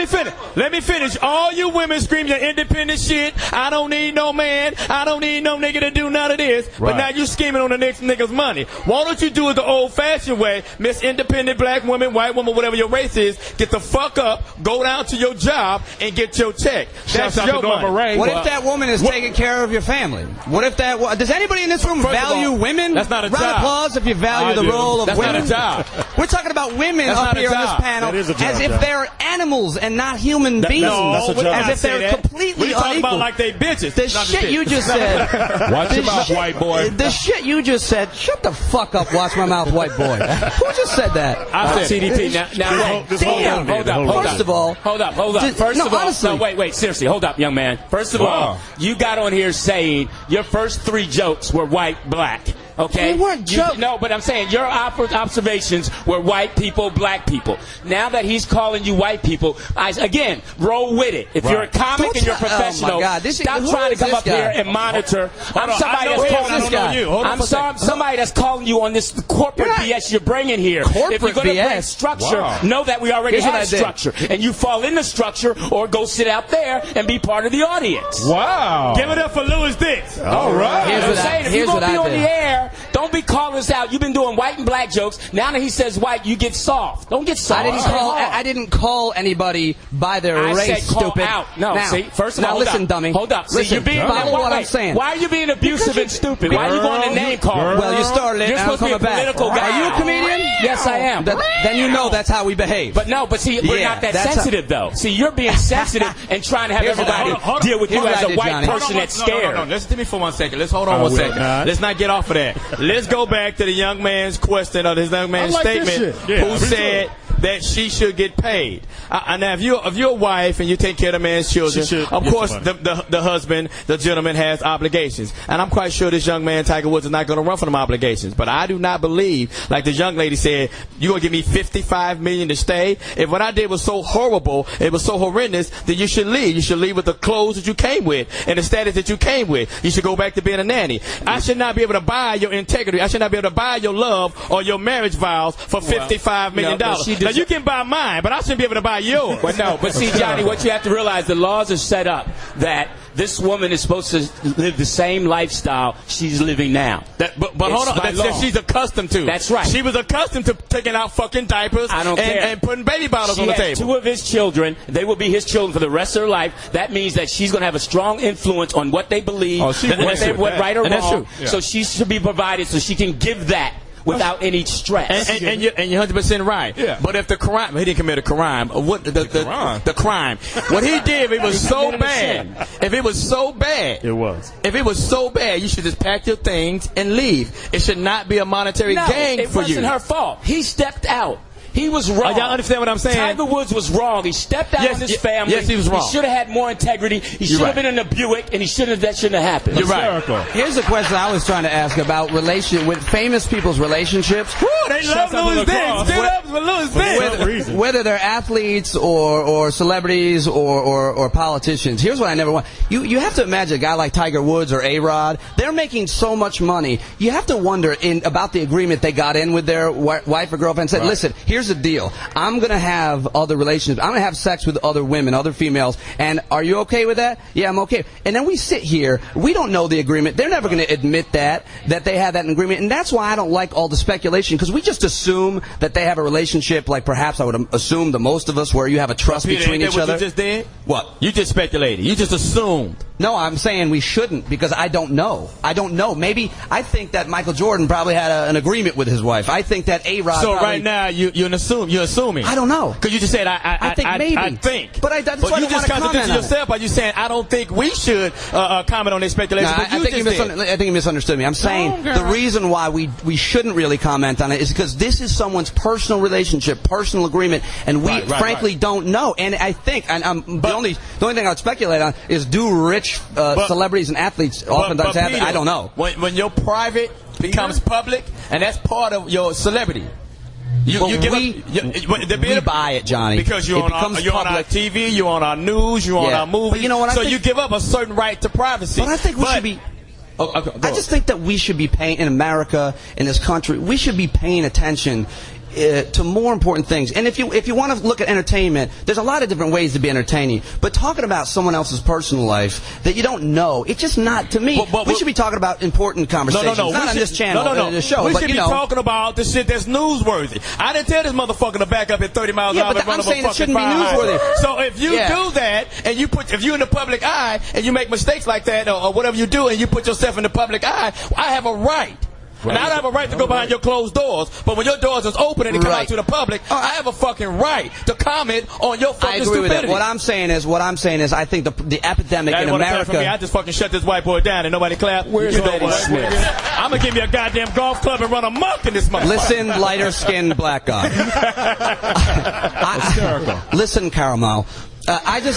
me finish. All you women scream your independent shit. I don't need no man. I don't need no nigga to do none of this. Right. But now you scheming on the next nigga's money. Why don't you do it the old-fashioned way? Miss Independent Black woman, white woman, whatever your race is, get the fuck up, go down to your job, and get your check. That's your money. What if that woman is taking care of your family? What if does anybody in this room value women? That's not a job. Round of applause if you value the role of women. That's not a job. We're talking about women up here on this panel. That is a job. As if they're animals and not human beings. that's a job. As if they're completely we talk unequal. about like they bitches. The shit you just said. Watch your mouth, white boy. The shit you just said. Shut the fuck up. Watch my mouth, white boy. Who just said that? I said TDP. Now wait. Hold up. First of all, hold up. First of all, wait. Seriously, hold up, young man. First of all, you got on here saying your first 3 jokes were white, black. Okay? They weren't jokes. No, but I'm saying your observations were white people, black people. Now that he's calling you white people, again, roll with it. If you're a comic and you're a professional, oh my God. stop trying to come up here and monitor. I'm somebody that's calling you on this corporate BS you're bringing here. If you're going to bring structure, know that we already have structure. And you fall in the structure or go sit out there and be part of the audience. Wow. Give it up for Louis Dix. All right. If you're going to be on the air, don't be calling us out. You've been doing white and black jokes. Now that he says white, you get soft. Don't get soft. I didn't call anybody by their race. I said call stupid. out. No, now, see, first of all, listen, dummy. Hold up. See, you're being follow what I'm saying. Why are you being abusive and stupid? Why are you going to name call? Well, you started it. You're supposed to be a political guy. Are you a comedian? Yes, I am. Then you know that's how we behave. But see, we're not that sensitive, though. See, you're being sensitive and trying to have everybody deal with you as a white person that's scared. No. Listen to me for 1 second. Let's hold on 1 second. Let's not get off of that. Let's go back to the young man's question or his young man's statement who said that she should get paid. Now, if you're a wife and you take care of the man's children, of course, the husband, the gentleman, has obligations. And I'm quite sure this young man, Tiger Woods, is not going to run from them obligations. But I do not believe, like the young lady said, you're going to give me $55 million to stay. If what I did was so horrible, it was so horrendous, then you should leave. You should leave with the clothes that you came with and the status that you came with. You should go back to being a nanny. I should not be able to buy your integrity. I should not be able to buy your love or your marriage vows for $55 million. Now, you can buy mine, but I shouldn't be able to buy yours. But no, but see, Johnny, what you have to realize, the laws are set up that this woman is supposed to live the same lifestyle she's living now. But hold on, that's she's accustomed to. That's right. She was accustomed to taking out fucking diapers and putting baby bottles on the table. Two of his children, they will be his children for the rest of her life. That means that she's going to have a strong influence on what they believe, what right or wrong. That's true. Yeah. So she should be provided so she can give that without any stress. And you're 100% right. Yeah. But if the crime, he didn't commit a crime. What the crime? What he did, it was so bad. If it was so bad, If it was so bad, you should just pack your things and leave. It should not be a monetary gain for you. It wasn't her fault. He stepped out. He was wrong. Y'all understand what I'm saying? Tiger Woods was wrong. He stepped out on his family. Yes, he was wrong. He should have had more integrity. He should have been in a Buick, and that shouldn't have happened. You're right. Here's a question I was trying to ask about with famous people's relationships. Woo, they love Louis Dix. Get up with Louis Dix. Whether they're athletes or celebrities or politicians. Here's what I never want. You have to imagine a guy like Tiger Woods or A-Rod. They're making so much money. You have to wonder about the agreement they got in with their wife or girlfriend. Said, listen, here's the deal. I'm going to have other relationships. I'm going to have sex with other women, other females. And are you okay with that? Yeah, I'm okay. And then we sit here. We don't know the agreement. They're never going to admit that they had that agreement. And that's why I don't like all the speculation, because we just assume that they have a relationship, like perhaps I would assume the most of us, where you have a trust between each other. What you just did? What? You just speculated. You just assumed. No, I'm saying we shouldn't, because I don't know. I don't know. Maybe I think that Michael Jordan probably had an agreement with his wife. I think that A-Rod. So right now you're assuming. I don't know. Because you just said I think maybe. I think. But that's why you just contradicted yourself by you saying I don't think we should comment on this speculation. No, I think you misunderstood me. I'm saying the reason why we shouldn't really comment on it is because this is someone's personal relationship, personal agreement, and we frankly don't know. And I think, the only thing I would speculate on is do rich celebrities and athletes oftentimes have it? I don't know. When your private becomes public, and that's part of your celebrity. We buy it, Johnny. Because you're on our TV, you're on our news, you're on our movies. But you know what? So you give up a certain right to privacy. But I think we should be. I just think that we should be paying, in America, in this country, we should be paying attention to more important things. And if you want to look at entertainment, there's a lot of different ways to be entertaining. But talking about someone else's personal life that you don't know, it's just not, to me, we should be talking about important conversations. No. Not on this channel, on this show. We should be talking about the shit that's newsworthy. I didn't tell this motherfucker to back up at 30 miles an hour and run over a fucking fire. So if you do that, and if you're in the public eye, and you make mistakes like that, or whatever you do, and you put yourself in the public eye, I have a right. Right. And I don't have a right to go behind your closed doors, but when your doors is open and they come out to the public, I have a fucking right to comment on your fucking stupidity. With that. What I'm saying is, I think the epidemic in America. I just fucking shut this white boy down and nobody clap. Where's Betty Smith? I'm gonna give you a goddamn golf club and run amok in this motherfucker. Listen, lighter skinned black guy. Listen, Caramel. I'm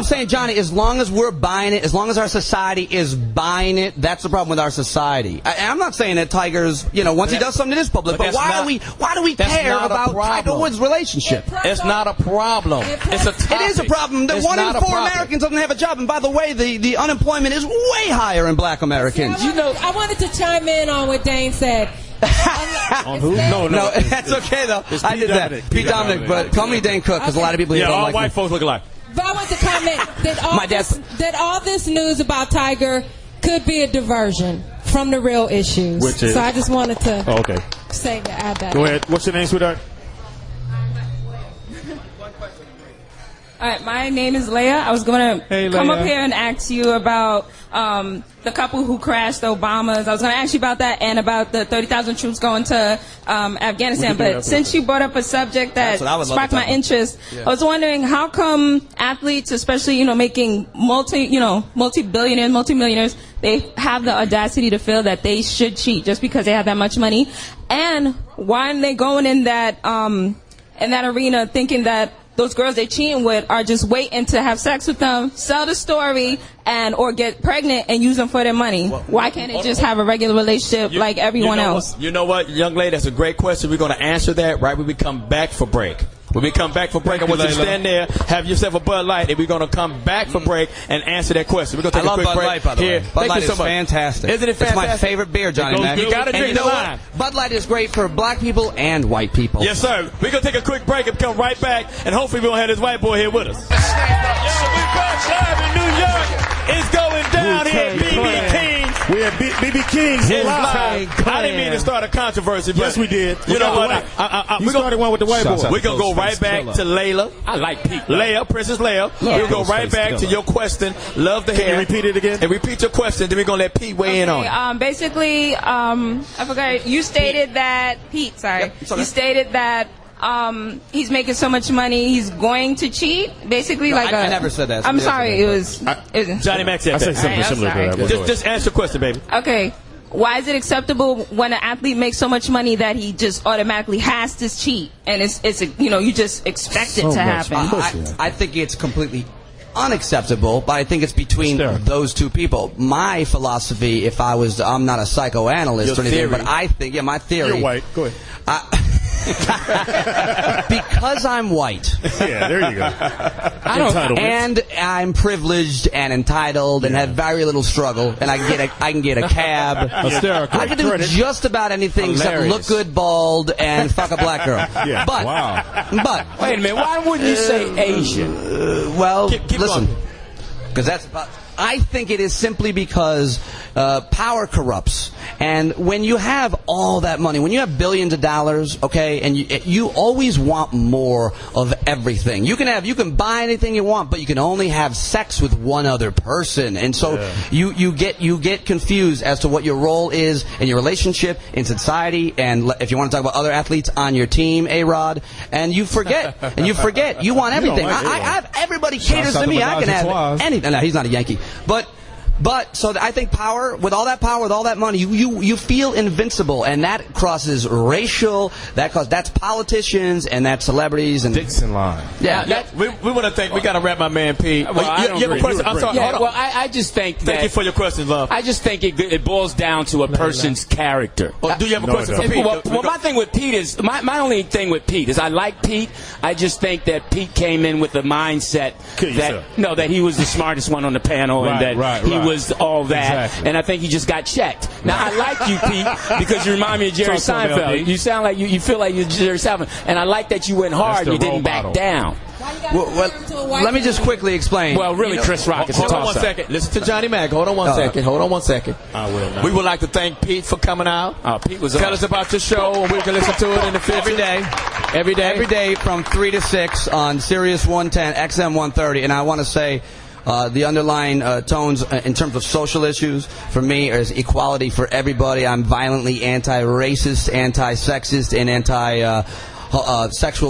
saying, Johnny, as long as we're buying it, as long as our society is buying it, that's the problem with our society. I'm not saying that Tiger's, once he does something that is public, but why do we care about Tiger Woods' relationship? It's not a problem. It's a topic. It is a problem. That 1 in 4 Americans doesn't have a job, and by the way, the unemployment is way higher in black Americans. I wanted to chime in on what Dane said. On who? No, that's okay though. I did that. Pete Dominick, but call me Dane Cook because a lot of people here don't like all white folks look alike. But I want to comment that all this news about Tiger could be a diversion from the real issues. Which is? So I just wanted to add that. Go ahead. What's your name, sweetheart? All right, my name is Leah. I was going to come up here and ask you about the couple who crashed the Obamas. I was going to ask you about that and about the 30,000 troops going to Afghanistan. But since you brought up a subject that sparked my interest, I was wondering how come athletes, especially making multi-billionaires, multi-millionaires, they have the audacity to feel that they should cheat just because they have that much money, and why are they going in that arena thinking that those girls they're cheating with are just waiting to have sex with them, sell the story, or get pregnant and use them for their money? Why can't they just have a regular relationship like everyone else? You know what, young lady, that's a great question. We're going to answer that right when we come back for break. When we come back for break, I want you to stand there, have yourself a Bud Light, and we're going to come back for break and answer that question. We're going to take a quick break. Bud Light, by the way. Bud Light is fantastic. Isn't it fantastic? It's my favorite beer, Johnny Mack. You got to drink the line. Bud Light is great for black people and white people. Yes, sir. We're going to take a quick break and come right back, and hopefully we'll have this white boy here with us. Yo, we back live in New York. It's going down here, BB Kings. We're at BB Kings live. I didn't mean to start a controversy, but yes, we did. You know what? We started one with the white boy. We're going to go right back to Layla. I like Pete. Leia, Princess Leia. We'll go right back to your question. Love the hair. Can you repeat it again? And repeat your question, then we're going to let Pete weigh in on it. Basically, I forgot. You stated that, Pete, sorry. You stated that he's making so much money, he's going to cheat. Basically, I never said that. I'm sorry, it was Johnny Mack said that. I said something similar to that. Just answer the question, baby. Okay. Why is it acceptable when an athlete makes so much money that he just automatically has to cheat, and it's you just expect it to happen? I think it's completely unacceptable, but I think it's between those two people. My philosophy, if I'm not a psychoanalyst or anything, but I think, my theory. You're white. Go ahead. Because I'm white. Yeah, there you go. And I'm privileged and entitled and have very little struggle, and I can get a cab. I can do just about anything except look good bald and fuck a black girl. Yeah. But wait a minute, why wouldn't you say Asian? Listen, because that's about. I think it is simply because power corrupts, and when you have all that money, when you have billions of dollars, okay, and you always want more of everything. You can buy anything you want, but you can only have sex with one other person, and so you get confused as to what your role is in your relationship, in society, and if you want to talk about other athletes on your team, A-Rod, and you forget, you want everything. I have everybody caters to me. I can have anything. No, he's not a Yankee. But so I think power, with all that money, you feel invincible, and that crosses racial, that's politicians, and that's celebrities and Dixon line. Yeah, we want to thank. We got to wrap my man Pete. You have a question? I'm sorry. Yeah, well, I just think that. Thank you for your question, love. I just think it boils down to a person's character. Do you have a question for Pete? Well, my thing with Pete is my only thing with Pete is I like Pete. I just think that Pete came in with the mindset that he was the smartest one on the panel, and that he was all that, and I think he just got checked. Now I like you, Pete, because you remind me of Jerry Seinfeld. You sound like you feel like you're Jerry Seinfeld, and I like that you went hard and you didn't back down. Well, let me just quickly explain. Well, really, Chris Rock is a toss-up. Hold on 1 second. Listen to Johnny Mack. Hold on one second. I will now. We would like to thank Pete for coming out. Pete was Tell us about your show, and we can listen to it in the future. Every day from 3 to 6 on Sirius 110, XM 130, and I want to say. The underlying tones in terms of social issues for me is equality for everybody. I'm violently anti-racist, anti-sexist, and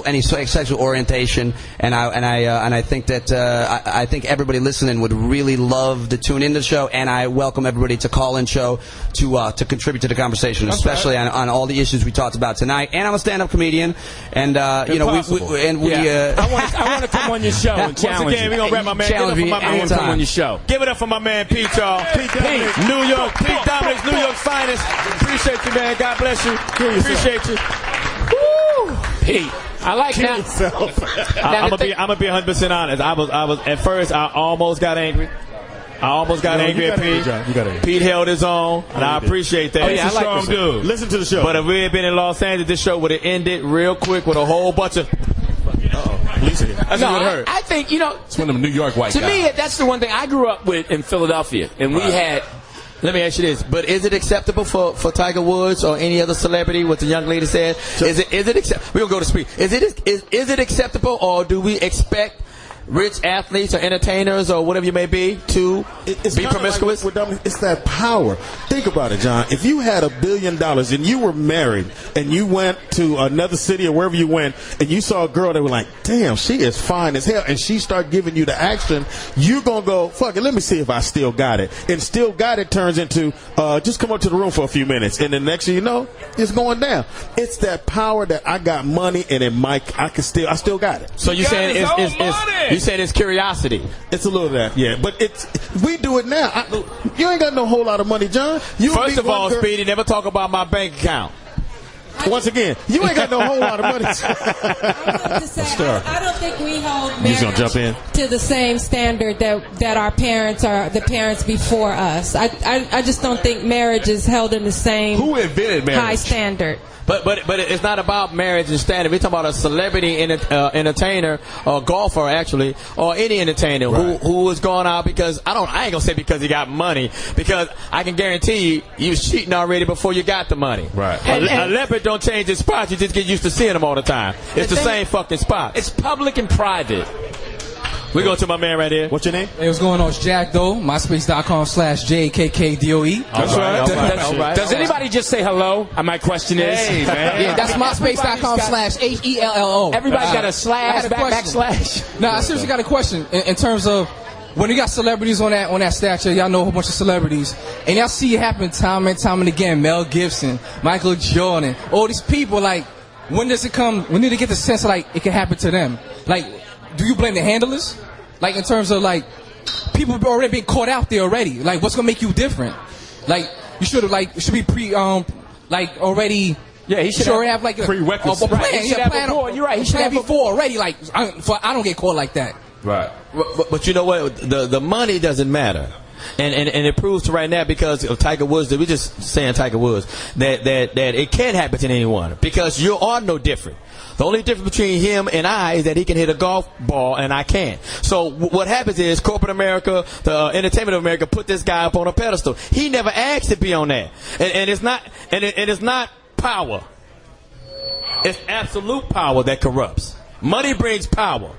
any sexual orientation, and I think that I think everybody listening would really love to tune in the show, and I welcome everybody to call in show to contribute to the conversation, especially on all the issues we talked about tonight. And I'm a stand-up comedian, and I want to come on your show and challenge. Once again, we're gonna wrap my man. I want to come on your show. Give it up for my man Pete, y'all. Pete, New York, Pete Dominick, New York's finest. Appreciate you, man. God bless you. Appreciate you. Woo! Pete, I like that. I'm gonna be 100% honest. I was at first. I almost got angry. At Pete. Pete held his own, and I appreciate that. I like the dude. Listen to the show. But if we had been in Los Angeles, this show would have ended real quick with a whole bunch of. I think it's one of them New York white guys. To me, that's the one thing I grew up with in Philadelphia, and we had. Let me ask you this: but is it acceptable for Tiger Woods or any other celebrity? What the young lady said. Is it acceptable? We're gonna go to Speedy. Is it acceptable, or do we expect rich athletes or entertainers or whatever you may be to be promiscuous? It's that power. Think about it, John. If you had $1 billion and you were married and you went to another city or wherever you went and you saw a girl that was like, damn, she is fine as hell, and she start giving you the action, you're going to go, fuck it, let me see if I still got it. And still got it turns into, just come up to the room for a few minutes. And the next thing you know, it's going down. It's that power that I got money and it might, I still got it. So you saying it's curiosity? It's a little of that, yeah. But we do it now. You ain't got no whole lot of money, John. First of all, Speedy, never talk about my bank account. Once again, you ain't got no whole lot of money. I don't think we hold You gonna jump in? to the same standard that our parents are, the parents before us. I just don't think marriage is held in the same Who invented marriage? high standard. But it's not about marriage and standard. We're talking about a celebrity entertainer or golfer, actually, or any entertainer who is going out because I ain't gonna say because he got money, because I can guarantee you was cheating already before you got the money. Right. A leopard don't change his spot. You just get used to seeing him all the time. It's the same fucking spot. It's public and private. We go to my man right here. What's your name? Hey, what's going on? It's Jack Doe. MySpace.com/JKKDOE. That's right. Does anybody just say hello? My question is. Hey, man. Yeah, that's MySpace.com/HELLO. Everybody's got a slash, backslash. No, I seriously got a question in terms of when you got celebrities on that stature. Y'all know a whole bunch of celebrities, and y'all see it happen time and time and again. Mel Gibson, Michael Jordan, all these people. Like, when does it come? When did they get the sense of, like, it can happen to them? Like, do you blame the handlers? Like, in terms of, like, people have already been caught out there already. Like, what's gonna make you different? Like, you should have, like, it should be already. Yeah, he should have like a prerequisite. a plan. Right. He should have before. You're right. He should have before already. Like, I don't get caught like that. Right. But you know what? The money doesn't matter. And it proves to right now, because of Tiger Woods, that we're just saying Tiger Woods, that it can happen to anyone, because you are no different. The only difference between him and I is that he can hit a golf ball and I can't. So what happens is corporate America, the entertainment of America, put this guy up on a pedestal. He never asked to be on that. And it's not power. It's absolute power that corrupts. Money brings power.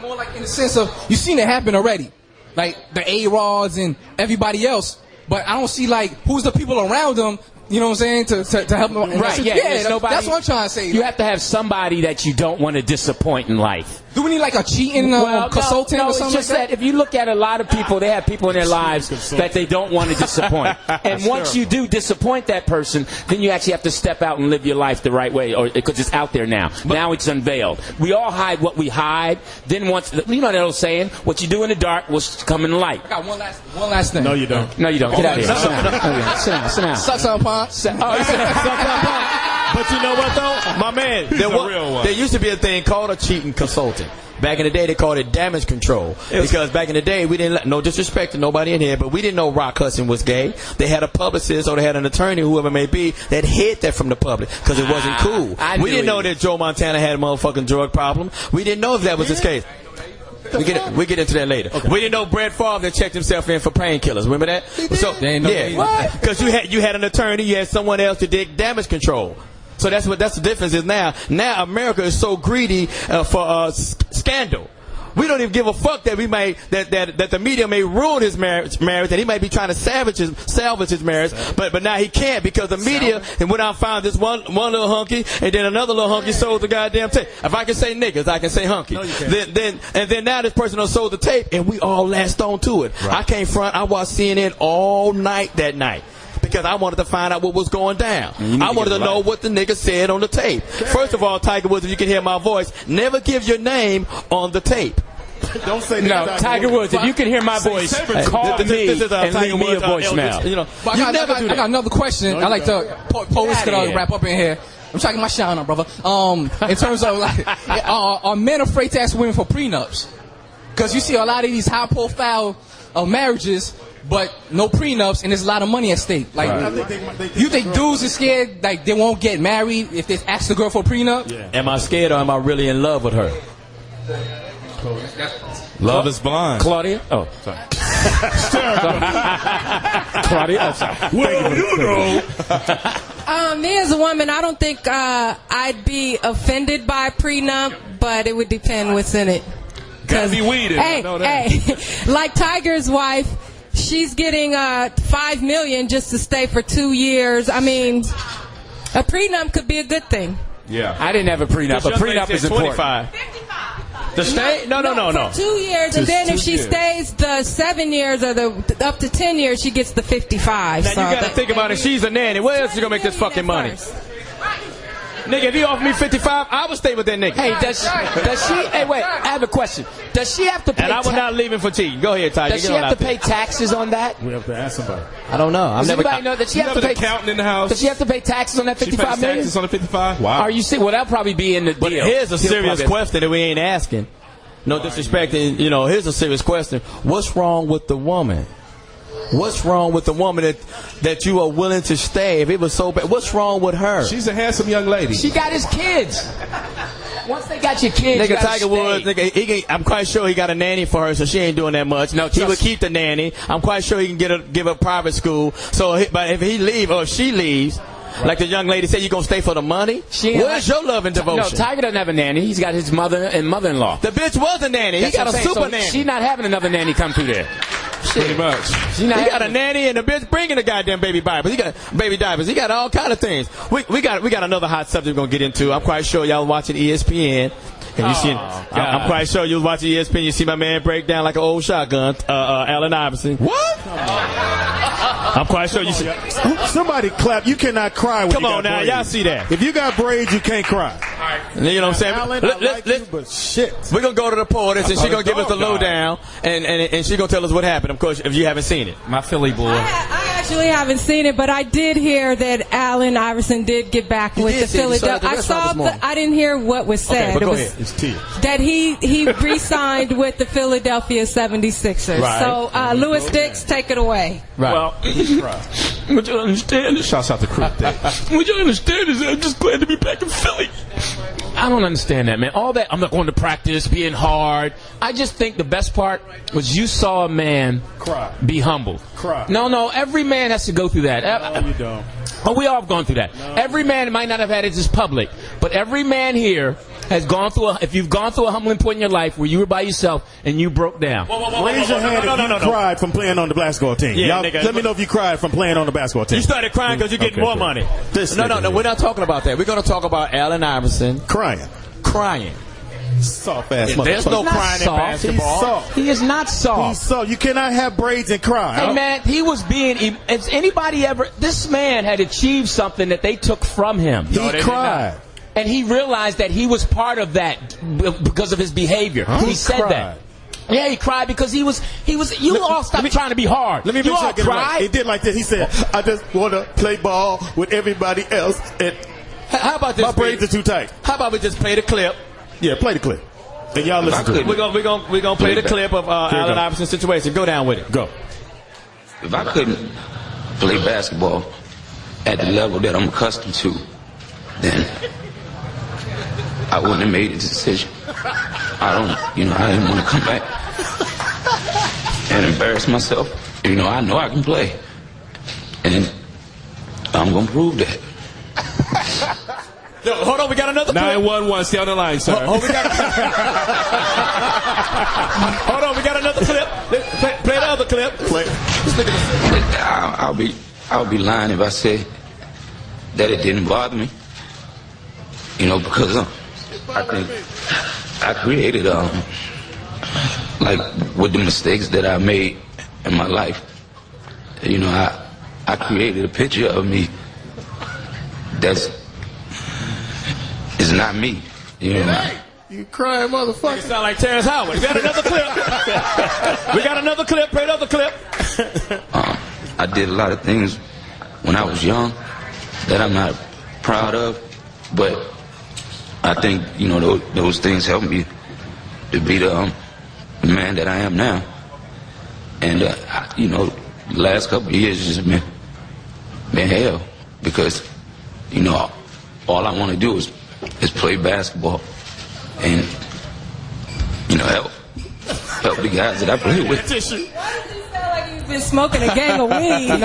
More like in the sense of, you've seen it happen already. Like the A-Rods and everybody else. But I don't see, like, who's the people around them, you know what I'm saying, to help them. Right, that's what I'm trying to say. You have to have somebody that you don't want to disappoint in life. Do we need, like, a cheating consultant or something? It's just that if you look at a lot of people, they have people in their lives that they don't want to disappoint. And once you do disappoint that person, then you actually have to step out and live your life the right way, or because it's out there now. Now it's unveiled. We all hide what we hide. Then once, you know that old saying, what you do in the dark will come in the light. I got one last thing. No, you don't. No, you don't. Get out of here. Sit down. Sucks on pond. But you know what, though? My man, there used to be a thing called a cheating consultant. Back in the day, they called it damage control. Because back in the day, we didn't, no disrespect to nobody in here, but we didn't know Rock Hudson was gay. They had a publicist, or they had an attorney, whoever it may be, that hid that from the public because it wasn't cool. We didn't know that Joe Montana had a motherfucking drug problem. We didn't know if that was his case. We get into that later. Okay. We didn't know Brett Favre that checked himself in for painkillers. Remember that? So, because you had an attorney, you had someone else that did damage control. So that's the difference is now. Now America is so greedy for scandal. We don't even give a fuck that that the media may ruin his marriage, that he might be trying to salvage his marriage, but now he can't, because the media and went out and found this one little hunky, and then another little hunky sold the goddamn tape. If I can say niggas, I can say hunky. No, then now this person done sold the tape, and we all latched on to it. Right. I came front. I watched CNN all night that night, because I wanted to find out what was going down. I wanted to know what the nigga said on the tape. First of all, Tiger Woods, if you can hear my voice, never give your name on the tape. Don't say no, Tiger Woods. If you can hear my voice, call me and leave me a voicemail. I got another question. I like to Poetess could wrap up in here. I'm trying to get my shine on, brother. In terms of, like, are men afraid to ask women for prenups? Because you see a lot of these high-profile marriages, but no prenups, and there's a lot of money at stake. Like, you think dudes are scared, like, they won't get married if they ask the girl for a prenup? Yeah. Am I scared, or am I really in love with her? Love is blind. Claudia? Oh, sorry. Claudia? Oh, sorry. Well, you know. Me as a woman, I don't think I'd be offended by a prenup, but it would depend what's in it. Gotta be weeded. Hey, like Tiger's wife, she's getting $5 million just to stay for 2 years. I mean, a prenup could be a good thing. Yeah. I didn't have a prenup. A prenup is important. 25. The stay? No. For 2 years, and then if she stays the 7 years or the up to 10 years, she gets the 55. Now you gotta think about it. She's a nanny. Where else you gonna make this fucking money? Nigga, if he offered me 55, I would stay with that nigga. Hey, does she? Hey, wait. I have a question. Does she have to pay? And I was not leaving for cheating. Go ahead, Tiger. Does she have to pay taxes on that? We have to ask somebody. I don't know. Does anybody know that she have to pay? Accountant in the house. Does she have to pay taxes on that 55 million? Taxes on the 55. Wow. Are you serious? Well, that'll probably be in the deal. But here's a serious question that we ain't asking. No disrespect, here's a serious question. What's wrong with the woman? What's wrong with the woman that you are willing to stay if it was so bad? What's wrong with her? She's a handsome young lady. She got his kids. Once they got your kids, nigga, Tiger Woods, nigga, I'm quite sure he got a nanny for her, so she ain't doing that much. No, he would keep the nanny. I'm quite sure he can give her private school. So, but if he leave or if she leaves, like the young lady said, you gonna stay for the money? Where's your love and devotion? No, Tiger doesn't have a nanny. He's got his mother and mother-in-law. The bitch was a nanny. He got a super nanny. She's not having another nanny come through there. Pretty much. He got a nanny and the bitch bringing the goddamn baby diapers. He got baby diapers. He got all kind of things. We got another hot subject we're gonna get into. I'm quite sure y'all watching ESPN. And you see, I'm quite sure you was watching ESPN. You see my man break down like an old shotgun, Allen Iverson. What? I'm quite sure you see. Somebody clap. You cannot cry when Come you on got now, braids. y'all see that. If you got braids, you can't cry. You know what I'm saying? Allen, I like you, but shit. We're going to go to the poetess, and she's going to give us the lowdown, and she's going to tell us what happened, of course, if you haven't seen it. My Philly boy. I actually haven't seen it, but I did hear that Allen Iverson did get back with the Philadelphia. I didn't hear what was said. Okay, but go it was ahead. It's tea. that he re-signed with the Philadelphia 76ers. Right. So, Lewis Dix, take it away. Right. Well, what you understand is, Shouts out to Crew Day. what you understand is that I'm just glad to be back in Philly. I don't understand that, man. All that, I'm not going to practice, being hard. I just think the best part was you saw a man Cry. be humble. Cry. No, every man has to go through that. No, you don't. Oh, we all have gone through that. No. Every man might not have had it as public, but every man here has gone through if you've gone through a humbling point in your life where you were by yourself and you broke down. Raise your hand if you cried from playing on the basketball team. Yeah, Y'all, nigga. let me know if you cried from playing on the basketball team. You started crying because you're getting more money. No, we're not talking about that. We're going to talk about Allen Iverson. Crying. Soft ass motherfucker. There's no crying in basketball. He's soft. He is not soft. He's soft. You cannot have braids and cry. Hey, man, he was being... Has anybody ever... This man had achieved something that they took from him. He cried. And he realized that he was part of that because of his behavior. He said that. Yeah, he cried because he was. You all stopped trying to be hard. Let me you make sure all I get it right. cried. He did like this. He said, "I just want to play ball with everybody else." And how about this? My braids are too tight. How about we just play the clip? Yeah, play the clip. And y'all listen to it. We're gonna play the clip of Allen Iverson's situation. Go down with it. Go. If I couldn't play basketball at the level that I'm accustomed to, then I wouldn't have made a decision. I didn't want to come back and embarrass myself. I know I can play, and I'm gonna prove that. Yo, hold on, we got another clip. 911, stay on the line, sir. Hold on, we got another clip. Play the other clip. I'll be lying if I say that it didn't bother me. Because I think I created like with the mistakes that I made in my life. I created a picture of me that's not me. You crying motherfucker. You sound like Terrence Howard. We got another clip. Play another clip. I did a lot of things when I was young that I'm not proud of, but I think those things helped me to be the man that I am now. And the last couple of years has just been hell because all I want to do is play basketball and help the guys that I play with. Been smoking a gang of weed. And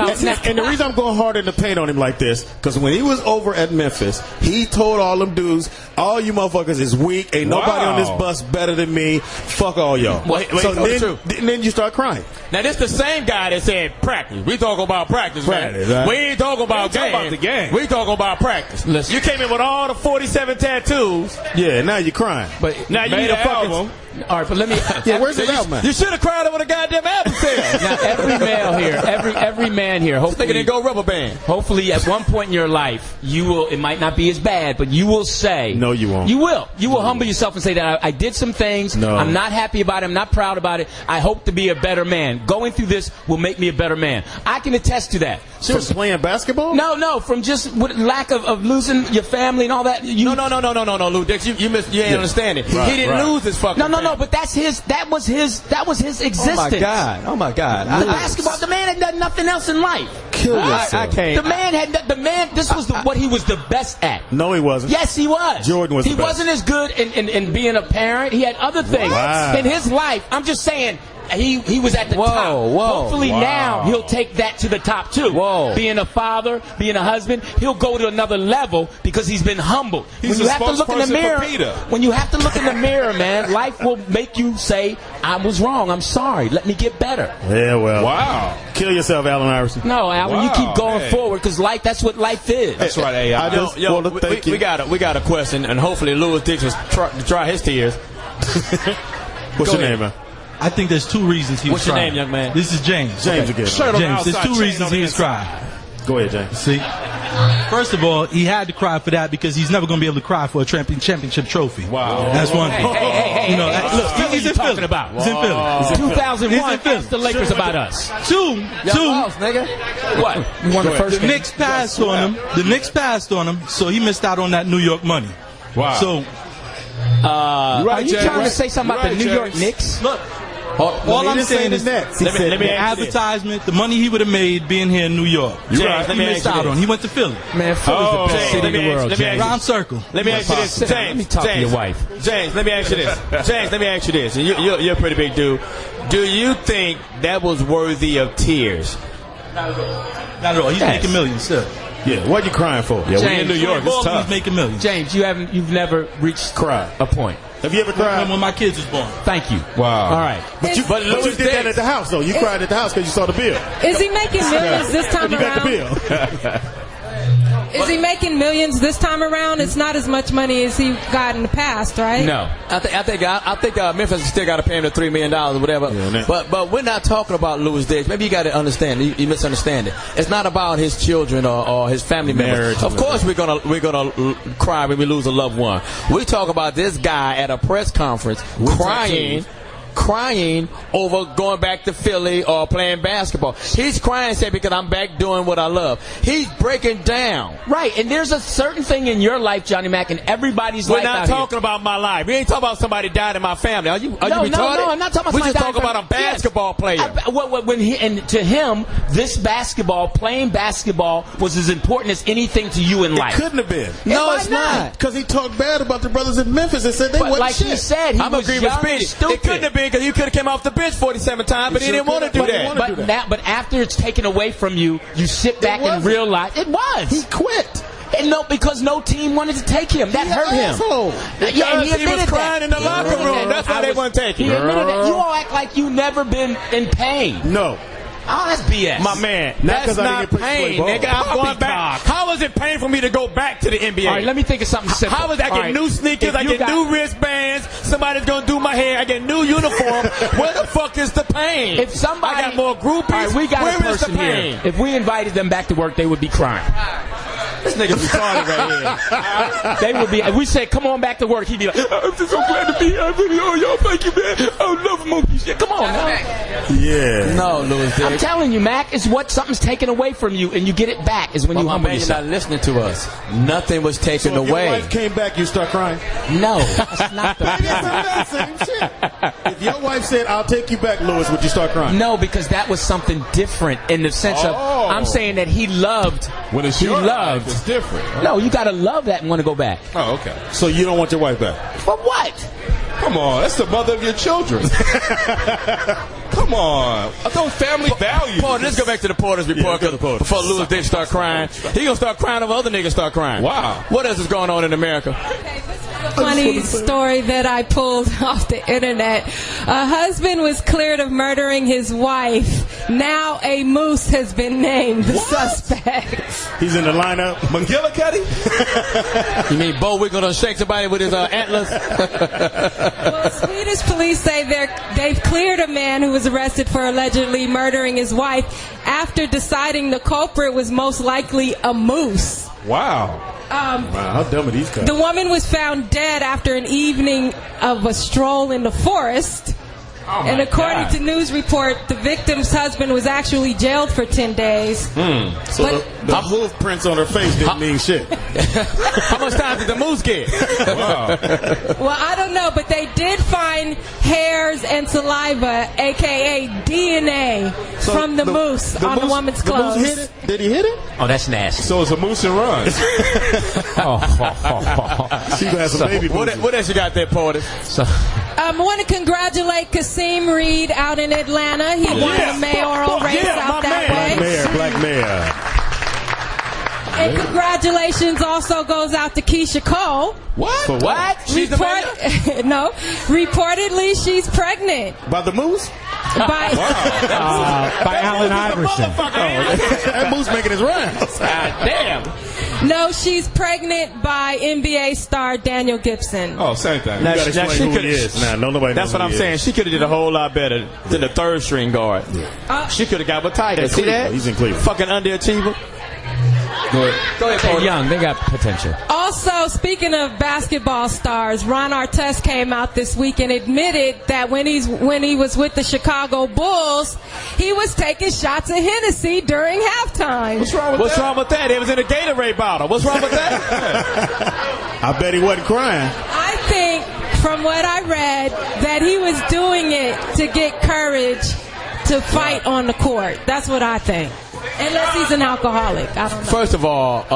the reason I'm going hard in the paint on him like this, because when he was over at Memphis, he told all them dudes, all you motherfuckers is weak. Ain't nobody on this bus better than me. Fuck all y'all. Wait, so then you start crying. Now this the same guy that said practice. We talking about practice, man. Right. We ain't talking about the game. We talking about practice. Listen. You came in with all the 47 tattoos. Yeah, now you're crying. But now you need a fucking. All right, but let me. Yeah, where's the album, man? You should have cried over the goddamn album sale. Now every male here, every man here, hopefully they go rubber band. Hopefully, at one point in your life, you will. It might not be as bad, but you will say. No, you won't. You will. You will humble yourself and say that I did some things. No. I'm not happy about it. I'm not proud about it. I hope to be a better man. Going through this will make me a better man. I can attest to that. From playing basketball? No, from just lack of losing your family and all that. No, Lou Dix, you ain't understanding. Right, he didn't lose his fucking. No, but that's his. That was his existence. Oh my God. Basketball. The man had done nothing else in life. Kill yourself. I can't. The man. This was what he was the best at. No, he wasn't. Yes, he was. Jordan was. He wasn't as good in being a parent. He had other things in his life. I'm just saying. He was at the top. Hopefully now he'll take that to the top too. Being a father, being a husband, he'll go to another level because he's been humbled. He's when you have to look in the mirror, for when you have to look in the mirror, man, life will make you say, "I was wrong. I'm sorry. Let me get better." Yeah, well. Wow. Kill yourself, Allen Iverson. No, Allen, you keep going forward because life. That's what life is. That's right, AI. We got a question, and hopefully Louis Dix will dry his tears. What's your name, man? I think there's two reasons he was What's your crying. name, young man? This is James. James again. James, there's two reasons he was crying. Go ahead, James. See? First of all, he had to cry for that because he's never going to be able to cry for a championship trophy. Wow. That's one thing. Hey, look, he's in Philly. About? He's in Philly. 2001, ask the Lakers about us. Two. Nigga. What? You won the first The Knicks passed on him. So he missed out on that New York money. Wow. So, are you trying to say something about the New York Knicks? Look. All I'm saying is that the advertisement, the money he would have made being here in New York. He missed out on. He went to Philly. Man, Philly's the best city in the world. Round circle. Let me ask you this, James. Let me talk to your wife. James, let me ask you this. And you're a pretty big dude. Do you think that was worthy of tears? Not at all. He's making millions still. Yeah, what are you crying for? Yeah, we in New York. It's tough. He's making millions. James, you've never reached a point. Have you ever cried? When my kids was born. Thank you. Wow. All right. But you did that at the house, though. You cried at the house because you saw the bill. Is he making millions this time You got the around? bill. Is he making millions this time around? It's not as much money as he got in the past, right? No. I think Memphis still got to pay him the $3 million or whatever. Yeah, but we're not talking about Louis Diggs. Maybe you got to understand. You misunderstand it. It's not about his children or his family members. Of course, we're gonna cry when we lose a loved one. We talk about this guy at a press conference crying over going back to Philly or playing basketball. He's crying and saying, because I'm back doing what I love. He's breaking down. Right, and there's a certain thing in your life, Johnny Mack, and everybody's life. We're not talking about my life. We ain't talking about somebody died in my family. Are you retarded? No, I'm not talking about We just somebody talking about a basketball player. And to him, this playing basketball, was as important as anything to you in life. It couldn't have been. No, it's not. Because he talked bad about the brothers in Memphis and said they wasn't like shit. he said, I'm agreeing with Speedy. It couldn't have been because he could have came off the bench 47 times, but he didn't want to do that. But after it's taken away from you, you sit back and realize it was. He quit. And because no team wanted to take him. That hurt him. He was crying in the locker room. That's why they wouldn't take him. He admitted that. You all act like you never been in pain. No. Oh, that's BS. My man, that's not pain, nigga. I'm going back. How is it pain for me to go back to the NBA? All right, let me think of something simple. How is I get new sneakers, I get new wristbands, somebody's going to do my hair, I get new uniform. Where the fuck is the pain? If somebody... I got more groupies. All right, we got Where a person is the pain? here. If we invited them back to work, they would be crying. This nigga retarded right here. They would be. If we said, "Come on back to work," he'd be like, "I'm just so glad to be here. Oh, y'all, thank you, man. I love monkey shit. Come on, now." Yeah. No, Louis Diggs. I'm telling you, Mac, it's what something's taken away from you, and you get it back. Is when you humble yourself. You're not listening to us. Nothing was taken away. If your wife came back, you start crying. No, that's not the same shit. If your wife said, "I'll take you back, Louis," would you start crying? No, because that was something different in the sense of I'm saying that he loved. When it's your life, it's different. Right? No, you gotta love that and want to go back. Oh, okay. So you don't want your wife back? For what? Come on, that's the mother of your children. Come on, I thought family values. Paul, let's go back to the Porter's report before Louis Diggs start crying. He gonna start crying over other niggas start crying. Wow. What else is going on in America? Okay, this Funny story that I pulled off the internet. A husband was cleared of murdering his wife. Now a moose has been named the suspect. He's in the lineup. McGillicuddy? You mean Bo Wiggle done shake somebody with his antlers? Well, Swedish police say they've cleared a man who was arrested for allegedly murdering his wife after deciding the culprit was most likely a moose. Wow. Wow, how dumb are these guys? The woman was found dead after an evening of a stroll in the forest. And according to news report, the victim's husband was actually jailed for 10 days. So the hoof prints on her face didn't mean shit. How much time did the moose get? Wow. Well, I don't know, but they did find hairs and saliva, a.k.a. DNA, from the moose on the woman's clothes. The moose hit it? Did he hit it? Oh, that's nasty. So it's a moose and runs. She gonna have some baby moose. What else you got there, Poetess? I want to congratulate Kasim Reed out in Atlanta. He won the mayoral race out that way. Black mayor. And congratulations also goes out to Keisha Cole. What? For what? She's the mayor? No. Reportedly, she's pregnant. By the moose? By Allen Iverson. That moose making his rounds. Damn. No, she's pregnant by NBA star Daniel Gibson. Oh, same thing. You gotta explain who he is. Nah, nobody knows That's what who I'm he saying. is. She could have did a whole lot better than the third string guard. She could have got with Tiger. See that? He's in Cleveland. Fucking underachiever. Go ahead, they're young. They got potential. Also, speaking of basketball stars, Ron Artest came out this week and admitted that when he was with the Chicago Bulls, he was taking shots of Hennessy during halftime. What's wrong with that? It was in a Gatorade bottle. What's wrong with that? I bet he wasn't crying. I think, from what I read, that he was doing it to get courage to fight on the court. That's what I think. Unless he's an alcoholic. I don't know. First of all,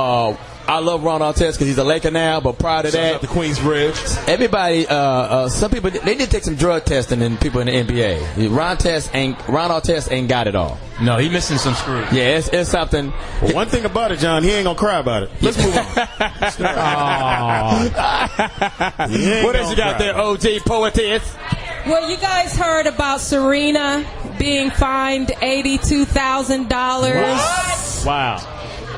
I love Ron Artest because he's a Laker now, but prior to that, the Queensbridge. Everybody, some people, they did take some drug testing and people in the NBA. Ron Artest ain't got it all. No, he missing some screws. Yeah, it's something. Well, one thing about it, John, he ain't gonna cry about it. Let's move on. What else you got there, OG Poetess? Well, you guys heard about Serena being fined $82,000. Wow.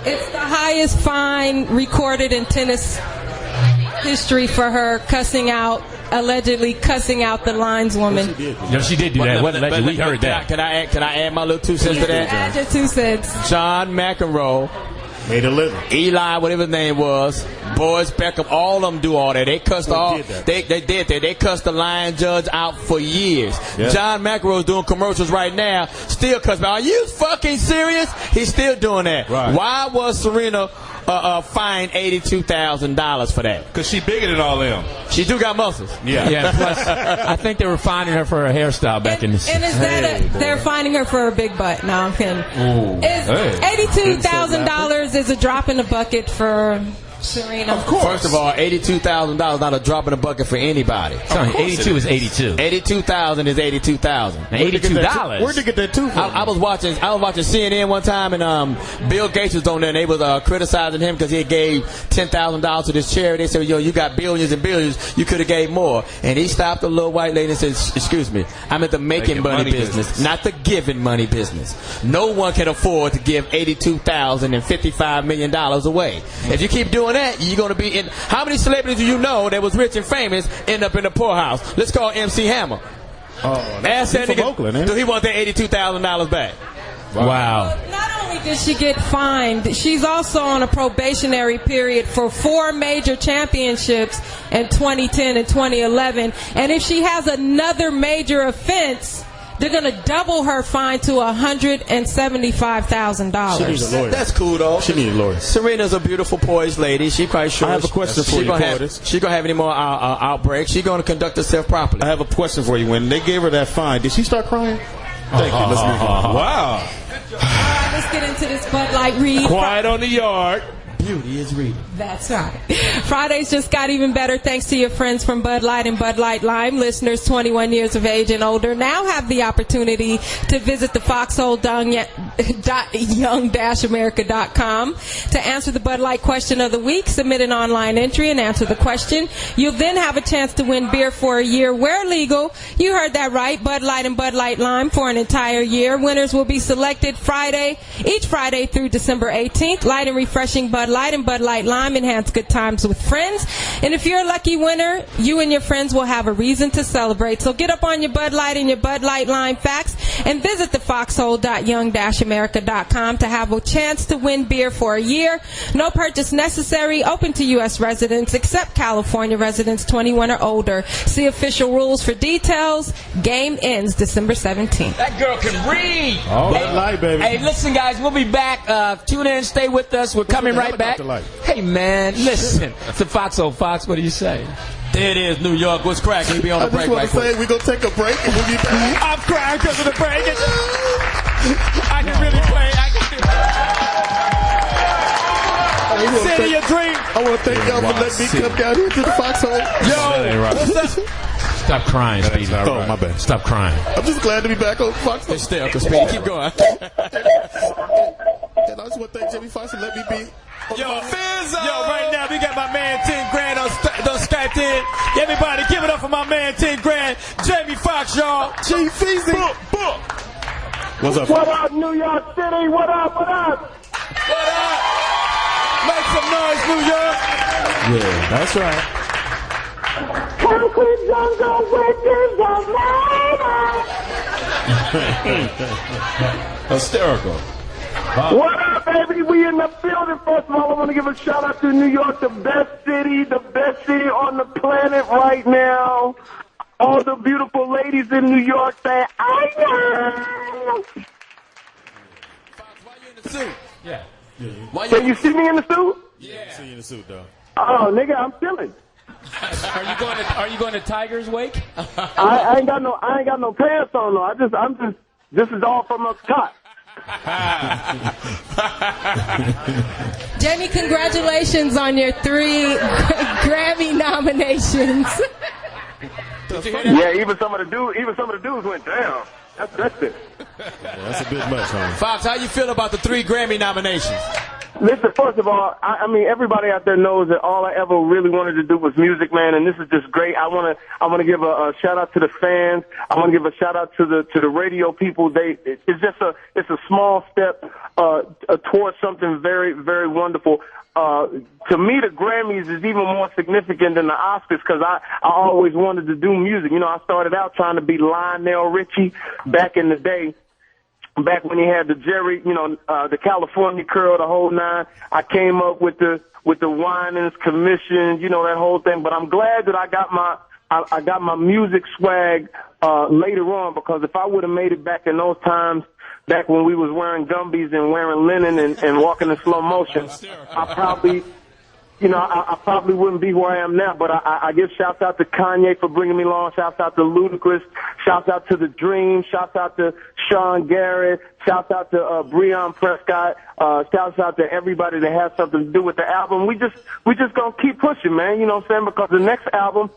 It's the highest fine recorded in tennis history for her allegedly cussing out the lineswoman. No, she did do that. What allegedly? We heard that. Can I add my little 2 cents to that? Add your 2 cents. John McEnroe. Made a living. Eli, whatever his name was, Boris Beckham, all of them do all that. They cussed they did that. They cussed the line judge out for years. Yeah. John McEnroe's doing commercials right now, still cussed. Are you fucking serious? He's still doing that. Right. Why was Serena fined $82,000 for that? Because she bigger than all them. She do got muscles. Yeah. Plus, I think they were fining her for her hairstyle back in the. And is they're fining her for her big butt? No, I'm kidding. $82,000 is a drop in the bucket for Serena. Of course. First of all, $82,000 not a drop in the bucket for anybody. 82 is 82. 82,000 is 82,000. $82. Where'd you get that from? I was watching CNN one time, and Bill Gates was on there, and they was criticizing him because he gave $10,000 to this charity. They said, "Yo, you got billions and billions. You could have gave more." And he stopped the little white lady and said, "Excuse me, I'm at the making money business, not the giving money business. No one can afford to give $82,055 million away. If you keep doing that, you're going to be in." How many celebrities do you know that was rich and famous end up in the poorhouse? Let's call MC Hammer. Ask that nigga, Oakland, do he want that $82,000 back? Wow. Not only did she get fined, she's also on a probationary period for 4 major championships in 2010 and 2011. And if she has another major offense, they're going to double her fine to $175,000. She needs a lawyer. That's cool, though. She needs a lawyer. Serena's a beautiful, poised lady. She quite sure. I have a question for you, Poetess. She's going to have any more outbreaks. She's going to conduct herself properly. I have a question for you. When they gave her that fine, did she start crying? Thank you. Let's move on. Wow. Let's get into this Bud Light read. Quiet on the yard. Beauty is reading. That's right. Fridays just got even better thanks to your friends from Bud Light and Bud Light Lime. Listeners 21 years of age and older now have the opportunity to visit the Foxxhole.young-america.com to answer the Bud Light question of the week. Submit an online entry and answer the question. You'll then have a chance to win beer for a year where legal. You heard that right. Bud Light and Bud Light Lime for an entire year. Winners will be selected each Friday through December 18th. Light and refreshing Bud Light and Bud Light Lime enhance good times with friends. And if you're a lucky winner, you and your friends will have a reason to celebrate. So get up on your Bud Light and your Bud Light Lime facts and visit the Foxxhole.young-america.com to have a chance to win beer for a year. No purchase necessary. Open to U.S. residents except California residents 21 or older. See official rules for details. Game ends December 17th. That girl can read. Oh, Bud Light, baby. Hey, listen, guys, we'll be back. Tune in, stay with us. We're coming right back. Hey, man, listen. It's a Foxxhole. Fox, what do you say? There it is, New York. What's cracking? We be on the break right quick. We're going to take a break and we'll be back. I'm crying because of the break. I can really play. City of Dream. I want to thank y'all for letting me come down here to the Foxxhole. Yo, what's up? Stop crying, Speedy. Oh, my bad. Stop crying. I'm just glad to be back on Foxxhole. Stay up, Speedy. Keep going. And I just want to thank Jimmy Foxx and let me be. Yo, right now we got my man 10 grand on Skype in. Everybody give it up for my man 10 grand, Jamie Foxx, y'all. Chief Feezy. What's up? What up, New York City? What up? What up? What up? Make some noise, New York. Yeah, that's right. Concrete jungle witches of Hysterical. What up, baby? We in the building. First of all, I want to give a shout out to New York, the best city on the planet right now. All the beautiful ladies in New York say, I know. Fox, why you in the suit? Yeah. Can you see me in the suit? Yeah. See you in the suit, dog. Oh, nigga, I'm chilling. Are you going to Tiger's wake? I ain't got no pants on though. This is all from up top. Jamie, congratulations on your 3 Grammy nominations. Yeah, even some of the dudes went down. That's it. Yeah, that's a bit much, homie. Fox, how you feel about the 3 Grammy nominations? Listen, first of all, I mean, everybody out there knows that all I ever really wanted to do was music, man, and this is just great. I want to give a shout out to the fans. I want to give a shout out to the radio people. It's a small step towards something very, very wonderful. To me, the Grammys is even more significant than the Oscars because I always wanted to do music. You know, I started out trying to be Lionel Richie back in the day. Back when he had the Jerry, the California curl, the whole nine. I came up with the Winans Commission, that whole thing. But I'm glad that I got my music swag later on, because if I would have made it back in those times, back when we was wearing Gumbies and wearing linen and walking in slow motion, I probably wouldn't be where I am now. But I give shouts out to Kanye for bringing me along. Shouts out to Ludacris. Shouts out to The Dream. Shouts out to Sean Garrett. Shouts out to Breon Prescott. Shouts out to everybody that has something to do with the album. We just gonna keep pushing, man. You know what I'm saying? Because the next album,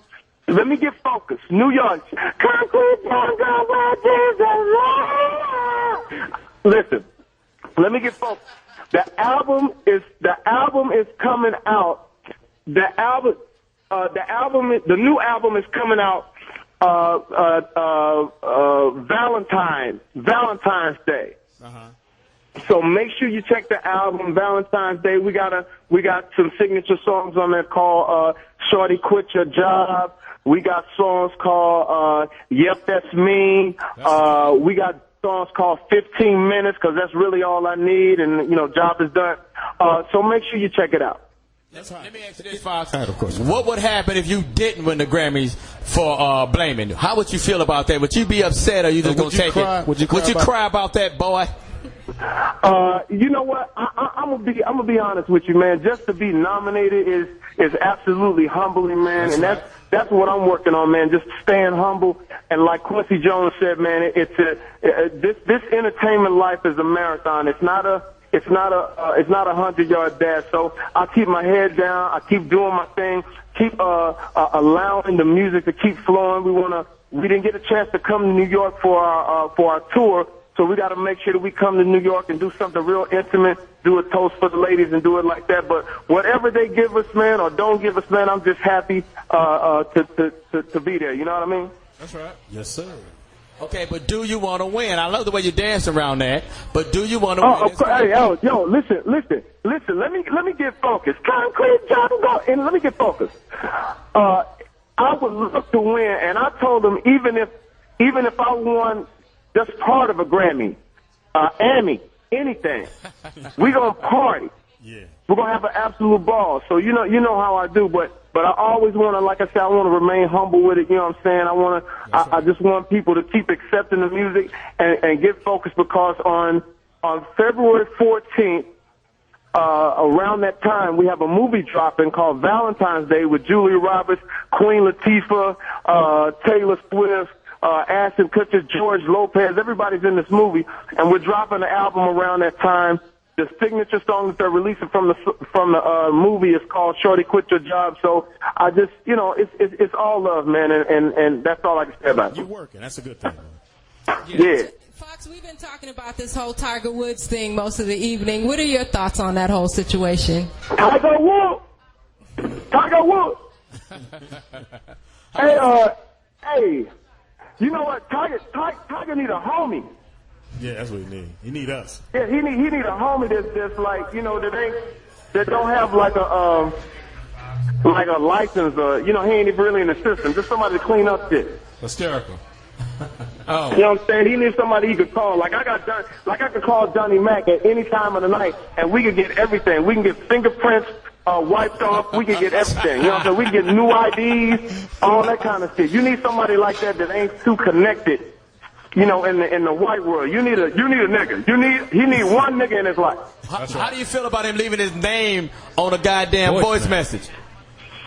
let me get focused. New York. Listen, let me get focused. The album is coming out. The new album is coming out Valentine's Day. So make sure you check the album Valentine's Day. We got some signature songs on there called Shorty Quit Your Job. We got songs called Yep, That's Me. We got songs called 15 Minutes, because that's really all I need, and job is done. So make sure you check it out. Let me ask you this, Fox. Of course. What would happen if you didn't win the Grammys for blaming? How would you feel about that? Would you be upset, or you just gonna take it? Would you cry about that, boy? You know what? I'm gonna be honest with you, man. Just to be nominated is absolutely humbling, man, and that's what I'm working on, man. Just staying humble. And like Quincy Jones said, man, this entertainment life is a marathon. It's not a it's not a 100-yard dash. So I keep my head down. I keep doing my thing. Keep allowing the music to keep flowing. We didn't get a chance to come to New York for our tour, so we got to make sure that we come to New York and do something real intimate, do a toast for the ladies and do it like that. But whatever they give us, man, or don't give us, man, I'm just happy to be there. You know what I mean? That's right. Yes, sir. Okay, but do you want to win? I love the way you dance around that. But do you want to win? Listen. Let me get focused. Concrete jungle, and let me get focused. I would look to win, and I told them even if I won just part of a Grammy, Emmy, anything, we gonna party. Yeah. We're gonna have an absolute ball. So you know how I do, but I always want to, like I said, I want to remain humble with it. You know what I'm saying? I just want people to keep accepting the music and get focused, because on February 14th, around that time, we have a movie dropping called Valentine's Day with Julia Roberts, Queen Latifah, Taylor Swift, Ashton Kutcher, George Lopez. Everybody's in this movie, and we're dropping the album around that time. The signature song that they're releasing from the movie is called "Shorty Quit Your Job." So I just, it's all love, man, and that's all I can say about it. You're working. That's a good thing. Yeah. Fox, we've been talking about this whole Tiger Woods thing most of the evening. What are your thoughts on that whole situation? Tiger Woods. Hey, you know what? Tiger need a homie. Yeah, that's what he need. He need us. Yeah, he need a homie that's like, that don't have like a license, he ain't even really in the system. Just somebody to clean up shit. Hysterical. Oh. You know what I'm saying? He needs somebody he could call. I could call Johnny Mack at any time of the night, and we could get everything. We can get fingerprints wiped off. We can get everything. You know what I'm saying? We can get new IDs, all that kind of shit. You need somebody like that ain't too connected. In the white world, you need a nigga. He need one nigga in his life. How do you feel about him leaving his name on a goddamn voice message?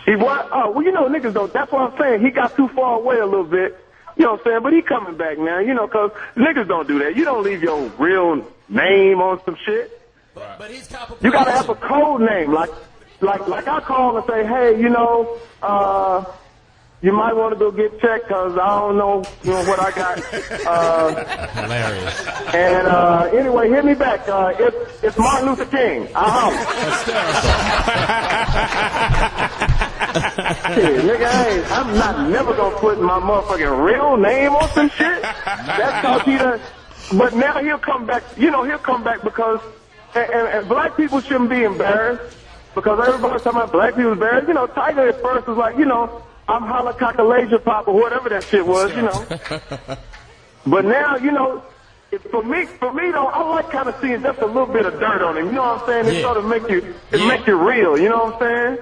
He what? Oh, well, niggas don't. That's what I'm saying. He got too far away a little bit. You know what I'm saying? But he coming back now. Because niggas don't do that. You don't leave your real name on some shit. But he's you gotta have a code name, like I call and say, hey, you might want to go get checked, because I don't know, what I got. Hilarious. And anyway, hit me back. It's Martin Luther King. Shit, nigga, I'm never gonna put my motherfucking real name on some shit. That's cause he done. But now he'll come back. He'll come back because, and black people shouldn't be embarrassed, because everybody's talking about black people embarrassed. Tiger at first was like, I'm Halakakalasia Pop or whatever that shit was, But now, for me though, I like kind of seeing just a little bit of dirt on him. You know what I'm saying? It sort of make you real. You know what I'm saying?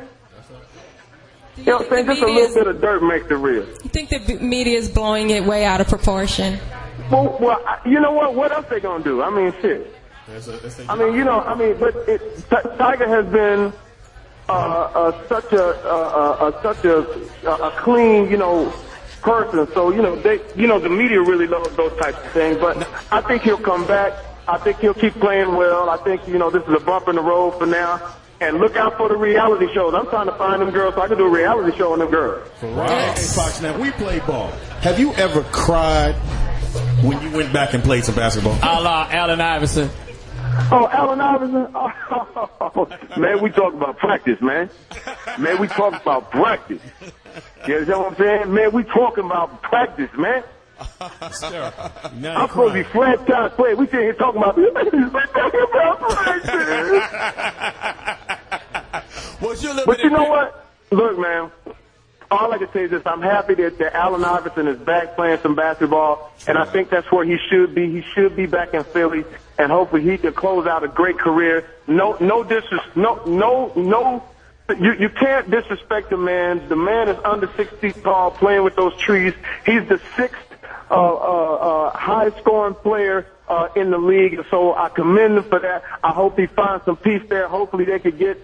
You know what I'm saying? Just a little bit of dirt makes it real. You think the media is blowing it way out of proportion? Well, you know what? What else they gonna do? I mean, shit. But Tiger has been such a clean, person. So, the media really loves those types of things. But I think he'll come back. I think he'll keep playing well. I think, this is a bump in the road for now. And look out for the reality shows. I'm trying to find them girls so I can do a reality show on them girls. Right. Hey, Fox, now we play ball. Have you ever cried when you went back and played some basketball? A la Allen Iverson. Oh, Allen Iverson? Oh, man, we talk about practice, man. Man, we talk about practice. You know what I'm saying? Man, we talking about practice, man. I'm supposed to be franchise player. We sitting here talking about But you know what? Look, man, all I can say is this. I'm happy that Allen Iverson is back playing some basketball, and I think that's where he should be. He should be back in Philly, and hopefully he can close out a great career. No You can't disrespect the man. The man is under 6 feet tall, playing with those trees. He's the sixth high-scoring player in the league, so I commend him for that. I hope he finds some peace there. Hopefully they could get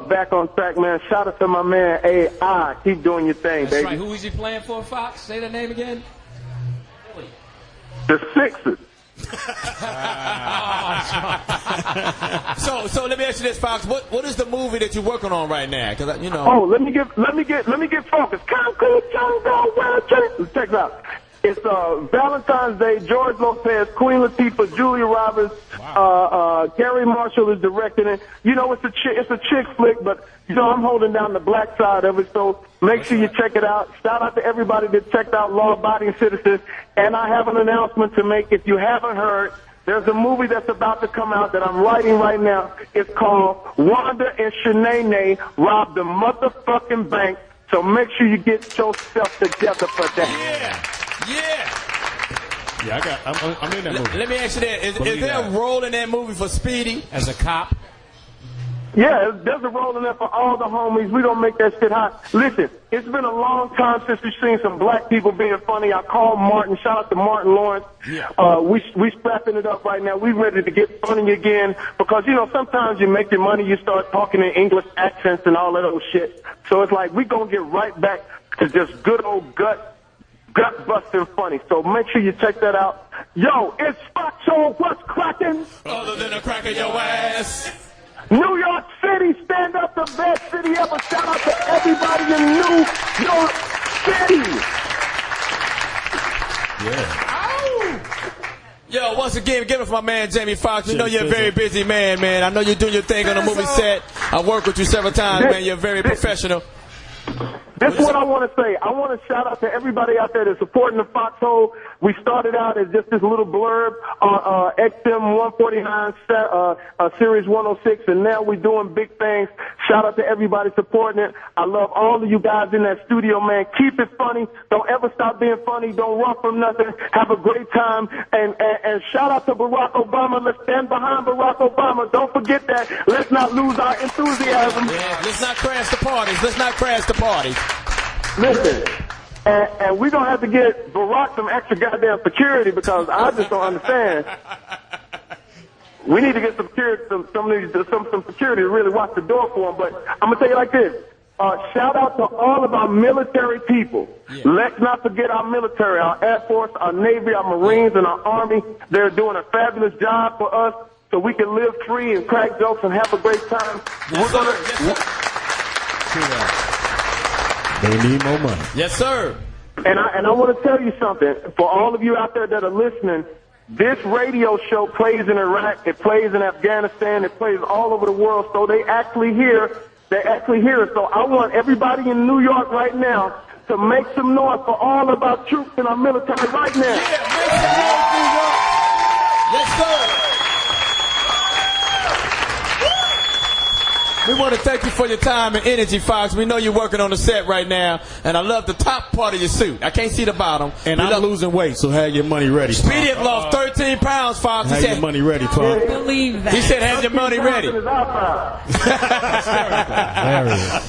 back on track, man. Shout out to my man AI. Keep doing your thing, That's baby. right. Who is he playing for, Fox? Say the name again. The Sixers. So let me ask you this, Fox. What is the movie that you're working on right now? Because you know. Oh, let me get focused. Check it out. It's Valentine's Day. George Lopez, Queen Latifah, Julia Roberts, Gary Marshall is directing it. You know, it's a chick flick, but you know I'm holding down the black side of it. So make sure you check it out. Shout out to everybody that checked out Law Abiding Citizens. And I have an announcement to make. If you haven't heard, there's a movie that's about to come out that I'm writing right now. It's called Wanda and Shanae Rob the Motherfucking Bank. So make sure you get yourself together for that. Yeah, I'm in that movie. Let me ask you that. Is there a role in that movie for Speedy as a cop? Yeah, there's a role in there for all the homies. We don't make that shit hot. Listen, it's been a long time since we've seen some black people being funny. I called Martin. Shout out to Martin Lawrence. Yeah. We strapping it up right now. We ready to get funny again because, you know, sometimes you make your money, you start talking in English accents and all that old shit. So it's like we gonna get right back to just good old gut busting funny. So make sure you check that out. Yo, it's Foxxhole. What's cracking? Other than a crack in your ass. New York City, stand up, the best city ever. Shout out to everybody in New York City. Yo, once again, give it for my man Jamie Foxx. We know you're a very busy man. I know you're doing your thing on the movie set. I've worked with you several times, man. You're very professional. This is what I want to say. I want to shout out to everybody out there that's supporting the Foxxhole. We started out as just this little blurb on XM 149, Series 106, and now we're doing big things. Shout out to everybody supporting it. I love all of you guys in that studio, man. Keep it funny. Don't ever stop being funny. Don't run from nothing. Have a great time. And shout out to Barack Obama. Let's stand behind Barack Obama. Don't forget that. Let's not lose our enthusiasm. Yeah, let's not crash the parties. Let's not crash the parties. Listen, and we're going to have to get Barack some extra goddamn security because I just don't understand. We need to get some security to really watch the door for him. But I'm going to tell you like this. Shout out to all of our military people. Yeah. Let's not forget our military, our Air Force, our Navy, our Marines, and our Army. They're doing a fabulous job for us so we can live free and crack jokes and have a great time. Yes, We're going to... They need more money. Yes, sir. And I want to tell you something. For all of you out there that are listening, this radio show plays in Iraq, it plays in Afghanistan, it plays all over the world, so they actually hear us. So I want everybody in New York right now to make some noise for all of our troops in our military right now. Yeah, make some noise, New York. Yes, sir. We want to thank you for your time and energy, Fox. We know you're working on the set right now, and I love the top part of your suit. I can't see the bottom. And I'm losing weight, so have your money ready. Speedy has lost 13 pounds, Fox. Have your money ready, Fox. Believe that. He said, have your money ready.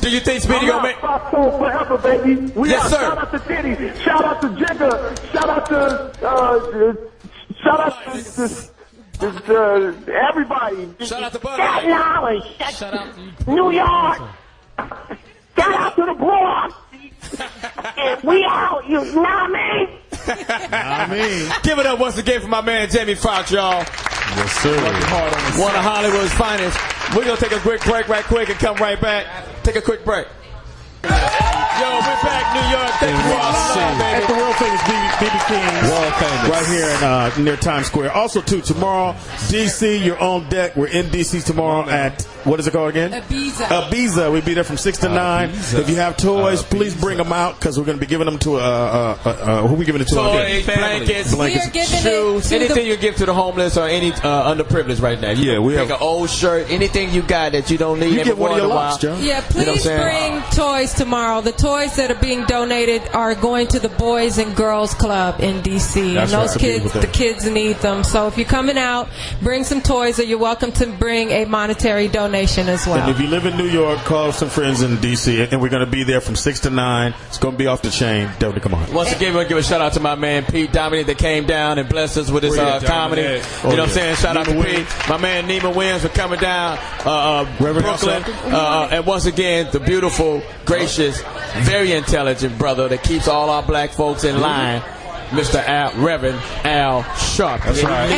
Do you think Speedy gonna make? Foxxhole forever, baby. Yes, sir. Shout out to Titty. Shout out to Jigger. Shout out to everybody. Shout out to Buddy. Staten Island. Shout out to New York. Shout out to the Bronx. We out. You know what I mean? Give it up once again for my man Jamie Foxx, y'all. Yes, sir. One of Hollywood's finest. We're going to take a quick break right quick and come right back. Take a quick break. Yo, we're back, New York. Thank you for all the love, baby. At the world famous BB King's. World famous. Right here near Times Square. Also, too, tomorrow, D.C., you're on deck. We're in D.C. tomorrow at, what is it called again? Ibiza. We'll be there from 6 to 9. If you have toys, please bring them out because we're going to be giving them to who are we giving it to? Toys, blankets, shoes, anything you give to the homeless or any underprivileged right now. We have an old shirt, anything you got that you don't need. You get one of your locks, John. Yeah, please bring toys tomorrow. The toys that are being donated are going to the Boys and Girls Club in D.C. That's and those right. kids, the kids need them. So if you're coming out, bring some toys, or you're welcome to bring a monetary donation as well. And if you live in New York, call some friends in D.C. And we're going to be there from 6 to 9. It's going to be off the chain. Definitely come on. Once again, we'll give a shout out to my man Pete Dominick that came down and blessed us with his comedy. You know what I'm saying? Shout out to Pete. My man Nema Williams for coming down, Brooklyn. And once again, the beautiful, gracious, very intelligent brother that keeps all our black folks in line. Mr. Reverend Al Sharpton. That's right.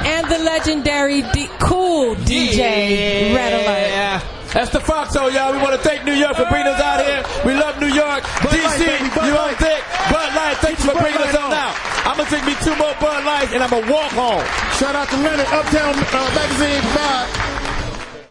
And the legendary cool DJ Red Alert. That's the Foxxhole, y'all. We want to thank New York for bringing us out here. We love New York. DC, you on thick. Bud Light, thanks for bringing us on out. I'm going to take me 2 more Bud Lights and I'm going to walk home. Shout out to Leonard, Uptown Magazine. Bye.